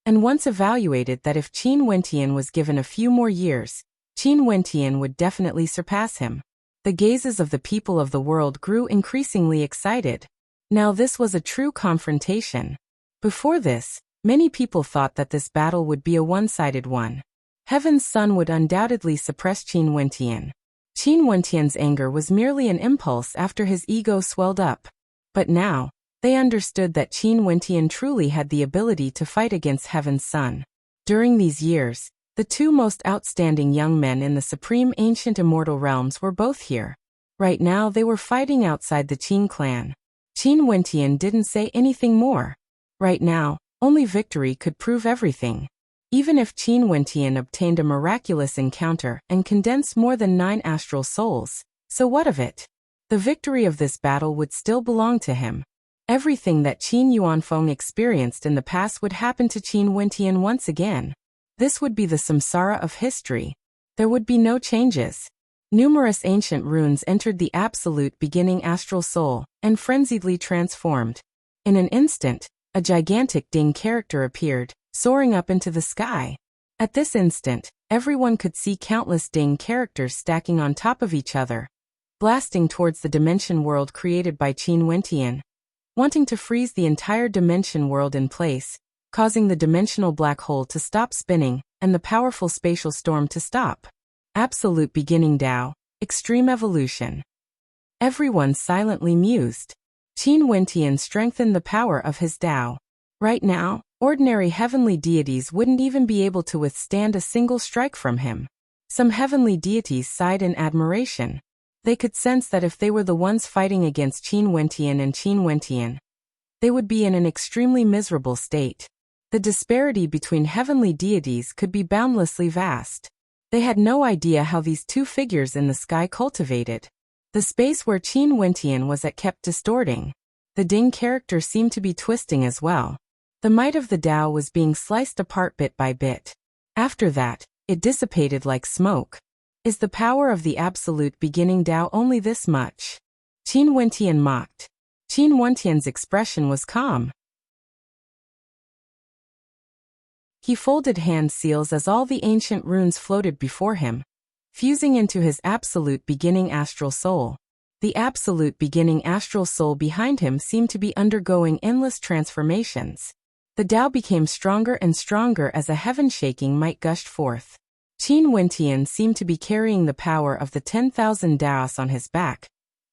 and once evaluated that if Qin Wentian was given a few more years, Qin Wentian would definitely surpass him. The gazes of the people of the world grew increasingly excited. Now this was a true confrontation. Before this, many people thought that this battle would be a one-sided one. Heaven's Son would undoubtedly suppress Qin Wentian. Qin Wentian's anger was merely an impulse after his ego swelled up. But now, they understood that Qin Wentian truly had the ability to fight against Heaven's Son. During these years, the two most outstanding young men in the supreme ancient immortal realms were both here. Right now they were fighting outside the Qin clan. Qin Wentian didn't say anything more. Right now, only victory could prove everything. Even if Qin Wentian obtained a miraculous encounter and condensed more than 9 astral souls, so what of it? The victory of this battle would still belong to him. Everything that Qin Yuanfeng experienced in the past would happen to Qin Wentian once again. This would be the samsara of history. There would be no changes. Numerous ancient runes entered the absolute beginning astral soul, and frenziedly transformed. In an instant, a gigantic Ding character appeared, soaring up into the sky. At this instant, everyone could see countless Ding characters stacking on top of each other, blasting towards the dimension world created by Qin Wentian, wanting to freeze the entire dimension world in place, causing the dimensional black hole to stop spinning, and the powerful spatial storm to stop. Absolute beginning Tao, extreme evolution. Everyone silently mused. Qin Wentian strengthened the power of his Tao. Right now, ordinary heavenly deities wouldn't even be able to withstand a single strike from him. Some heavenly deities sighed in admiration. They could sense that if they were the ones fighting against Qin Wentian and Qin Wentian, they would be in an extremely miserable state. The disparity between heavenly deities could be boundlessly vast. They had no idea how these two figures in the sky cultivated. The space where Qin Wentian was at kept distorting. The Ding character seemed to be twisting as well. The might of the Tao was being sliced apart bit by bit. After that, it dissipated like smoke. Is the power of the absolute beginning Tao only this much? Qin Wentian mocked. Qin Wentian's expression was calm. He folded hand seals as all the ancient runes floated before him, fusing into his absolute beginning astral soul. The absolute beginning astral soul behind him seemed to be undergoing endless transformations. The Tao became stronger and stronger as a heaven-shaking might gushed forth. Qin Wentian seemed to be carrying the power of the 10,000 Taos on his back,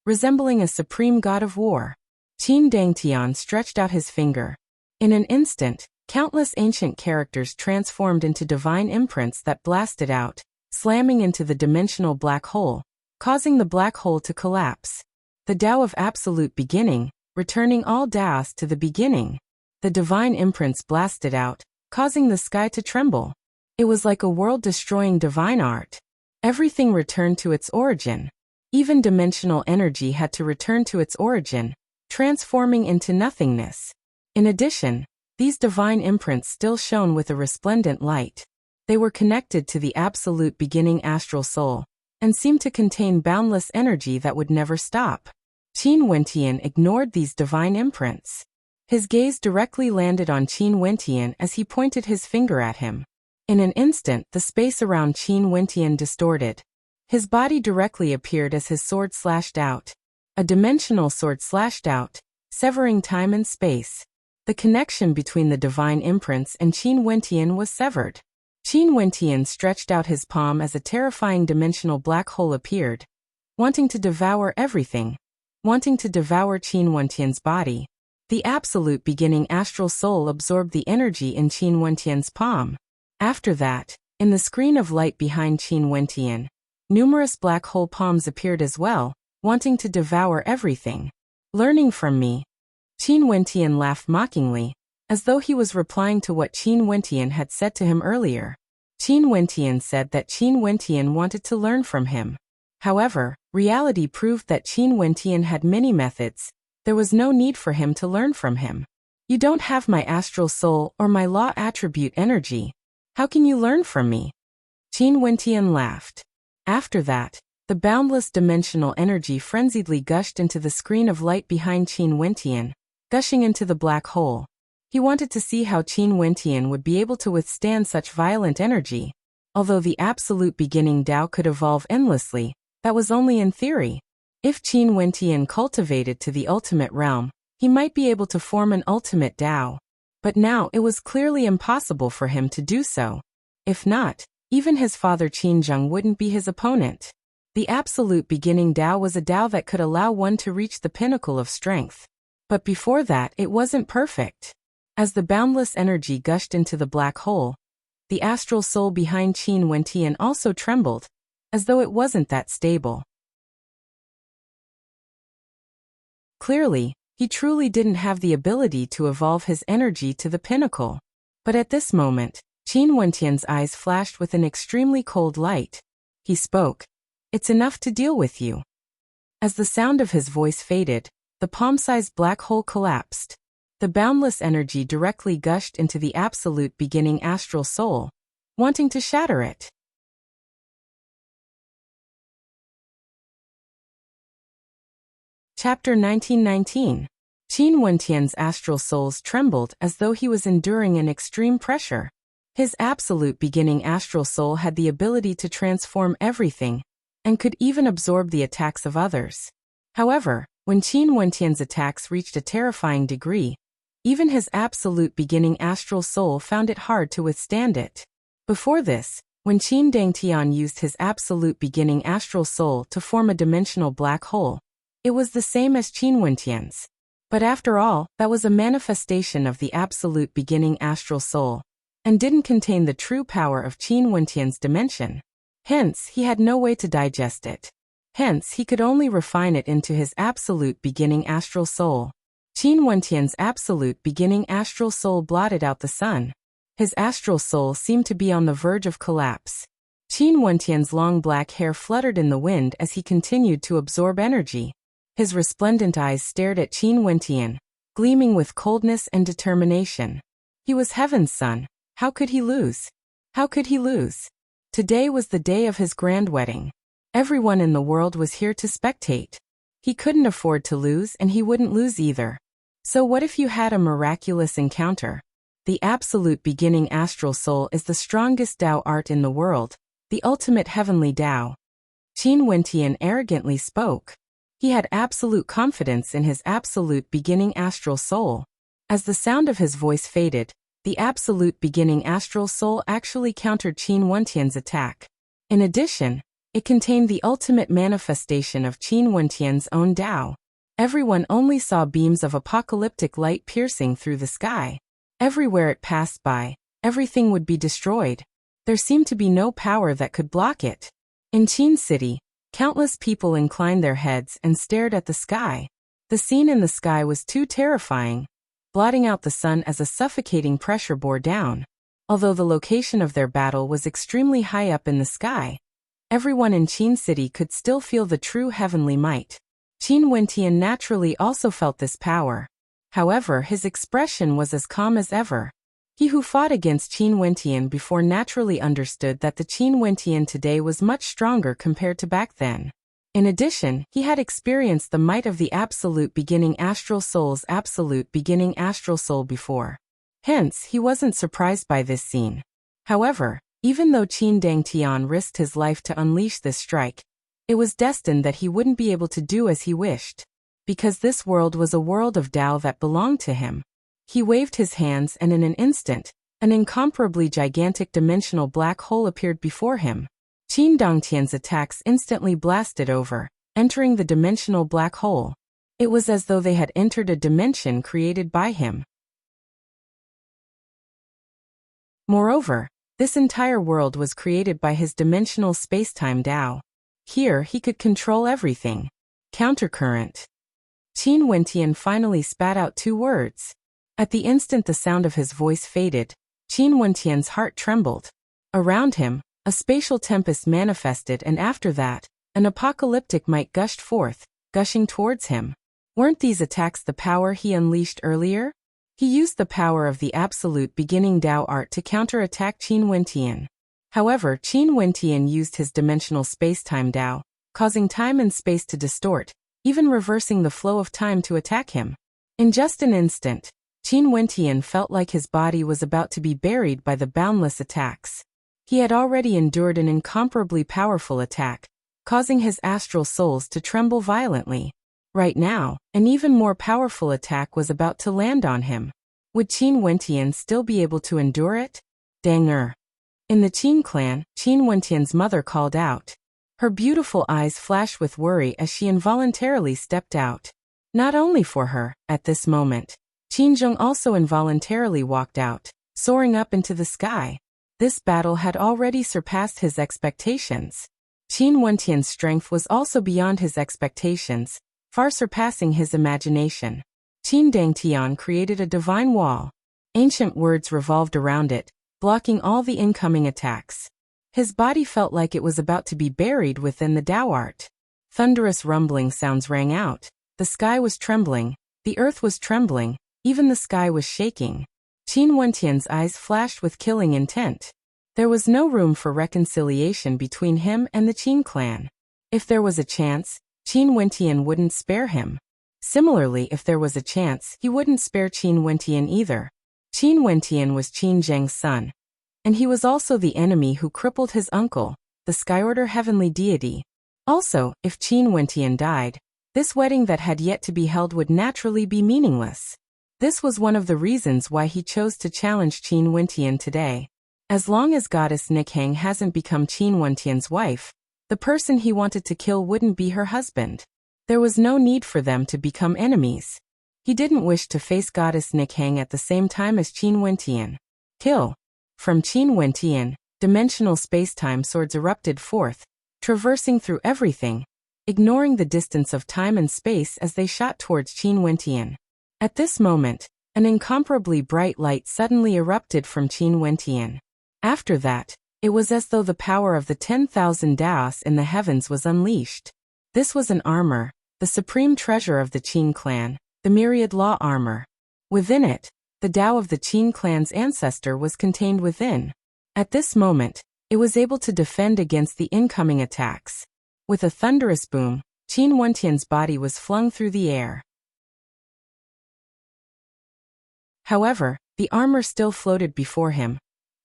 resembling a supreme god of war. Qin Dangtian stretched out his finger. In an instant, countless ancient characters transformed into divine imprints that blasted out, slamming into the dimensional black hole, causing the black hole to collapse. The Tao of absolute beginning, returning all Taos to the beginning. The divine imprints blasted out, causing the sky to tremble. It was like a world-destroying divine art. Everything returned to its origin. Even dimensional energy had to return to its origin, transforming into nothingness. In addition, these divine imprints still shone with a resplendent light. They were connected to the absolute beginning astral soul, and seemed to contain boundless energy that would never stop. Qin Wentian ignored these divine imprints. His gaze directly landed on Qin Wentian as he pointed his finger at him. In an instant, the space around Qin Wentian distorted. His body directly appeared as his sword slashed out. A dimensional sword slashed out, severing time and space. The connection between the divine imprints and Qin Wentian was severed. Qin Wentian stretched out his palm as a terrifying dimensional black hole appeared, wanting to devour everything, wanting to devour Qin Wentian's body. The absolute beginning astral soul absorbed the energy in Qin Wentian's palm. After that, in the screen of light behind Qin Wentian, numerous black hole palms appeared as well, wanting to devour everything. Learning from me. Qin Wentian laughed mockingly, as though he was replying to what Qin Wentian had said to him earlier. Qin Wentian said that Qin Wentian wanted to learn from him. However, reality proved that Qin Wentian had many methods. There was no need for him to learn from him. You don't have my astral soul or my law attribute energy. How can you learn from me? Qin Wentian laughed. After that, the boundless dimensional energy frenziedly gushed into the screen of light behind Qin Wentian, gushing into the black hole. He wanted to see how Qin Wentian would be able to withstand such violent energy. Although the absolute beginning Tao could evolve endlessly, that was only in theory. If Qin Wentian cultivated to the ultimate realm, he might be able to form an ultimate Tao. But now it was clearly impossible for him to do so. If not, even his father Qin Zheng wouldn't be his opponent. The absolute beginning Tao was a Tao that could allow one to reach the pinnacle of strength. But before that, it wasn't perfect. As the boundless energy gushed into the black hole, the astral soul behind Qin Wentian also trembled, as though it wasn't that stable. Clearly, he truly didn't have the ability to evolve his energy to the pinnacle. But at this moment, Qin Wentian's eyes flashed with an extremely cold light. He spoke. It's enough to deal with you. As the sound of his voice faded, the palm-sized black hole collapsed. The boundless energy directly gushed into the absolute beginning astral soul, wanting to shatter it. Chapter 1919. Qin Wentian's astral souls trembled as though he was enduring an extreme pressure. His absolute beginning astral soul had the ability to transform everything, and could even absorb the attacks of others. However, when Qin Wentian's attacks reached a terrifying degree, even his absolute beginning astral soul found it hard to withstand it. Before this, when Qin Dangtian used his absolute beginning astral soul to form a dimensional black hole, it was the same as Qin Wentian's. But after all, that was a manifestation of the absolute beginning astral soul, and didn't contain the true power of Qin Wentian's dimension. Hence, he had no way to digest it. Hence, he could only refine it into his absolute beginning astral soul. Qin Wentian's absolute beginning astral soul blotted out the sun. His astral soul seemed to be on the verge of collapse. Qin Wentian's long black hair fluttered in the wind as he continued to absorb energy. His resplendent eyes stared at Qin Wentian, gleaming with coldness and determination. He was heaven's son. How could he lose? How could he lose? Today was the day of his grand wedding. Everyone in the world was here to spectate. He couldn't afford to lose, and he wouldn't lose either. So what if you had a miraculous encounter? The absolute beginning astral soul is the strongest Tao art in the world, the ultimate heavenly Tao. Qin Wentian arrogantly spoke. He had absolute confidence in his absolute beginning astral soul. As the sound of his voice faded, the absolute beginning astral soul actually countered Qin Wentian's attack. In addition, it contained the ultimate manifestation of Qin Wentian's own Tao. Everyone only saw beams of apocalyptic light piercing through the sky. Everywhere it passed by, everything would be destroyed. There seemed to be no power that could block it. In Qin City, countless people inclined their heads and stared at the sky. The scene in the sky was too terrifying, blotting out the sun as a suffocating pressure bore down. Although the location of their battle was extremely high up in the sky, everyone in Qin City could still feel the true heavenly might. Qin Wentian naturally also felt this power. However, his expression was as calm as ever. He who fought against Qin Wentian before naturally understood that the Qin Wentian today was much stronger compared to back then. In addition, he had experienced the might of the absolute beginning astral soul's absolute beginning astral soul before. Hence, he wasn't surprised by this scene. However, even though Qin Dangtian risked his life to unleash this strike, it was destined that he wouldn't be able to do as he wished. Because this world was a world of Tao that belonged to him. He waved his hands and in an instant, an incomparably gigantic dimensional black hole appeared before him. Qin Dangtian's attacks instantly blasted over, entering the dimensional black hole. It was as though they had entered a dimension created by him. Moreover, this entire world was created by his dimensional space-time Tao. Here he could control everything. Countercurrent. Qin Wentian finally spat out 2 words. At the instant the sound of his voice faded, Qin Wentian's heart trembled. Around him, a spatial tempest manifested, and after that, an apocalyptic might gushed forth, gushing towards him. Weren't these attacks the power he unleashed earlier? He used the power of the absolute beginning Tao art to counterattack Qin Wentian. However, Qin Wentian used his dimensional space-time Tao, causing time and space to distort, even reversing the flow of time to attack him. In just an instant, Qin Wentian felt like his body was about to be buried by the boundless attacks. He had already endured an incomparably powerful attack, causing his astral souls to tremble violently. Right now, an even more powerful attack was about to land on him. Would Qin Wentian still be able to endure it? Dang. In the Qin clan, Qin Wentian's mother called out. Her beautiful eyes flashed with worry as she involuntarily stepped out. Not only for her, at this moment, Qin Zheng also involuntarily walked out, soaring up into the sky. This battle had already surpassed his expectations. Qin Wentian's strength was also beyond his expectations, far surpassing his imagination. Qin Dangtian created a divine wall. Ancient words revolved around it, blocking all the incoming attacks. His body felt like it was about to be buried within the Tao art. Thunderous rumbling sounds rang out. The sky was trembling, the earth was trembling, even the sky was shaking. Qin Wentian's eyes flashed with killing intent. There was no room for reconciliation between him and the Qin clan. If there was a chance, Qin Wentian wouldn't spare him. Similarly, if there was a chance, he wouldn't spare Qin Wentian either. Qin Wentian was Qin Zheng's son. And he was also the enemy who crippled his uncle, the Skyorder heavenly deity. Also, if Qin Wentian died, this wedding that had yet to be held would naturally be meaningless. This was one of the reasons why he chose to challenge Qin Wentian today. As long as Goddess Nikhang hasn't become Qin Wentian's wife, the person he wanted to kill wouldn't be her husband. There was no need for them to become enemies. He didn't wish to face Goddess Nikhang at the same time as Qin Wentian. Kill. From Qin Wentian, dimensional space-time swords erupted forth, traversing through everything, ignoring the distance of time and space as they shot towards Qin Wentian. At this moment, an incomparably bright light suddenly erupted from Qin Wentian. After that, it was as though the power of the 10,000 Daos in the heavens was unleashed. This was an armor, the supreme treasure of the Qin clan, the myriad law armor. Within it, the Tao of the Qin clan's ancestor was contained within. At this moment, it was able to defend against the incoming attacks. With a thunderous boom, Qin Wentian's body was flung through the air. However, the armor still floated before him,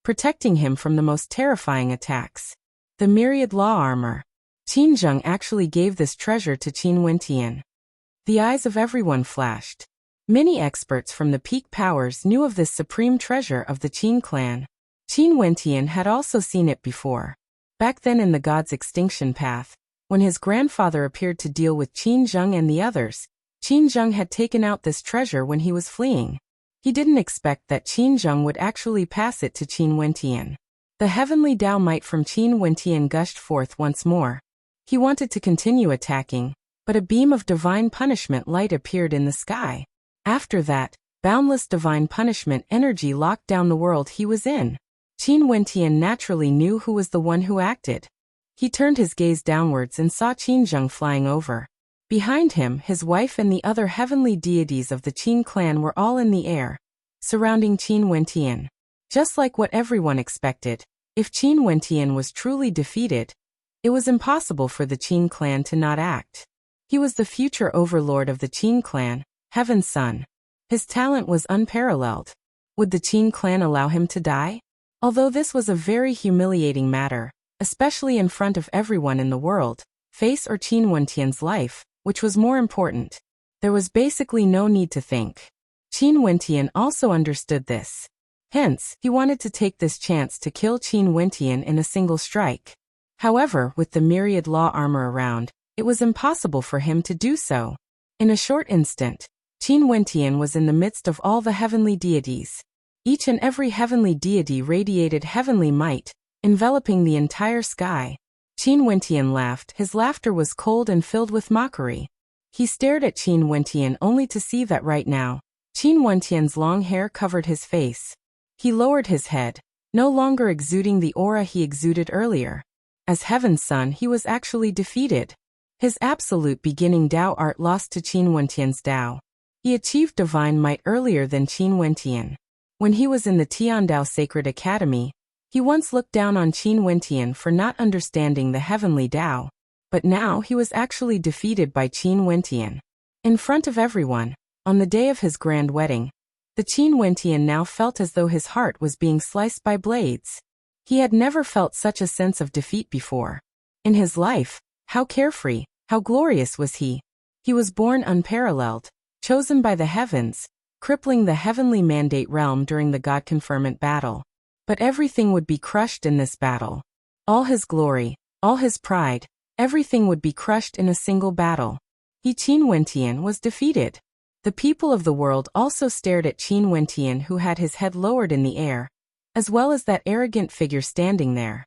protecting him from the most terrifying attacks. The myriad law armor. Qin Zheng actually gave this treasure to Qin Wentian. The eyes of everyone flashed. Many experts from the peak powers knew of this supreme treasure of the Qin clan. Qin Wentian had also seen it before. Back then in the god's extinction path, when his grandfather appeared to deal with Qin Zheng and the others, Qin Zheng had taken out this treasure when he was fleeing. He didn't expect that Qin Zheng would actually pass it to Qin Wentian. The heavenly Tao might from Qin Wentian gushed forth once more. He wanted to continue attacking, but a beam of divine punishment light appeared in the sky. After that, boundless divine punishment energy locked down the world he was in. Qin Wentian naturally knew who was the one who acted. He turned his gaze downwards and saw Qin Zheng flying over. Behind him, his wife and the other heavenly deities of the Qin clan were all in the air, surrounding Qin Wentian. Just like what everyone expected, if Qin Wentian was truly defeated, It was impossible for the Qin clan to not act. He was the future overlord of the Qin clan, Heaven's Son. His talent was unparalleled. Would the Qin clan allow him to die? Although this was a very humiliating matter, especially in front of everyone in the world, face or Qin Wentian's life, which was more important. There was basically no need to think. Qin Wentian also understood this. Hence, he wanted to take this chance to kill Qin Wentian in a single strike. However, with the myriad law armor around, it was impossible for him to do so. In a short instant, Qin Wentian was in the midst of all the heavenly deities. Each and every heavenly deity radiated heavenly might, enveloping the entire sky. Qin Wentian laughed. His laughter was cold and filled with mockery. He stared at Qin Wentian only to see that right now, Qin Wentian's long hair covered his face. He lowered his head, no longer exuding the aura he exuded earlier. As Heaven's Son, he was actually defeated. His absolute beginning Tao art lost to Qin Wentian's Tao. He achieved divine might earlier than Qin Wentian. When he was in the Tiandao Sacred Academy, he once looked down on Qin Wentian for not understanding the heavenly Tao. But now he was actually defeated by Qin Wentian. In front of everyone, on the day of his grand wedding, the Qin Wentian now felt as though his heart was being sliced by blades. He had never felt such a sense of defeat before. In his life, how carefree, how glorious was he. He was born unparalleled, chosen by the heavens, crippling the heavenly mandate realm during the God-conferment battle. But everything would be crushed in this battle. All his glory, all his pride, everything would be crushed in a single battle. Qin Wentian was defeated. The people of the world also stared at Qin Wentian, who had his head lowered in the air, as well as that arrogant figure standing there.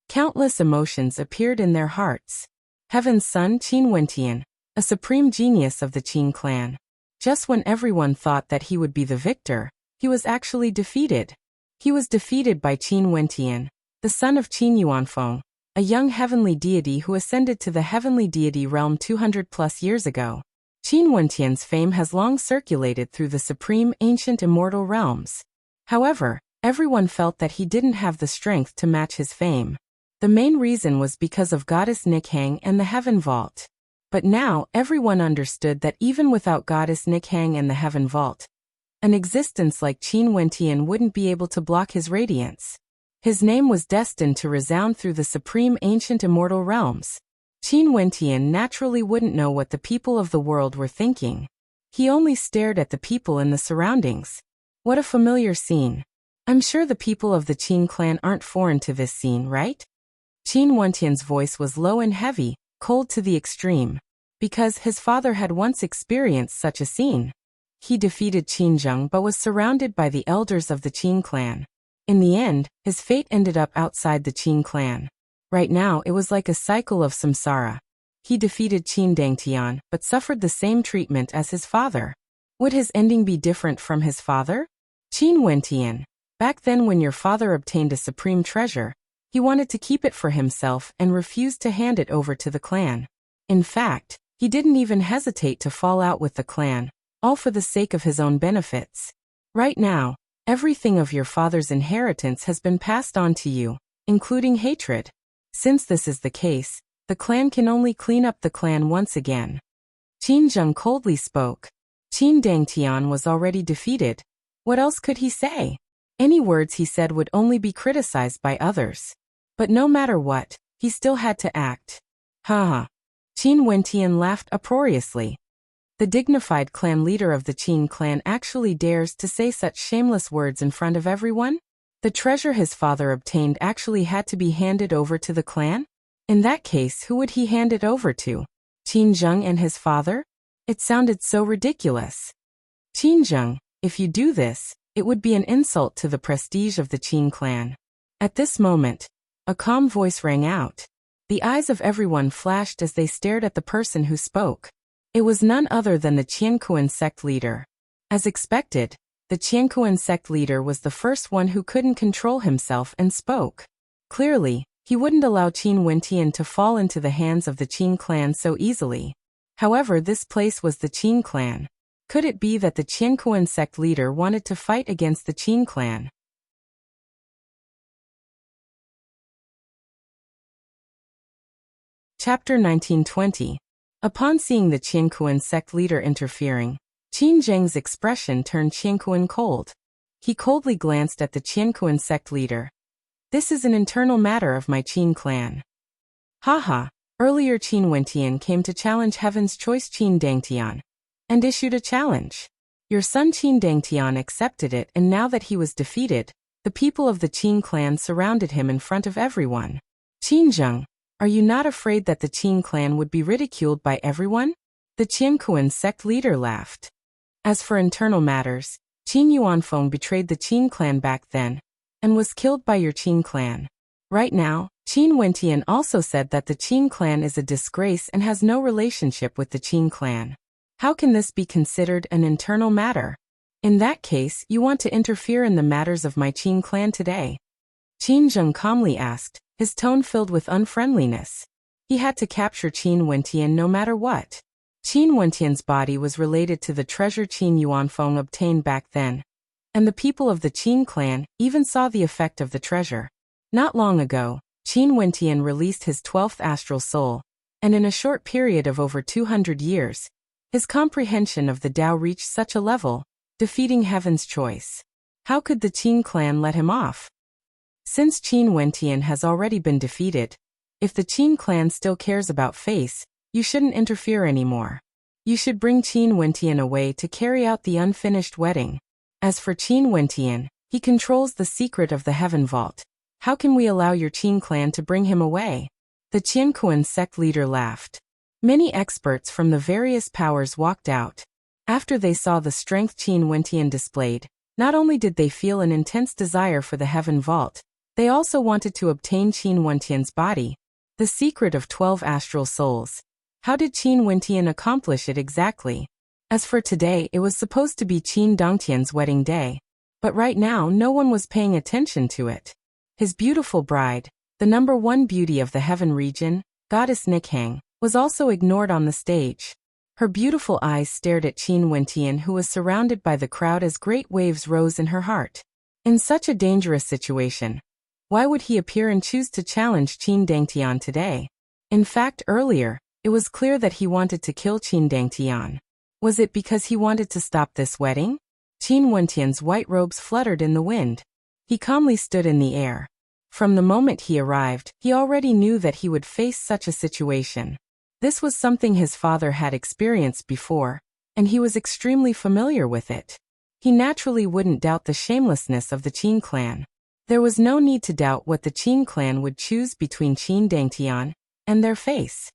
Countless emotions appeared in their hearts. Heaven's Son Qin Wentian, a supreme genius of the Qin clan. Just when everyone thought that he would be the victor, he was actually defeated. He was defeated by Qin Wentian, the son of Qin Yuanfeng, a young heavenly deity who ascended to the heavenly deity realm 200+ years ago. Qin Wentian's fame has long circulated through the supreme ancient immortal realms. However, everyone felt that he didn't have the strength to match his fame. The main reason was because of Goddess Nikhang and the Heaven Vault. But now, everyone understood that even without Goddess Nikhang and the Heaven Vault, an existence like Qin Wentian wouldn't be able to block his radiance. His name was destined to resound through the supreme ancient immortal realms. Qin Wentian naturally wouldn't know what the people of the world were thinking. He only stared at the people in the surroundings. What a familiar scene. I'm sure the people of the Qin clan aren't foreign to this scene, right? Qin Wentian's voice was low and heavy, cold to the extreme. Because his father had once experienced such a scene. He defeated Qin Zheng but was surrounded by the elders of the Qin clan. In the end, his fate ended up outside the Qin clan. Right now it was like a cycle of samsara. He defeated Qin Dangtian but suffered the same treatment as his father. Would his ending be different from his father? Qin Wentian. Back then when your father obtained a supreme treasure, he wanted to keep it for himself and refused to hand it over to the clan. In fact, he didn't even hesitate to fall out with the clan, all for the sake of his own benefits. Right now, everything of your father's inheritance has been passed on to you, including hatred. Since this is the case, the clan can only clean up the clan once again. Qin Zheng coldly spoke. Qin Dangtian was already defeated. What else could he say? Any words he said would only be criticized by others. But no matter what, he still had to act. Haha. Qin Wentian laughed uproariously. The dignified clan leader of the Qin clan actually dares to say such shameless words in front of everyone? The treasure his father obtained actually had to be handed over to the clan? In that case, who would he hand it over to? Qin Zheng and his father? It sounded so ridiculous. Qin Zheng, if you do this, it would be an insult to the prestige of the Qin clan. At this moment, a calm voice rang out. The eyes of everyone flashed as they stared at the person who spoke. It was none other than the Qiankuan sect leader. As expected, the Qiankuan sect leader was the first one who couldn't control himself and spoke. Clearly, he wouldn't allow Qin Wentian to fall into the hands of the Qin clan so easily. However, this place was the Qin clan. Could it be that the Qiankuan sect leader wanted to fight against the Qin clan? Chapter 1920. Upon seeing the Qiankuan sect leader interfering, Qin Zheng's expression turned Qiankuan cold. He coldly glanced at the Qiankuan sect leader. This is an internal matter of my Qin clan. Haha, earlier Qin Wentian came to challenge Heaven's Choice Qin Dangtian, and issued a challenge. Your son Qin Dangtian accepted it, and now that he was defeated, the people of the Qin clan surrounded him in front of everyone. Qin Zheng, are you not afraid that the Qin clan would be ridiculed by everyone? The Qiankuan sect leader laughed. As for internal matters, Qin Yuanfeng betrayed the Qin clan back then, and was killed by your Qin clan. Right now, Qin Wentian also said that the Qin clan is a disgrace and has no relationship with the Qin clan. How can this be considered an internal matter? In that case, you want to interfere in the matters of my Qin clan today? Qin Zheng calmly asked, his tone filled with unfriendliness. He had to capture Qin Wentian no matter what. Qin Wentian's body was related to the treasure Qin Yuanfeng obtained back then, and the people of the Qin clan even saw the effect of the treasure. Not long ago, Qin Wentian released his 12th astral soul, and in a short period of over 200 years, his comprehension of the Tao reached such a level, defeating Heaven's Choice. How could the Qin clan let him off? Since Qin Wentian has already been defeated, if the Qin clan still cares about face, you shouldn't interfere anymore. You should bring Qin Wentian away to carry out the unfinished wedding. As for Qin Wentian, he controls the secret of the Heaven Vault. How can we allow your Qin clan to bring him away? The Qiankuan sect leader laughed. Many experts from the various powers walked out. After they saw the strength Qin Wentian displayed, not only did they feel an intense desire for the Heaven Vault, they also wanted to obtain Qin Wentian's body. The secret of 12 astral souls. How did Qin Wentian accomplish it exactly? As for today, it was supposed to be Qin Dangtian's wedding day, but right now no one was paying attention to it. His beautiful bride, the #1 beauty of the heaven region, goddess Nikhang, was also ignored on the stage. Her beautiful eyes stared at Qin Wentian, who was surrounded by the crowd as great waves rose in her heart. In such a dangerous situation, why would he appear and choose to challenge Qin Dangtian today? In fact, earlier, it was clear that he wanted to kill Qin Dangtian. Was it because he wanted to stop this wedding? Qin Wentian's white robes fluttered in the wind. He calmly stood in the air. From the moment he arrived, he already knew that he would face such a situation. This was something his father had experienced before, and he was extremely familiar with it. He naturally wouldn't doubt the shamelessness of the Qin clan. There was no need to doubt what the Qin clan would choose between Qin Dangtian and their face.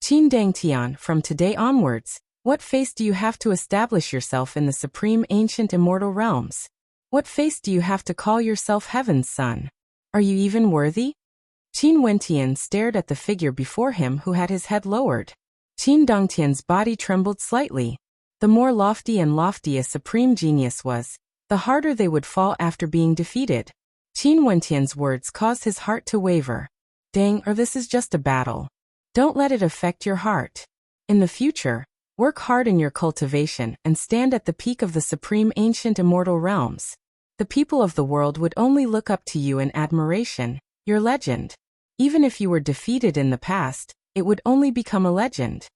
Qin Dangtian, from today onwards, what face do you have to establish yourself in the supreme ancient immortal realms? What face do you have to call yourself Heaven's son? Are you even worthy? Qin Wentian stared at the figure before him, who had his head lowered. Qin Dangtian's body trembled slightly. The more lofty and lofty a supreme genius was, the harder they would fall after being defeated. Qin Wentian's words caused his heart to waver. Dang, or this is just a battle. Don't let it affect your heart. In the future, work hard in your cultivation and stand at the peak of the supreme ancient immortal realms. The people of the world would only look up to you in admiration, your legend. Even if you were defeated in the past, it would only become a legend.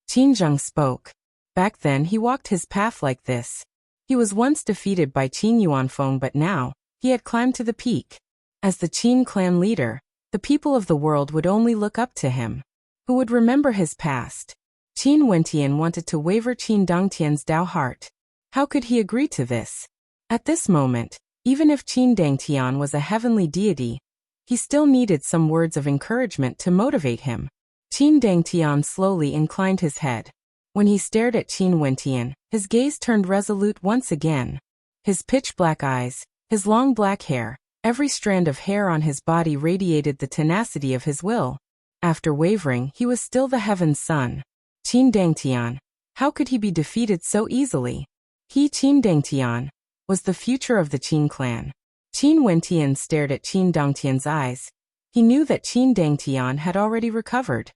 Qin Zheng spoke. Back then he walked his path like this. He was once defeated by Qin Yuanfeng, but now, he had climbed to the peak. As the Qin clan leader, the people of the world would only look up to him. Who would remember his past? Qin Wentian wanted to waver Qin Dangtian's Tao heart. How could he agree to this? At this moment, even if Qin Dangtian was a heavenly deity, he still needed some words of encouragement to motivate him. Qin Dangtian slowly inclined his head. When he stared at Qin Wentian, his gaze turned resolute once again. His pitch-black eyes, his long black hair, every strand of hair on his body radiated the tenacity of his will. After wavering, he was still the Heaven's son. Qin Dangtian. How could he be defeated so easily? He, Qin Dangtian, was the future of the Qin clan. Qin Wentian stared at Qin Dangtian's eyes. He knew that Qin Dangtian had already recovered.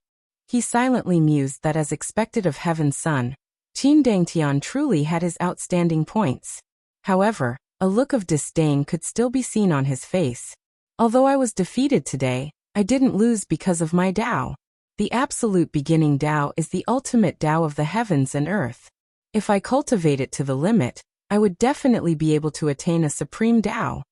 He silently mused that, as expected of Heaven's son, Qin Dangtian truly had his outstanding points. However, a look of disdain could still be seen on his face. Although I was defeated today, I didn't lose because of my Tao. The absolute beginning Tao is the ultimate Tao of the heavens and earth. If I cultivate it to the limit, I would definitely be able to attain a supreme Tao.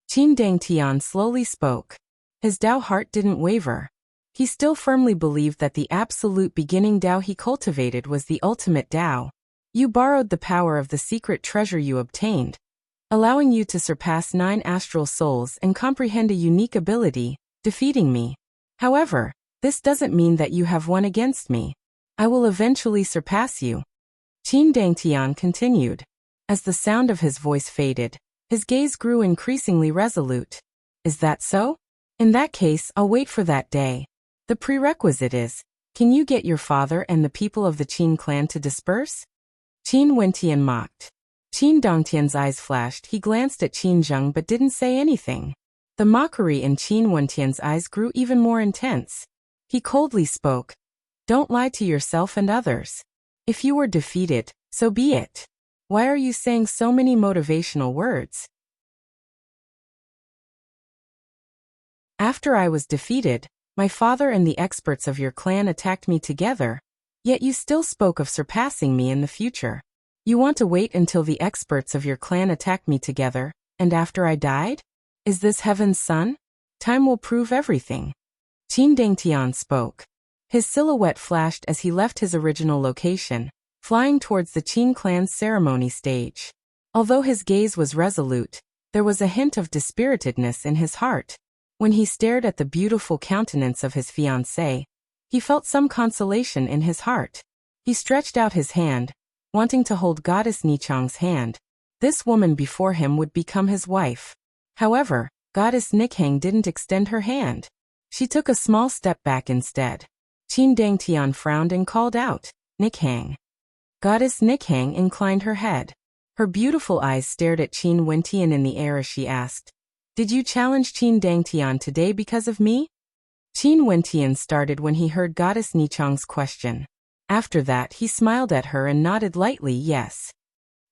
Qin Dangtian slowly spoke. His Tao heart didn't waver. He still firmly believed that the absolute beginning Tao he cultivated was the ultimate Tao. You borrowed the power of the secret treasure you obtained, allowing you to surpass 9 astral souls and comprehend a unique ability, defeating me. However, this doesn't mean that you have won against me. I will eventually surpass you. Qin Dangtian continued. As the sound of his voice faded, his gaze grew increasingly resolute. Is that so? In that case, I'll wait for that day. The prerequisite is, can you get your father and the people of the Qin clan to disperse? Qin Wentian mocked. Qin Dongtian's eyes flashed. He glanced at Qin Zheng but didn't say anything. The mockery in Qin Wentian's eyes grew even more intense. He coldly spoke. Don't lie to yourself and others. If you were defeated, so be it. Why are you saying so many motivational words? After I was defeated, my father and the experts of your clan attacked me together, yet you still spoke of surpassing me in the future. You want to wait until the experts of your clan attack me together, and after I died? Is this heaven's son? Time will prove everything. Qin Dangtian spoke. His silhouette flashed as he left his original location, flying towards the Qin clan's ceremony stage. Although his gaze was resolute, there was a hint of dispiritedness in his heart. When he stared at the beautiful countenance of his fiancée, he felt some consolation in his heart. He stretched out his hand, wanting to hold Goddess Nichang's hand. This woman before him would become his wife. However, Goddess Nikhang didn't extend her hand. She took a small step back instead. Qin Dangtian frowned and called out, Nikhang. Goddess Nikhang inclined her head. Her beautiful eyes stared at Qin Wentian in the air as she asked, Did you challenge Qin Dangtian today because of me? Qin Wentian started when he heard Goddess Nichang's question. After that he smiled at her and nodded lightly yes.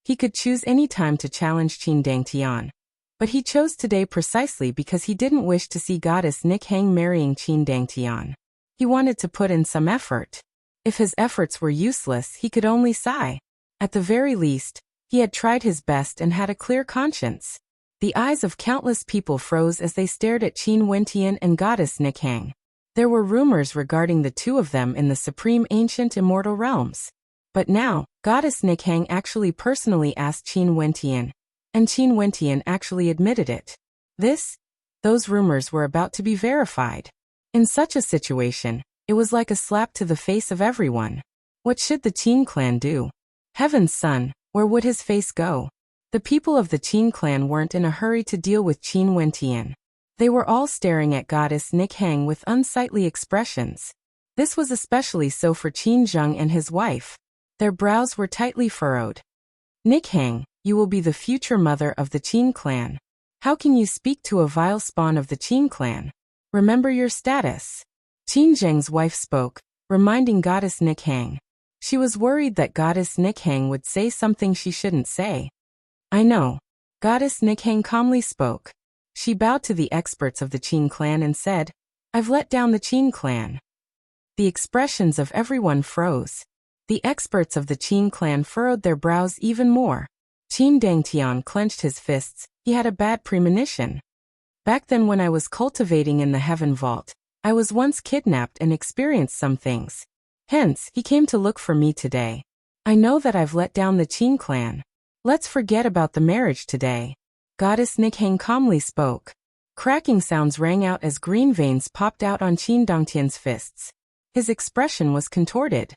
He could choose any time to challenge Qin Dangtian, but he chose today precisely because he didn't wish to see Goddess Nikhang marrying Qin Dangtian. He wanted to put in some effort. If his efforts were useless, he could only sigh. At the very least, he had tried his best and had a clear conscience. The eyes of countless people froze as they stared at Qin Wentian and Goddess Nikhang. There were rumors regarding the two of them in the supreme ancient immortal realms. But now, Goddess Nikhang actually personally asked Qin Wentian, and Qin Wentian actually admitted it. Those rumors were about to be verified. In such a situation, it was like a slap to the face of everyone. What should the Qin clan do? Heaven's son, where would his face go? The people of the Qin clan weren't in a hurry to deal with Qin Wentian. They were all staring at Goddess Nikhang with unsightly expressions. This was especially so for Qin Zheng and his wife. Their brows were tightly furrowed. Nikhang, you will be the future mother of the Qin clan. How can you speak to a vile spawn of the Qin clan? Remember your status. Qin Zheng's wife spoke, reminding Goddess Nikhang. She was worried that Goddess Nikhang would say something she shouldn't say. I know. Goddess Nikhang calmly spoke. She bowed to the experts of the Qin clan and said, I've let down the Qin clan. The expressions of everyone froze. The experts of the Qin clan furrowed their brows even more. Qin Dangtian clenched his fists. He had a bad premonition. Back then when I was cultivating in the heaven vault, I was once kidnapped and experienced some things. Hence, he came to look for me today. I know that I've let down the Qin clan. Let's forget about the marriage today. Goddess Nikhang calmly spoke. Cracking sounds rang out as green veins popped out on Qin Dongtian's fists. His expression was contorted.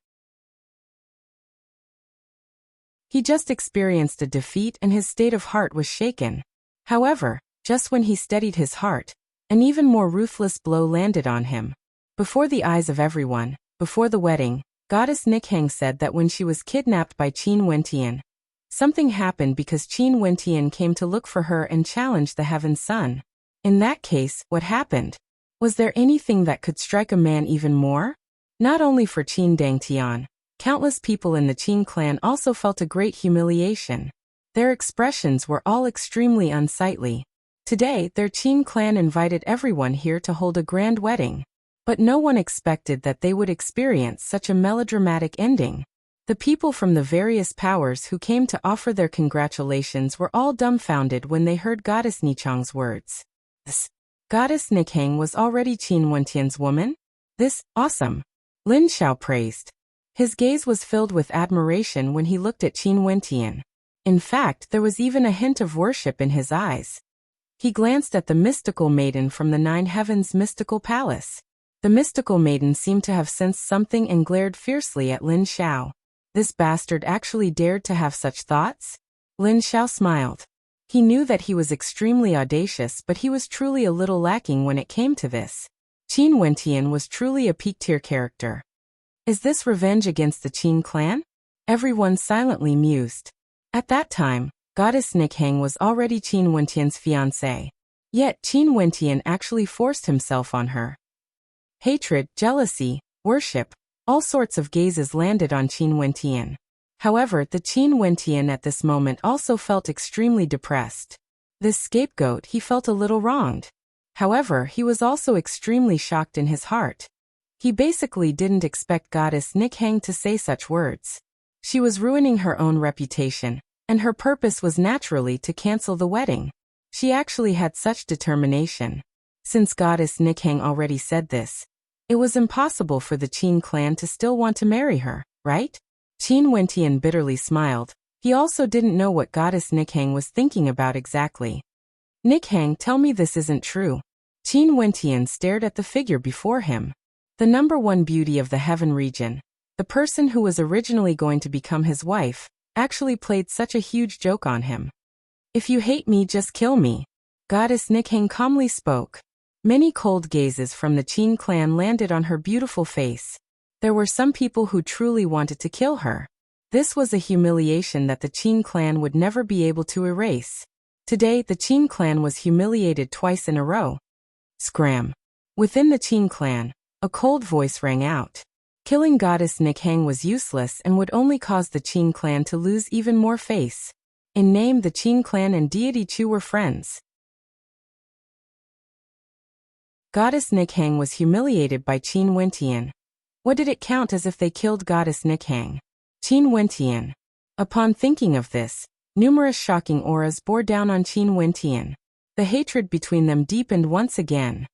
He just experienced a defeat and his state of heart was shaken. However, just when he steadied his heart, an even more ruthless blow landed on him. Before the eyes of everyone, before the wedding, Goddess Nikhang said that when she was kidnapped by Qin Wentian, something happened because Qin Wentian came to look for her and challenged the Heaven Sun. In that case, what happened? Was there anything that could strike a man even more? Not only for Qin Dangtian, countless people in the Qin clan also felt a great humiliation. Their expressions were all extremely unsightly. Today, their Qin clan invited everyone here to hold a grand wedding. But no one expected that they would experience such a melodramatic ending. The people from the various powers who came to offer their congratulations were all dumbfounded when they heard Goddess Nichang's words. This Goddess Nikhang was already Qin Wentian's woman? This, awesome! Lin Xiao praised. His gaze was filled with admiration when he looked at Qin Wentian. In fact, there was even a hint of worship in his eyes. He glanced at the mystical maiden from the Nine Heavens mystical palace. The mystical maiden seemed to have sensed something and glared fiercely at Lin Xiao. This bastard actually dared to have such thoughts? Lin Xiao smiled. He knew that he was extremely audacious, but he was truly a little lacking when it came to this. Qin Wentian was truly a peak-tier character. Is this revenge against the Qin clan? Everyone silently mused. At that time, Goddess Nikhang was already Qin Wentian's fiancée. Yet Qin Wentian actually forced himself on her. Hatred, jealousy, worship, all sorts of gazes landed on Qin Wentian. However, the Qin Wentian at this moment also felt extremely depressed. This scapegoat, he felt a little wronged. However, he was also extremely shocked in his heart. He basically didn't expect Goddess Nikhang to say such words. She was ruining her own reputation, and her purpose was naturally to cancel the wedding. She actually had such determination. Since Goddess Nikhang already said this, it was impossible for the Qin clan to still want to marry her, right? Qin Wentian bitterly smiled. He also didn't know what Goddess Nikhang was thinking about exactly. Nikhang, tell me this isn't true. Qin Wentian stared at the figure before him. The #1 beauty of the heaven region, the person who was originally going to become his wife, actually played such a huge joke on him. If you hate me, just kill me. Goddess Nikhang calmly spoke. Many cold gazes from the Qin clan landed on her beautiful face. There were some people who truly wanted to kill her. This was a humiliation that the Qin clan would never be able to erase. Today, the Qin clan was humiliated twice in a row. Scram. Within the Qin clan, a cold voice rang out. Killing Goddess Nikhang was useless and would only cause the Qin clan to lose even more face. In name, the Qin clan and deity Chu were friends. Goddess Nikhang was humiliated by Qin Wentian. What did it count as if they killed Goddess Nikhang? Qin Wentian. Upon thinking of this, numerous shocking auras bore down on Qin Wentian. The hatred between them deepened once again.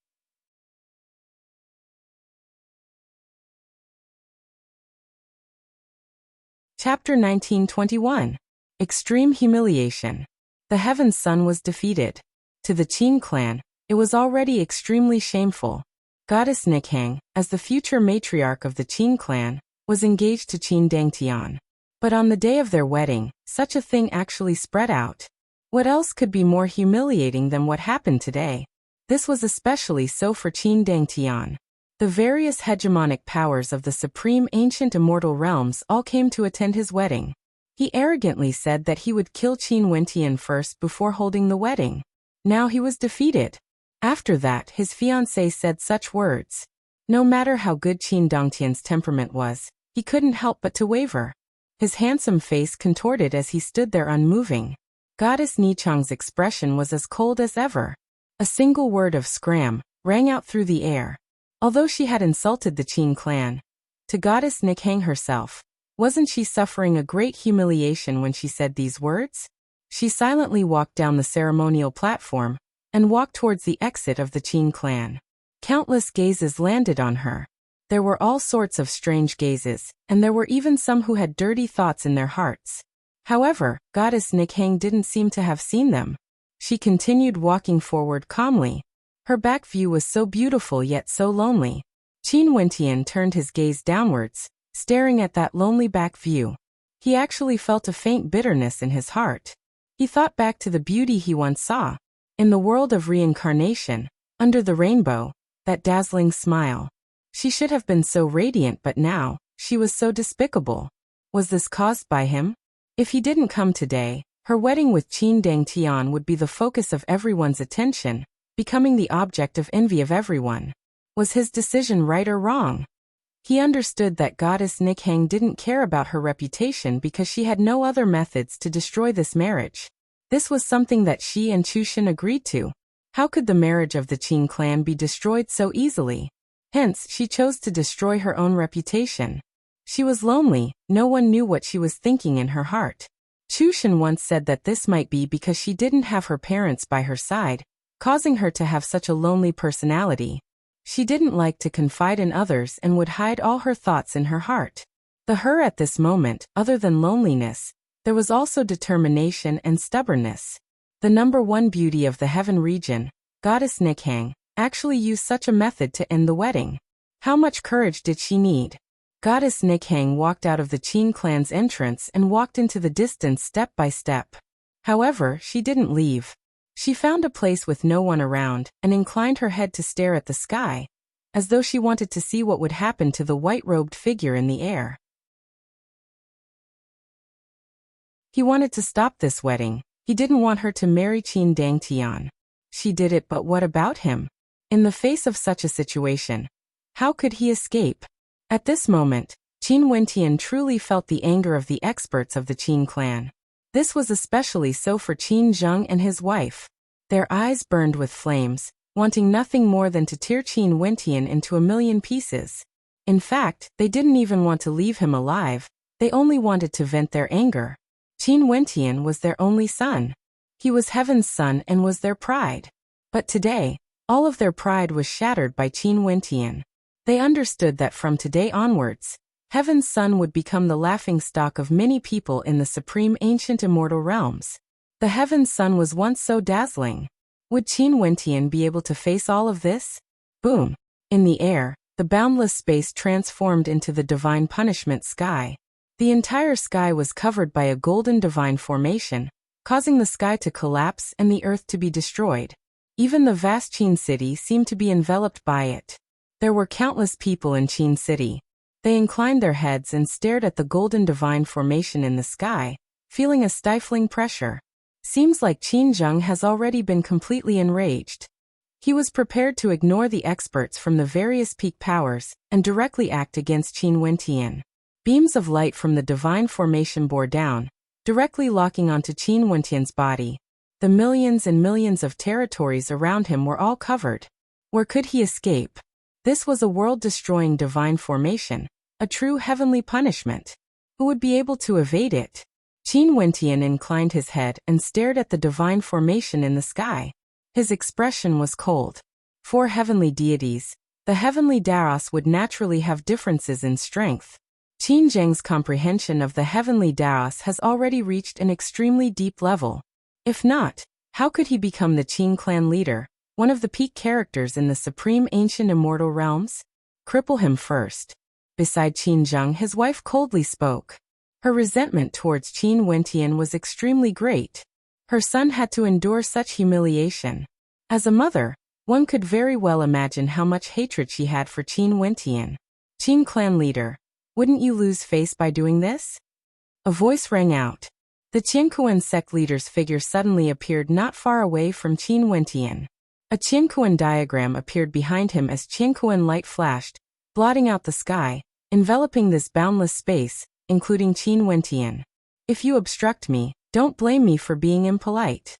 Chapter 1921. Extreme Humiliation. The Heaven Sun was defeated. To the Qin clan, it was already extremely shameful. Goddess Nikhang, as the future matriarch of the Qin clan, was engaged to Qin Dangtian. But on the day of their wedding, such a thing actually spread out. What else could be more humiliating than what happened today? This was especially so for Qin Dangtian. The various hegemonic powers of the supreme ancient immortal realms all came to attend his wedding. He arrogantly said that he would kill Qin Wentian first before holding the wedding. Now he was defeated. After that, his fiancée said such words. No matter how good Qin Dangtian's temperament was, he couldn't help but to waver. His handsome face contorted as he stood there unmoving. Goddess Nichang's expression was as cold as ever. A single word of scram rang out through the air. Although she had insulted the Qin clan, to Goddess Nikhang herself, wasn't she suffering a great humiliation when she said these words? She silently walked down the ceremonial platform and walked towards the exit of the Qin clan. Countless gazes landed on her. There were all sorts of strange gazes, and there were even some who had dirty thoughts in their hearts. However, Goddess Nikhang didn't seem to have seen them. She continued walking forward calmly. Her back view was so beautiful yet so lonely. Qin Wentian turned his gaze downwards, staring at that lonely back view. He actually felt a faint bitterness in his heart. He thought back to the beauty he once saw. In the world of reincarnation, under the rainbow, that dazzling smile. She should have been so radiant, but now, she was so despicable. Was this caused by him? If he didn't come today, her wedding with Qin Dangtian would be the focus of everyone's attention, becoming the object of envy of everyone. Was his decision right or wrong? He understood that Goddess Nikhang didn't care about her reputation because she had no other methods to destroy this marriage. This was something that she and Chushin agreed to. How could the marriage of the Qin clan be destroyed so easily? Hence, she chose to destroy her own reputation. She was lonely, no one knew what she was thinking in her heart. Chu Shen once said that this might be because she didn't have her parents by her side, causing her to have such a lonely personality. She didn't like to confide in others and would hide all her thoughts in her heart. The her at this moment, other than loneliness, there was also determination and stubbornness. The number one beauty of the heaven region, Goddess Nikhang, actually used such a method to end the wedding. How much courage did she need? Goddess Nikhang walked out of the Qin clan's entrance and walked into the distance step by step. However, she didn't leave. She found a place with no one around and inclined her head to stare at the sky, as though she wanted to see what would happen to the white-robed figure in the air. He wanted to stop this wedding. He didn't want her to marry Qin Dangtian. She did it, but what about him? In the face of such a situation, how could he escape? At this moment, Qin Wentian truly felt the anger of the experts of the Qin clan. This was especially so for Qin Zheng and his wife. Their eyes burned with flames, wanting nothing more than to tear Qin Wentian into a million pieces. In fact, they didn't even want to leave him alive, they only wanted to vent their anger. Qin Wentian was their only son. He was heaven's son and was their pride. But today, all of their pride was shattered by Qin Wentian. They understood that from today onwards, Heaven's Son would become the laughingstock of many people in the supreme ancient immortal realms. The Heaven's Son was once so dazzling. Would Qin Wentian be able to face all of this? Boom! In the air, the boundless space transformed into the divine punishment sky. The entire sky was covered by a golden divine formation, causing the sky to collapse and the earth to be destroyed. Even the vast Qin city seemed to be enveloped by it. There were countless people in Qin City. They inclined their heads and stared at the golden divine formation in the sky, feeling a stifling pressure. Seems like Qin Zheng has already been completely enraged. He was prepared to ignore the experts from the various peak powers and directly act against Qin Wentian. Beams of light from the divine formation bore down, directly locking onto Qin Wentian's body. The millions and millions of territories around him were all covered. Where could he escape? This was a world-destroying divine formation, a true heavenly punishment. Who would be able to evade it? Qin Wentian inclined his head and stared at the divine formation in the sky. His expression was cold. For heavenly deities, the heavenly Daos would naturally have differences in strength. Qin Zheng's comprehension of the heavenly Daos has already reached an extremely deep level. If not, how could he become the Qin clan leader, one of the peak characters in the supreme ancient immortal realms? Cripple him first. Beside Qin Zheng, his wife coldly spoke. Her resentment towards Qin Wentian was extremely great. Her son had to endure such humiliation. As a mother, one could very well imagine how much hatred she had for Qin Wentian. Qin clan leader, wouldn't you lose face by doing this? A voice rang out. The Qiankuan sect leader's figure suddenly appeared not far away from Qin Wentian. A Qiankuan diagram appeared behind him as Qiankuan light flashed, blotting out the sky, enveloping this boundless space, including Qin Wentian. If you obstruct me, don't blame me for being impolite.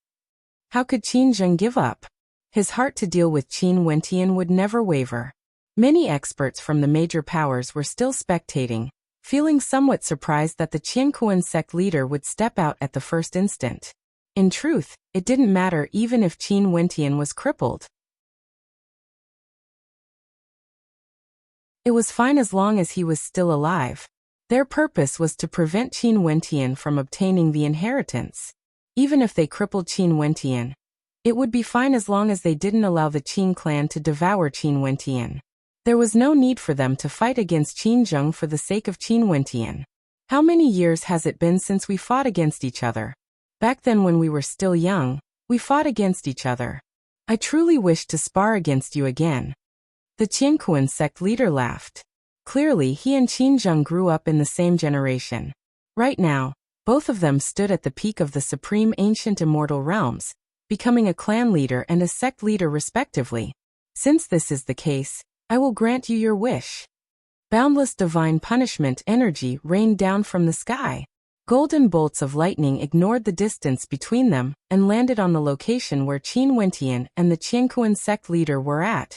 How could Qin Zheng give up? His heart to deal with Qin Wentian would never waver. Many experts from the major powers were still spectating, feeling somewhat surprised that the Qiankuan sect leader would step out at the first instant. In truth, it didn't matter even if Qin Wentian was crippled. It was fine as long as he was still alive. Their purpose was to prevent Qin Wentian from obtaining the inheritance. Even if they crippled Qin Wentian, it would be fine as long as they didn't allow the Qin clan to devour Qin Wentian. There was no need for them to fight against Qin Zheng for the sake of Qin Wentian. How many years has it been since we fought against each other? Back then when we were still young, we fought against each other. I truly wish to spar against you again. The Qiankuan sect leader laughed. Clearly he and Qin Zheng grew up in the same generation. Right now, both of them stood at the peak of the supreme ancient immortal realms, becoming a clan leader and a sect leader respectively. Since this is the case, I will grant you your wish. Boundless divine punishment energy rained down from the sky. Golden bolts of lightning ignored the distance between them and landed on the location where Qin Wentian and the Qiankuan sect leader were at,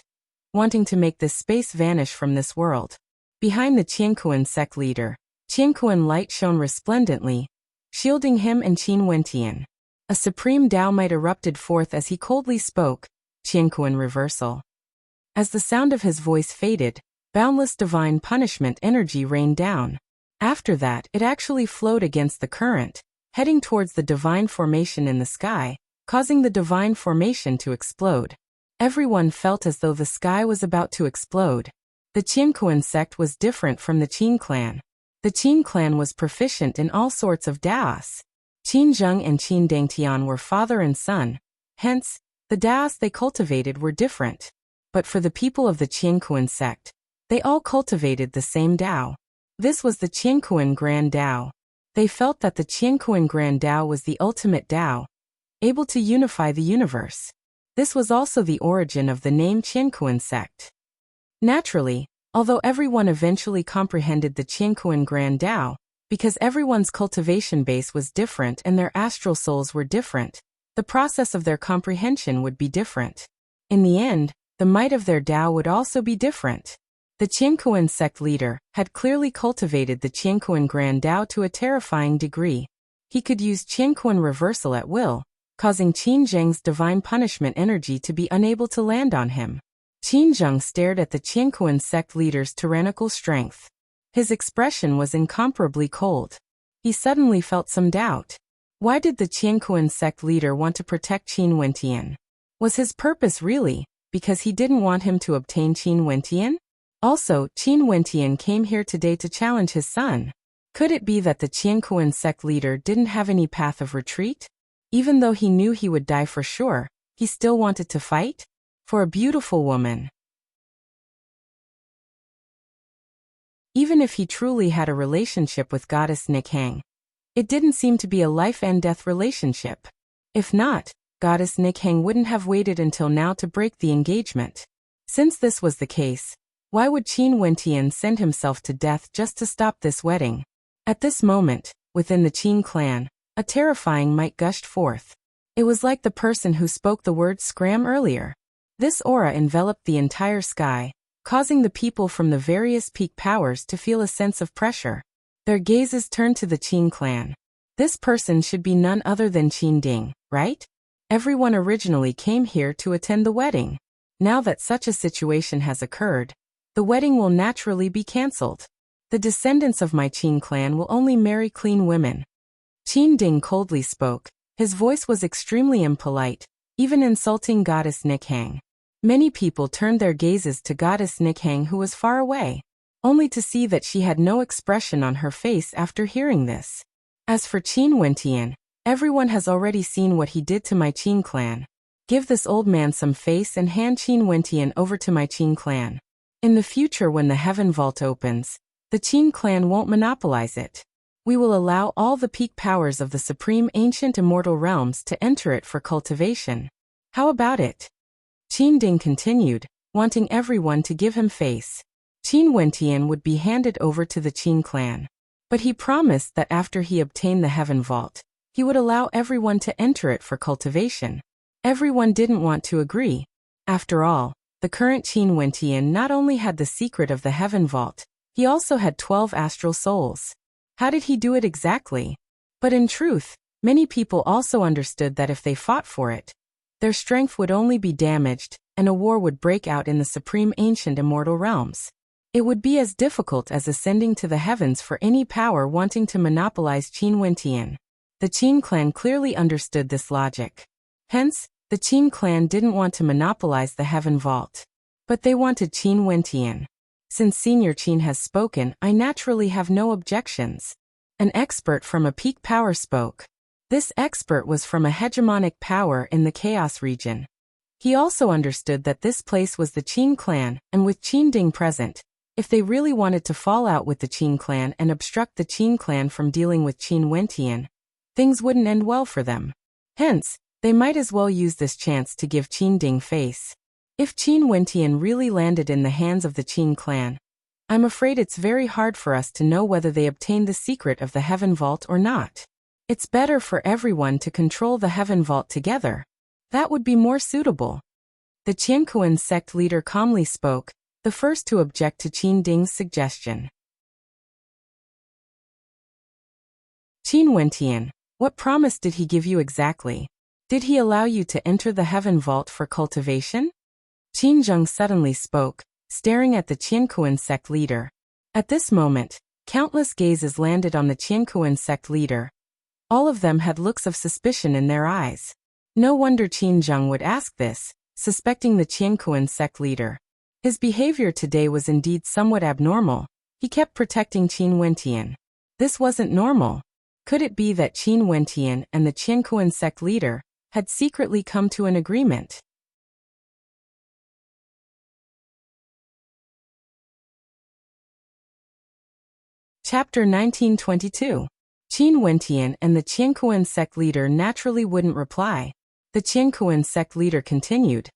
wanting to make this space vanish from this world. Behind the Qiankuan sect leader, Qiankuan light shone resplendently, shielding him and Qin Wentian. A supreme Tao might erupted forth as he coldly spoke, Qiankuan reversal. As the sound of his voice faded, boundless divine punishment energy rained down. After that, it actually flowed against the current, heading towards the divine formation in the sky, causing the divine formation to explode. Everyone felt as though the sky was about to explode. The Qiankuan sect was different from the Qin clan. The Qin clan was proficient in all sorts of Daos. Qin Zheng and Qin Dangtian were father and son, hence, the Daos they cultivated were different. But for the people of the Qiankuan sect, they all cultivated the same Tao. This was the Qiankuan Grand Tao. They felt that the Qiankuan Grand Tao was the ultimate Tao, able to unify the universe. This was also the origin of the name Qiankuan sect. Naturally, although everyone eventually comprehended the Qiankuan Grand Tao, because everyone's cultivation base was different and their astral souls were different, the process of their comprehension would be different. In the end, the might of their Tao would also be different. The Qiankuan sect leader had clearly cultivated the Qiankuan Grand Tao to a terrifying degree. He could use Qiankuan reversal at will, causing Qin Zheng's divine punishment energy to be unable to land on him. Qin Zheng stared at the Qiankuan sect leader's tyrannical strength. His expression was incomparably cold. He suddenly felt some doubt. Why did the Qiankuan sect leader want to protect Qin Wentian? Was his purpose really because he didn't want him to obtain Qin Wentian? Also, Qin Wentian came here today to challenge his son. Could it be that the Qiankuan sect leader didn't have any path of retreat? Even though he knew he would die for sure, he still wanted to fight? For a beautiful woman. Even if he truly had a relationship with goddess Nikhang, it didn't seem to be a life and death relationship. If not, goddess Nikhang wouldn't have waited until now to break the engagement. Since this was the case, why would Qin Wentian send himself to death just to stop this wedding? At this moment, within the Qin clan, a terrifying might gushed forth. It was like the person who spoke the word scram earlier. This aura enveloped the entire sky, causing the people from the various peak powers to feel a sense of pressure. Their gazes turned to the Qin clan. This person should be none other than Qin Ding, right? Everyone originally came here to attend the wedding. Now that such a situation has occurred, the wedding will naturally be cancelled. The descendants of my Qin clan will only marry clean women. Qin Ding coldly spoke. His voice was extremely impolite, even insulting goddess Nikhang. Many people turned their gazes to goddess Nikhang, who was far away, only to see that she had no expression on her face after hearing this. As for Qin Wentian, everyone has already seen what he did to my Qin clan. Give this old man some face and hand Qin Wentian over to my Qin clan. In the future, when the heaven vault opens, the Qin clan won't monopolize it. We will allow all the peak powers of the supreme ancient immortal realms to enter it for cultivation. How about it? Qin Ding continued, wanting everyone to give him face. Qin Wentian would be handed over to the Qin clan. But he promised that after he obtained the heaven vault, he would allow everyone to enter it for cultivation. Everyone didn't want to agree. After all, the current Qin Wentian not only had the secret of the heaven vault, he also had 12 astral souls. How did he do it exactly? But in truth, many people also understood that if they fought for it, their strength would only be damaged, and a war would break out in the supreme ancient immortal realms. It would be as difficult as ascending to the heavens for any power wanting to monopolize Qin Wentian. The Qin clan clearly understood this logic. Hence, the Qin clan didn't want to monopolize the heaven vault. But they wanted Qin Wentian. Since Senior Qin has spoken, I naturally have no objections. An expert from a peak power spoke. This expert was from a hegemonic power in the Chaos region. He also understood that this place was the Qin clan, and with Qin Ding present, if they really wanted to fall out with the Qin clan and obstruct the Qin clan from dealing with Qin Wentian, things wouldn't end well for them. Hence, they might as well use this chance to give Qin Ding face. If Qin Wentian really landed in the hands of the Qin clan, I'm afraid it's very hard for us to know whether they obtained the secret of the Heaven Vault or not. It's better for everyone to control the Heaven Vault together. That would be more suitable. The Qiankuan sect leader calmly spoke, the first to object to Qin Ding's suggestion. Qin Wentian, what promise did he give you exactly? Did he allow you to enter the Heaven Vault for cultivation? Qin Zheng suddenly spoke, staring at the Qiankuan sect leader. At this moment, countless gazes landed on the Qiankuan sect leader. All of them had looks of suspicion in their eyes. No wonder Qin Zheng would ask this, suspecting the Qiankuan sect leader. His behavior today was indeed somewhat abnormal. He kept protecting Qin Wentian. This wasn't normal. Could it be that Qin Wentian and the Qiankuan sect leader had secretly come to an agreement? Chapter 1922. Qin Wentian and the Qiankuan sect leader naturally wouldn't reply. The Qiankuan sect leader continued.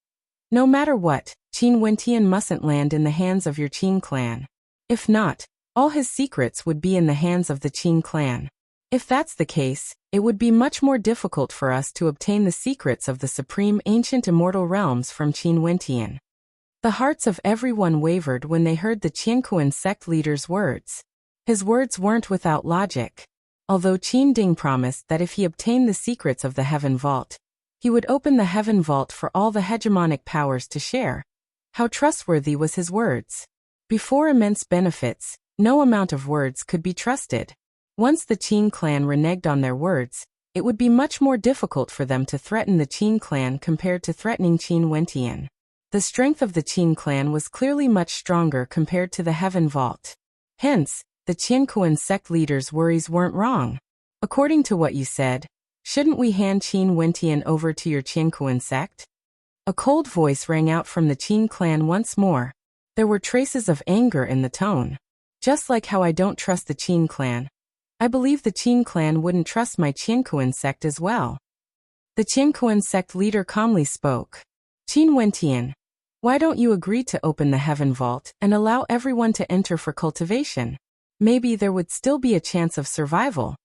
No matter what, Qin Wentian mustn't land in the hands of your Qin clan. If not, all his secrets would be in the hands of the Qin clan. If that's the case, it would be much more difficult for us to obtain the secrets of the supreme ancient immortal realms from Qin Wentian. The hearts of everyone wavered when they heard the Qiankuan sect leader's words. His words weren't without logic. Although Qin Ding promised that if he obtained the secrets of the Heaven Vault, he would open the Heaven Vault for all the hegemonic powers to share, how trustworthy was his words? Before immense benefits, no amount of words could be trusted. Once the Qin clan reneged on their words, it would be much more difficult for them to threaten the Qin clan compared to threatening Qin Wentian. The strength of the Qin clan was clearly much stronger compared to the Heaven Vault. Hence, the Qiankuan sect leader's worries weren't wrong. According to what you said, shouldn't we hand Qin Wentian over to your Qiankuan sect? A cold voice rang out from the Qin clan once more. There were traces of anger in the tone. Just like how I don't trust the Qin clan, I believe the Qin clan wouldn't trust my Qiankuan sect as well. The Qiankuan sect leader calmly spoke. Qin Wentian, why don't you agree to open the Heaven Vault and allow everyone to enter for cultivation? Maybe there would still be a chance of survival.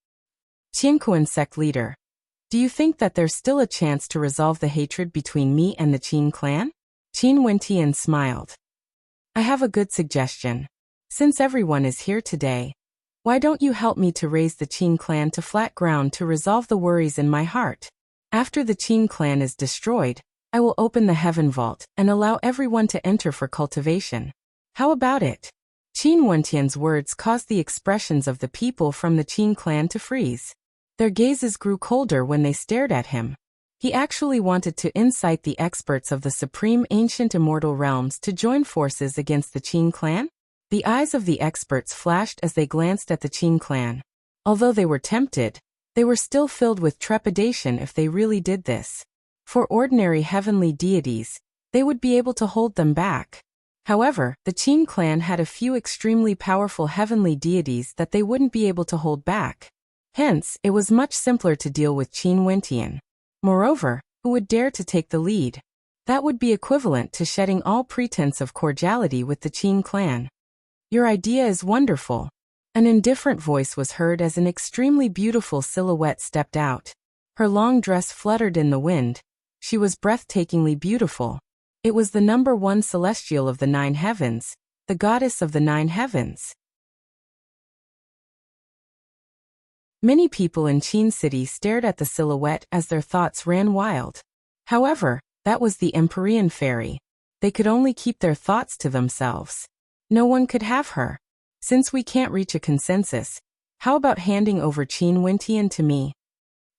Qiankuan sect leader, do you think that there's still a chance to resolve the hatred between me and the Qin clan? Qin Wentian smiled. I have a good suggestion. Since everyone is here today, why don't you help me to raise the Qin clan to flat ground to resolve the worries in my heart? After the Qin clan is destroyed, I will open the Heaven Vault and allow everyone to enter for cultivation. How about it? Qin Wentian's words caused the expressions of the people from the Qin clan to freeze. Their gazes grew colder when they stared at him. He actually wanted to incite the experts of the supreme ancient immortal realms to join forces against the Qin clan? The eyes of the experts flashed as they glanced at the Qin clan. Although they were tempted, they were still filled with trepidation if they really did this. For ordinary heavenly deities, they would be able to hold them back. However, the Qin clan had a few extremely powerful heavenly deities that they wouldn't be able to hold back. Hence, it was much simpler to deal with Qin Wentian. Moreover, who would dare to take the lead? That would be equivalent to shedding all pretense of cordiality with the Qin clan. Your idea is wonderful. An indifferent voice was heard as an extremely beautiful silhouette stepped out. Her long dress fluttered in the wind. She was breathtakingly beautiful. It was the #1 celestial of the 9 heavens, the goddess of the 9 heavens. Many people in Qin City stared at the silhouette as their thoughts ran wild. However, that was the Empyrean fairy. They could only keep their thoughts to themselves. No one could have her. Since we can't reach a consensus, how about handing over Qin Wentian to me?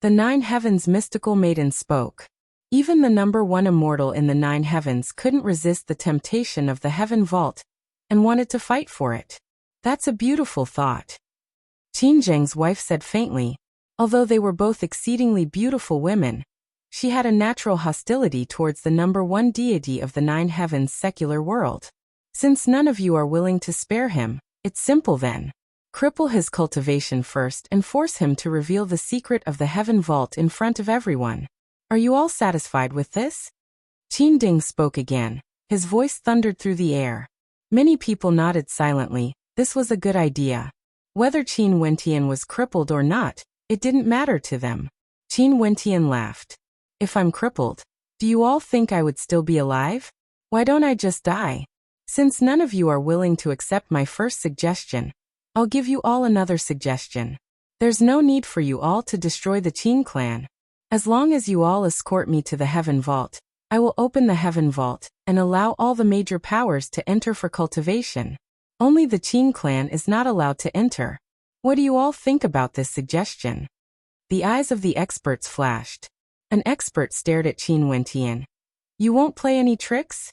The 9 heavens mystical maiden spoke. Even the #1 immortal in the 9 heavens couldn't resist the temptation of the Heaven Vault and wanted to fight for it. That's a beautiful thought. Qin Zheng's wife said faintly. Although they were both exceedingly beautiful women, she had a natural hostility towards the #1 deity of the 9 heavens secular world. Since none of you are willing to spare him, it's simple then. Cripple his cultivation first and force him to reveal the secret of the Heaven Vault in front of everyone. Are you all satisfied with this? Qin Ding spoke again. His voice thundered through the air. Many people nodded silently. This was a good idea. Whether Qin Wentian was crippled or not, it didn't matter to them. Qin Wentian laughed. If I'm crippled, do you all think I would still be alive? Why don't I just die? Since none of you are willing to accept my first suggestion, I'll give you all another suggestion. There's no need for you all to destroy the Qin clan. As long as you all escort me to the Heaven Vault, I will open the Heaven Vault and allow all the major powers to enter for cultivation. Only the Qin clan is not allowed to enter. What do you all think about this suggestion? The eyes of the experts flashed. An expert stared at Qin Wentian. You won't play any tricks?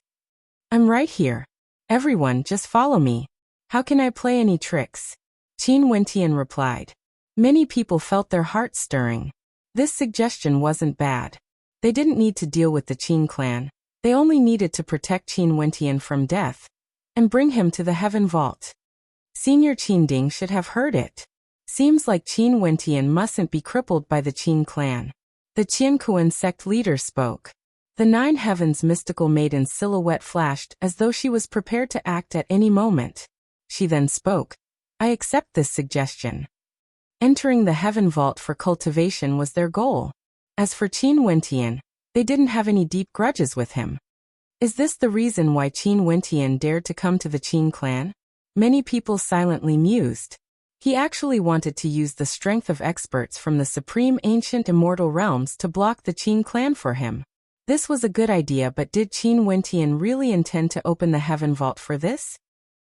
I'm right here. Everyone, just follow me. How can I play any tricks? Qin Wentian replied. Many people felt their hearts stirring. This suggestion wasn't bad. They didn't need to deal with the Qin clan. They only needed to protect Qin Wentian from death and bring him to the Heaven Vault. Senior Qin Ding should have heard it. Seems like Qin Wentian mustn't be crippled by the Qin clan. The Qiankuan sect leader spoke. The 9 heavens mystical maiden's silhouette flashed as though she was prepared to act at any moment. She then spoke. I accept this suggestion. Entering the Heaven Vault for cultivation was their goal. As for Qin Wentian, they didn't have any deep grudges with him. Is this the reason why Qin Wentian dared to come to the Qin clan? Many people silently mused. He actually wanted to use the strength of experts from the supreme ancient immortal realms to block the Qin clan for him. This was a good idea, but did Qin Wentian really intend to open the Heaven Vault for this?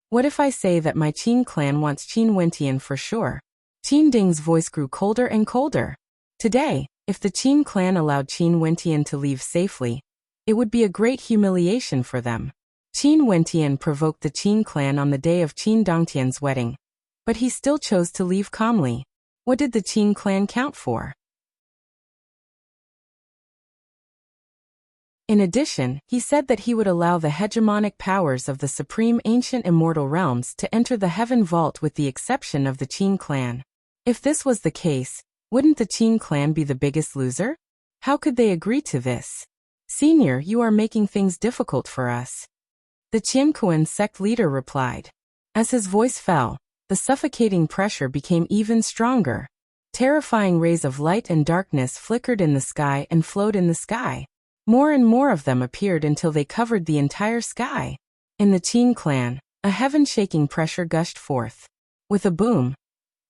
What if I say that my Qin clan wants Qin Wentian for sure? Qin Ding's voice grew colder and colder. Today, if the Qin clan allowed Qin Wentian to leave safely, it would be a great humiliation for them. Qin Wentian provoked the Qin clan on the day of Qin Dongtian's wedding. But he still chose to leave calmly. What did the Qin clan count for? In addition, he said that he would allow the hegemonic powers of the supreme ancient immortal realms to enter the Heaven Vault with the exception of the Qin clan. If this was the case, wouldn't the Qin clan be the biggest loser? How could they agree to this? Senior, you are making things difficult for us. The Qiankuan sect leader replied. As his voice fell, the suffocating pressure became even stronger. Terrifying rays of light and darkness flickered in the sky and flowed in the sky. More and more of them appeared until they covered the entire sky. In the Qin clan, a heaven-shaking pressure gushed forth. With a boom,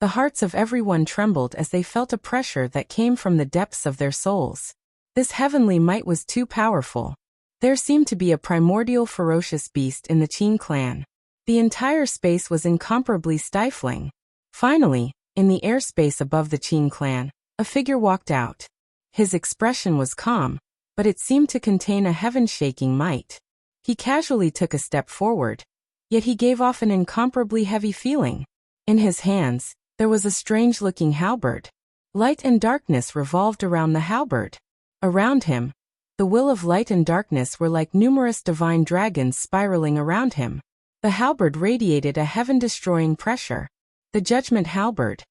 the hearts of everyone trembled as they felt a pressure that came from the depths of their souls. This heavenly might was too powerful. There seemed to be a primordial ferocious beast in the Qin clan. The entire space was incomparably stifling. Finally, in the airspace above the Qin clan, a figure walked out. His expression was calm, but it seemed to contain a heaven-shaking might. He casually took a step forward, yet he gave off an incomparably heavy feeling. In his hands, there was a strange-looking halberd. Light and darkness revolved around the halberd. Around him, the will of light and darkness were like numerous divine dragons spiraling around him. The halberd radiated a heaven-destroying pressure. The judgment halberd.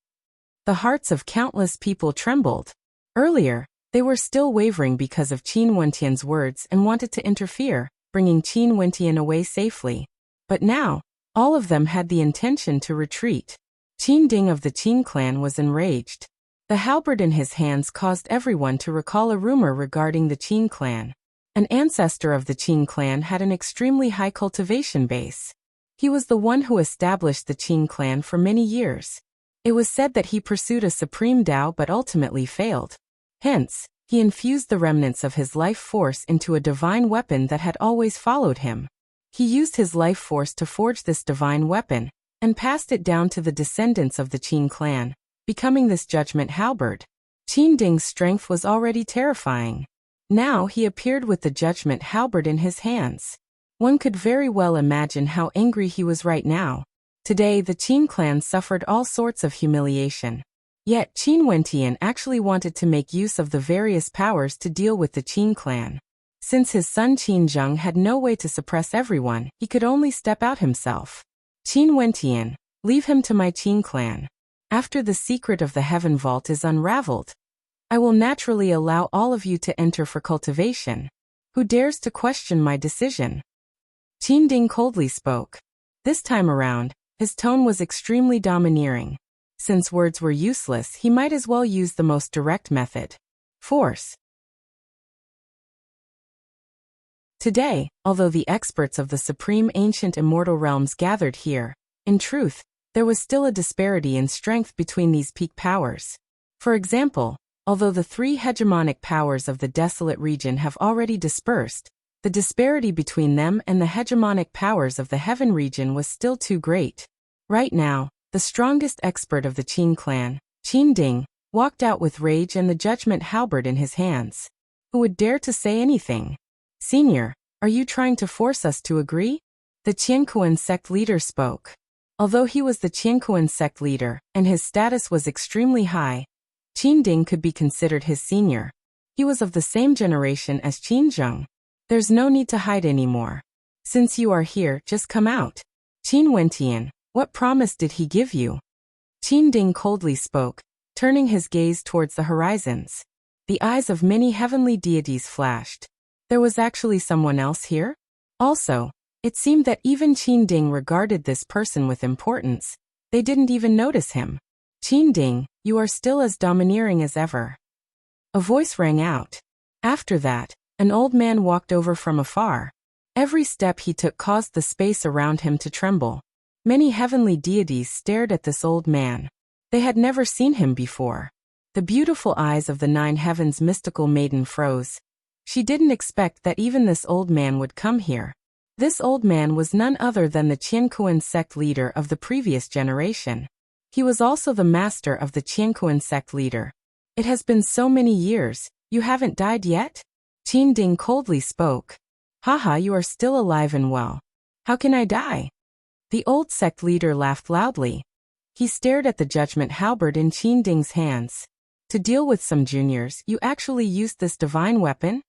The hearts of countless people trembled. Earlier, they were still wavering because of Qin Wentian's words and wanted to interfere, bringing Qin Wentian away safely. But now, all of them had the intention to retreat. Qin Ding of the Qin clan was enraged. The halberd in his hands caused everyone to recall a rumor regarding the Qin clan. An ancestor of the Qin clan had an extremely high cultivation base. He was the one who established the Qin clan for many years. It was said that he pursued a supreme Tao but ultimately failed. Hence, he infused the remnants of his life force into a divine weapon that had always followed him. He used his life force to forge this divine weapon, and passed it down to the descendants of the Qin clan, becoming this judgment halberd. Qin Ding's strength was already terrifying. Now he appeared with the judgment halberd in his hands. One could very well imagine how angry he was right now. Today the Qin clan suffered all sorts of humiliation. Yet Qin Wentian actually wanted to make use of the various powers to deal with the Qin clan. Since his son Qin Zheng had no way to suppress everyone, he could only step out himself. Qin Wentian, leave him to my Qin clan. After the secret of the Heaven Vault is unraveled, I will naturally allow all of you to enter for cultivation. Who dares to question my decision? Qin Ding coldly spoke. This time around, his tone was extremely domineering. Since words were useless, he might as well use the most direct method. Force. Today, although the experts of the supreme ancient immortal realms gathered here, in truth, there was still a disparity in strength between these peak powers. For example, although the three hegemonic powers of the desolate region have already dispersed, the disparity between them and the hegemonic powers of the heaven region was still too great. Right now, the strongest expert of the Qin clan, Qin Ding, walked out with rage and the judgment halberd in his hands. Who would dare to say anything? Senior, are you trying to force us to agree? The Qiankuan sect leader spoke. Although he was the Qiankuan sect leader, and his status was extremely high, Qin Ding could be considered his senior. He was of the same generation as Qin Zheng. There's no need to hide anymore. Since you are here, just come out. Qin Wentian, what promise did he give you? Qin Ding coldly spoke, turning his gaze towards the horizons. The eyes of many heavenly deities flashed. There was actually someone else here? Also, it seemed that even Qin Ding regarded this person with importance. They didn't even notice him. Qin Ding, you are still as domineering as ever. A voice rang out. After that, an old man walked over from afar. Every step he took caused the space around him to tremble. Many heavenly deities stared at this old man. They had never seen him before. The beautiful eyes of the nine heavens mystical maiden froze. She didn't expect that even this old man would come here. This old man was none other than the Qiankuan sect leader of the previous generation. He was also the master of the Qiankuan sect leader. It has been so many years, you haven't died yet? Qin Ding coldly spoke. Haha, you are still alive and well. How can I die? The old sect leader laughed loudly. He stared at the judgment halberd in Qin Ding's hands. To deal with some juniors, you actually used this divine weapon?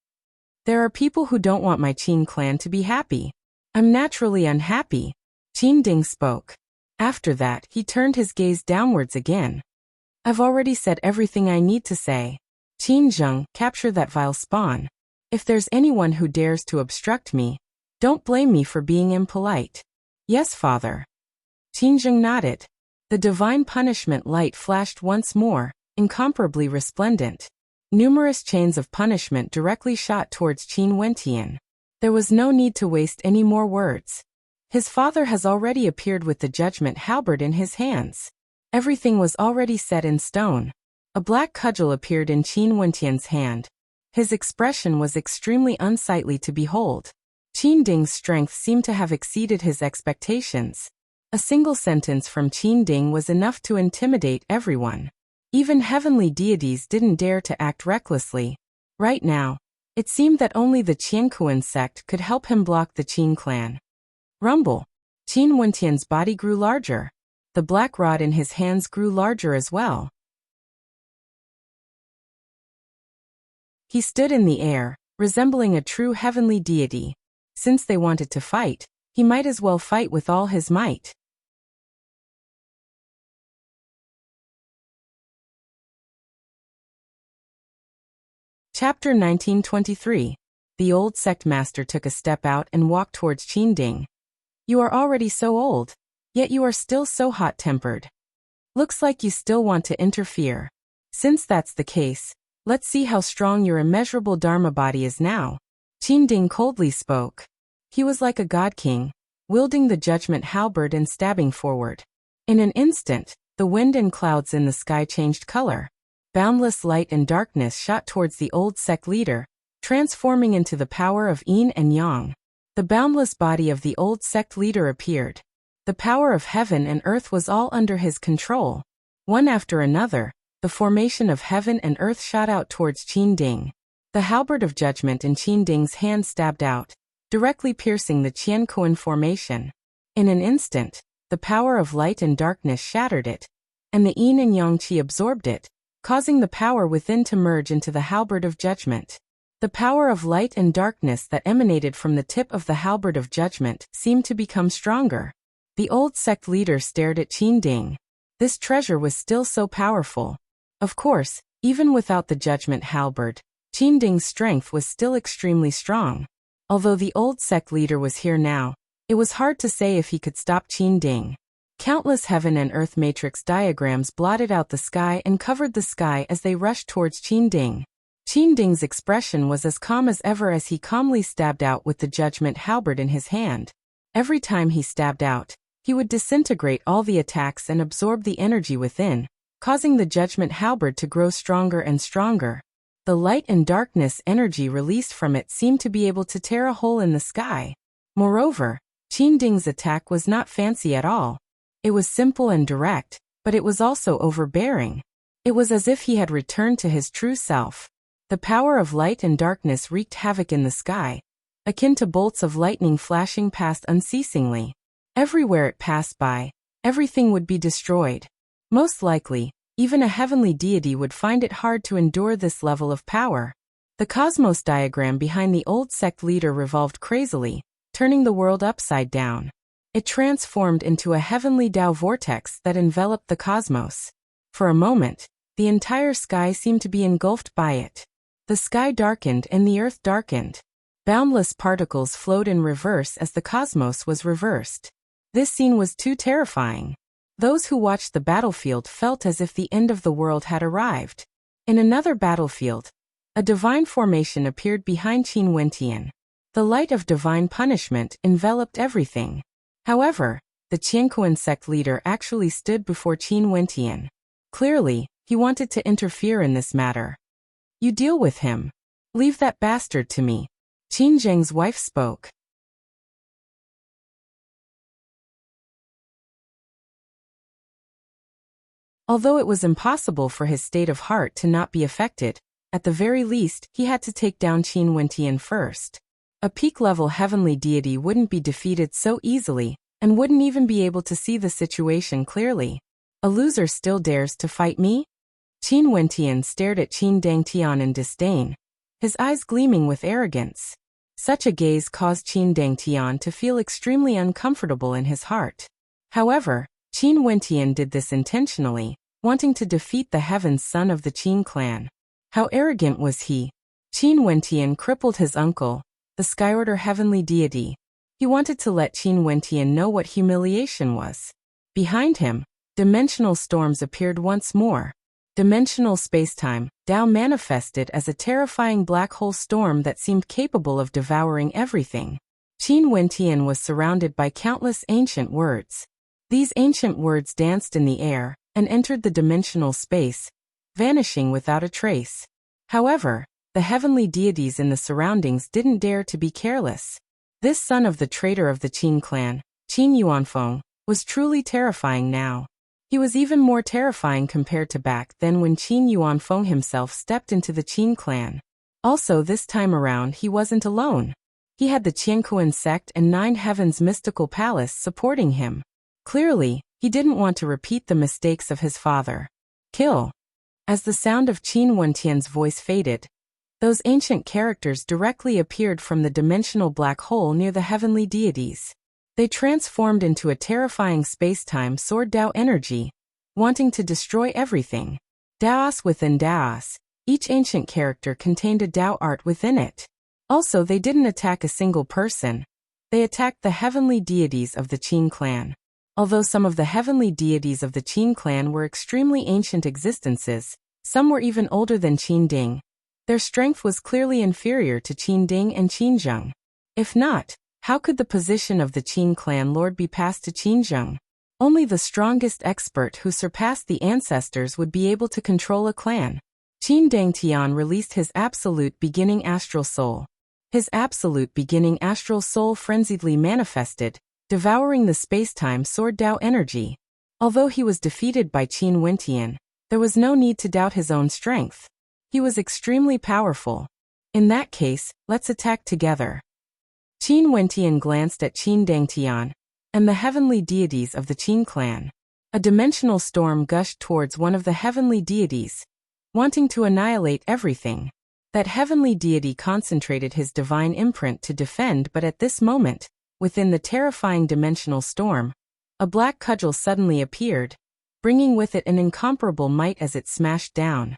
There are people who don't want my Qin clan to be happy. I'm naturally unhappy. Qin Ding spoke. After that, he turned his gaze downwards again. I've already said everything I need to say. Qin Zheng, capture that vile spawn. If there's anyone who dares to obstruct me, don't blame me for being impolite. Yes, father. Qin Zheng nodded. The divine punishment light flashed once more, incomparably resplendent. Numerous chains of punishment directly shot towards Qin Wentian. There was no need to waste any more words. His father has already appeared with the judgment halberd in his hands. Everything was already set in stone. A black cudgel appeared in Qin Wentian's hand. His expression was extremely unsightly to behold. Qin Ding's strength seemed to have exceeded his expectations. A single sentence from Qin Ding was enough to intimidate everyone. Even heavenly deities didn't dare to act recklessly. Right now, it seemed that only the Qiankuan sect could help him block the Qin clan. Rumble. Qin Wentian's body grew larger. The black rod in his hands grew larger as well. He stood in the air, resembling a true heavenly deity. Since they wanted to fight, he might as well fight with all his might. Chapter 1923. The old sect master took a step out and walked towards Qin Ding. You are already so old, yet you are still so hot-tempered. Looks like you still want to interfere. Since that's the case, let's see how strong your immeasurable Dharma body is now. Qin Ding coldly spoke. He was like a god king, wielding the judgment halberd and stabbing forward. In an instant, the wind and clouds in the sky changed color. Boundless light and darkness shot towards the old sect leader, transforming into the power of yin and yang. The boundless body of the old sect leader appeared. The power of heaven and earth was all under his control. One after another, the formation of heaven and earth shot out towards Qin Ding. The halberd of judgment in Qin Ding's hand stabbed out, directly piercing the Qiankuan formation. In an instant, the power of light and darkness shattered it, and the yin and yang qi absorbed it, causing the power within to merge into the halberd of judgment. The power of light and darkness that emanated from the tip of the halberd of judgment seemed to become stronger. The old sect leader stared at Qin Ding. This treasure was still so powerful. Of course, even without the judgment halberd, Qin Ding's strength was still extremely strong. Although the old sect leader was here now, It was hard to say if he could stop Qin Ding. Countless heaven and earth matrix diagrams blotted out the sky and covered the sky as they rushed towards Qin Ding. Qin Ding's expression was as calm as ever as he calmly stabbed out with the judgment halberd in his hand. Every time he stabbed out, he would disintegrate all the attacks and absorb the energy within, causing the judgment halberd to grow stronger and stronger. The light and darkness energy released from it seemed to be able to tear a hole in the sky. Moreover, Qin Ding's attack was not fancy at all. It was simple and direct, but it was also overbearing. It was as if he had returned to his true self. The power of light and darkness wreaked havoc in the sky, akin to bolts of lightning flashing past unceasingly. Everywhere it passed by, everything would be destroyed. Most likely, even a heavenly deity would find it hard to endure this level of power. The cosmos diagram behind the old sect leader revolved crazily, turning the world upside down. It transformed into a heavenly Tao vortex that enveloped the cosmos. For a moment, the entire sky seemed to be engulfed by it. The sky darkened and the earth darkened. Boundless particles flowed in reverse as the cosmos was reversed. This scene was too terrifying. Those who watched the battlefield felt as if the end of the world had arrived. In another battlefield, a divine formation appeared behind Qin Wentian. The light of divine punishment enveloped everything. However, the Qianquan sect leader actually stood before Qin Wentian. Clearly, he wanted to interfere in this matter. "You deal with him. Leave that bastard to me," Qin Zheng's wife spoke. Although it was impossible for his state of heart to not be affected, at the very least, he had to take down Qin Wentian first. A peak-level heavenly deity wouldn't be defeated so easily, and wouldn't even be able to see the situation clearly. "A loser still dares to fight me?" Qin Wentian stared at Qin Dangtian in disdain, his eyes gleaming with arrogance. Such a gaze caused Qin Dangtian to feel extremely uncomfortable in his heart. However, Qin Wentian did this intentionally, wanting to defeat the heaven's son of the Qin clan. How arrogant was he? Qin Wentian crippled his uncle, the Skyorder heavenly deity. He wanted to let Qin Wentian know what humiliation was. Behind him, dimensional storms appeared once more. Dimensional spacetime, Tao manifested as a terrifying black hole storm that seemed capable of devouring everything. Qin Wentian was surrounded by countless ancient words. These ancient words danced in the air and entered the dimensional space, vanishing without a trace. However, the heavenly deities in the surroundings didn't dare to be careless. This son of the traitor of the Qin clan, Qin Yuanfeng, was truly terrifying now. He was even more terrifying compared to back then when Qin Yuanfeng himself stepped into the Qin clan. Also this time around he wasn't alone. He had the Qianquan sect and 9 Heavens mystical palace supporting him. Clearly, he didn't want to repeat the mistakes of his father. "Kill." As the sound of Qin Wentian's voice faded, those ancient characters directly appeared from the dimensional black hole near the heavenly deities. They transformed into a terrifying space-time sword Tao energy, wanting to destroy everything. Daos within Daos, each ancient character contained a Tao art within it. Also, they didn't attack a single person. They attacked the heavenly deities of the Qin clan. Although some of the heavenly deities of the Qin clan were extremely ancient existences, some were even older than Qin Ding. Their strength was clearly inferior to Qin Ding and Qin Zheng. If not, how could the position of the Qin clan lord be passed to Qin Zheng? Only the strongest expert who surpassed the ancestors would be able to control a clan. Qin Dangtian released his absolute beginning astral soul. His absolute beginning astral soul frenziedly manifested, devouring the space-time sword Tao energy. Although he was defeated by Qin Wentian, there was no need to doubt his own strength. He was extremely powerful. In that case, let's attack together. Qin Wentian glanced at Qin Dangtian and the heavenly deities of the Qin clan. A dimensional storm gushed towards one of the heavenly deities, wanting to annihilate everything. That heavenly deity concentrated his divine imprint to defend, but at this moment, within the terrifying dimensional storm, a black cudgel suddenly appeared, bringing with it an incomparable might as it smashed down.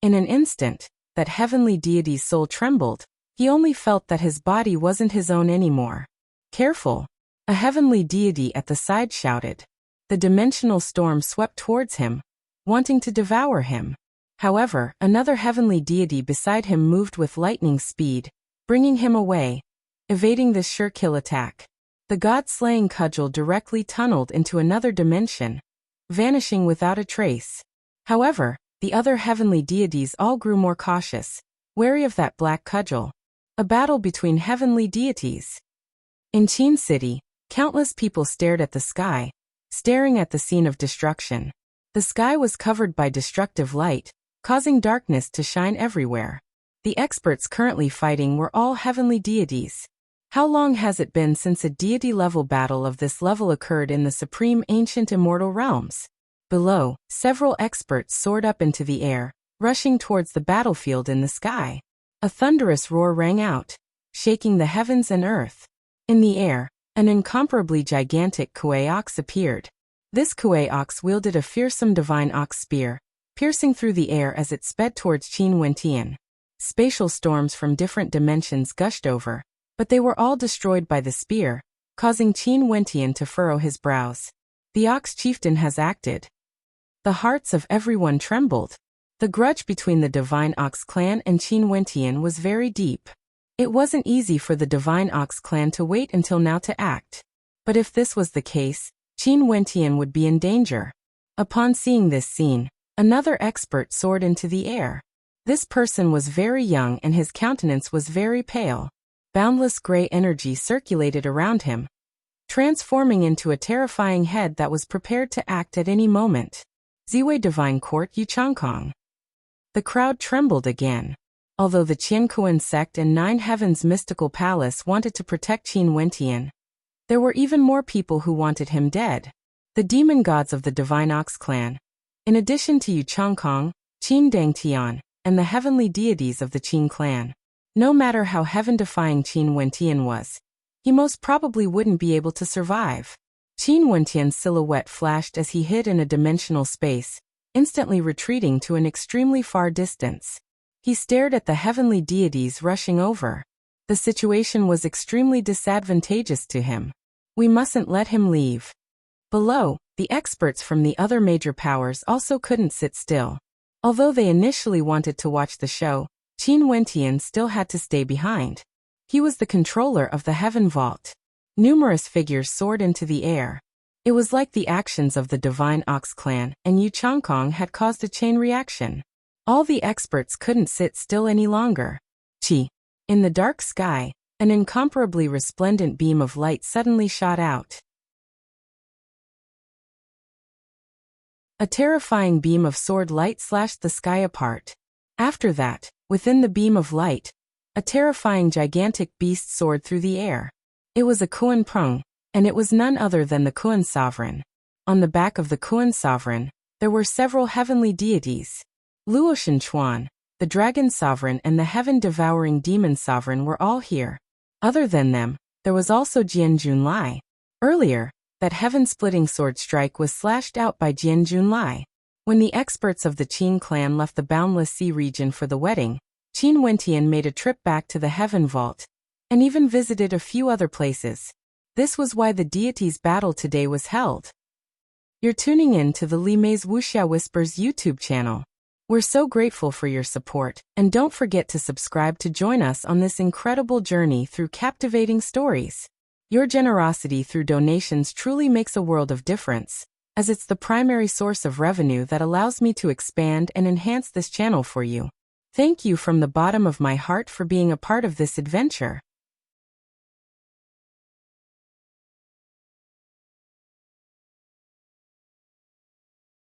In an instant, that heavenly deity's soul trembled. He only felt that his body wasn't his own anymore. Careful! A heavenly deity at the side shouted. The dimensional storm swept towards him, wanting to devour him. However, another heavenly deity beside him moved with lightning speed, bringing him away, evading this sure kill attack. The god-slaying cudgel directly tunneled into another dimension, vanishing without a trace. However, the other heavenly deities all grew more cautious, wary of that black cudgel. A battle between heavenly deities. In Qin City, countless people stared at the sky, staring at the scene of destruction. The sky was covered by destructive light, causing darkness to shine everywhere. The experts currently fighting were all heavenly deities. How long has it been since a deity-level battle of this level occurred in the supreme ancient immortal realms? Below, several experts soared up into the air, rushing towards the battlefield in the sky. A thunderous roar rang out, shaking the heavens and earth. In the air, an incomparably gigantic Kuei ox appeared. This Kuei ox wielded a fearsome divine ox spear, piercing through the air as it sped towards Qin Wentian. Spatial storms from different dimensions gushed over, but they were all destroyed by the spear, causing Qin Wentian to furrow his brows. The ox chieftain has acted. The hearts of everyone trembled. The grudge between the Divine Ox clan and Qin Wentian was very deep. It wasn't easy for the Divine Ox clan to wait until now to act. But if this was the case, Qin Wentian would be in danger. Upon seeing this scene, another expert soared into the air. This person was very young and his countenance was very pale. Boundless gray energy circulated around him, transforming into a terrifying head that was prepared to act at any moment. Ziwei Divine Court Yuchangkong. The crowd trembled again. Although the Qiankuan sect and Nine Heavens Mystical Palace wanted to protect Qin Wentian, there were even more people who wanted him dead. The demon gods of the Divine Ox clan, in addition to Yuchangkong, Qin Dangtian, and the heavenly deities of the Qin clan. No matter how heaven-defying Qin Wentian was, he most probably wouldn't be able to survive. Qin Wentian's silhouette flashed as he hid in a dimensional space, instantly retreating to an extremely far distance. He stared at the heavenly deities rushing over. The situation was extremely disadvantageous to him. We mustn't let him leave. Below, the experts from the other major powers also couldn't sit still. Although they initially wanted to watch the show, Qin Wentian still had to stay behind. He was the controller of the Heaven Vault. Numerous figures soared into the air. It was like the actions of the Divine Ox clan and Yuchangkong had caused a chain reaction. All the experts couldn't sit still any longer. Qi. In the dark sky, an incomparably resplendent beam of light suddenly shot out. A terrifying beam of sword light slashed the sky apart. After that, within the beam of light, a terrifying gigantic beast soared through the air. It was a Kuan Prung, and it was none other than the Kuan Sovereign. On the back of the Kuan Sovereign, there were several heavenly deities. Luoshan Chuan, the Dragon Sovereign and the Heaven-Devouring Demon Sovereign were all here. Other than them, there was also Jian Junlai. Earlier, that heaven-splitting sword strike was slashed out by Jian Junlai. When the experts of the Qin clan left the Boundless Sea region for the wedding, Qin Wentian made a trip back to the Heaven Vault, and even visited a few other places. This was why the deities' battle today was held. You're tuning in to the Li Mei's Wuxia Whispers YouTube channel. We're so grateful for your support, and don't forget to subscribe to join us on this incredible journey through captivating stories. Your generosity through donations truly makes a world of difference, as it's the primary source of revenue that allows me to expand and enhance this channel for you. Thank you from the bottom of my heart for being a part of this adventure.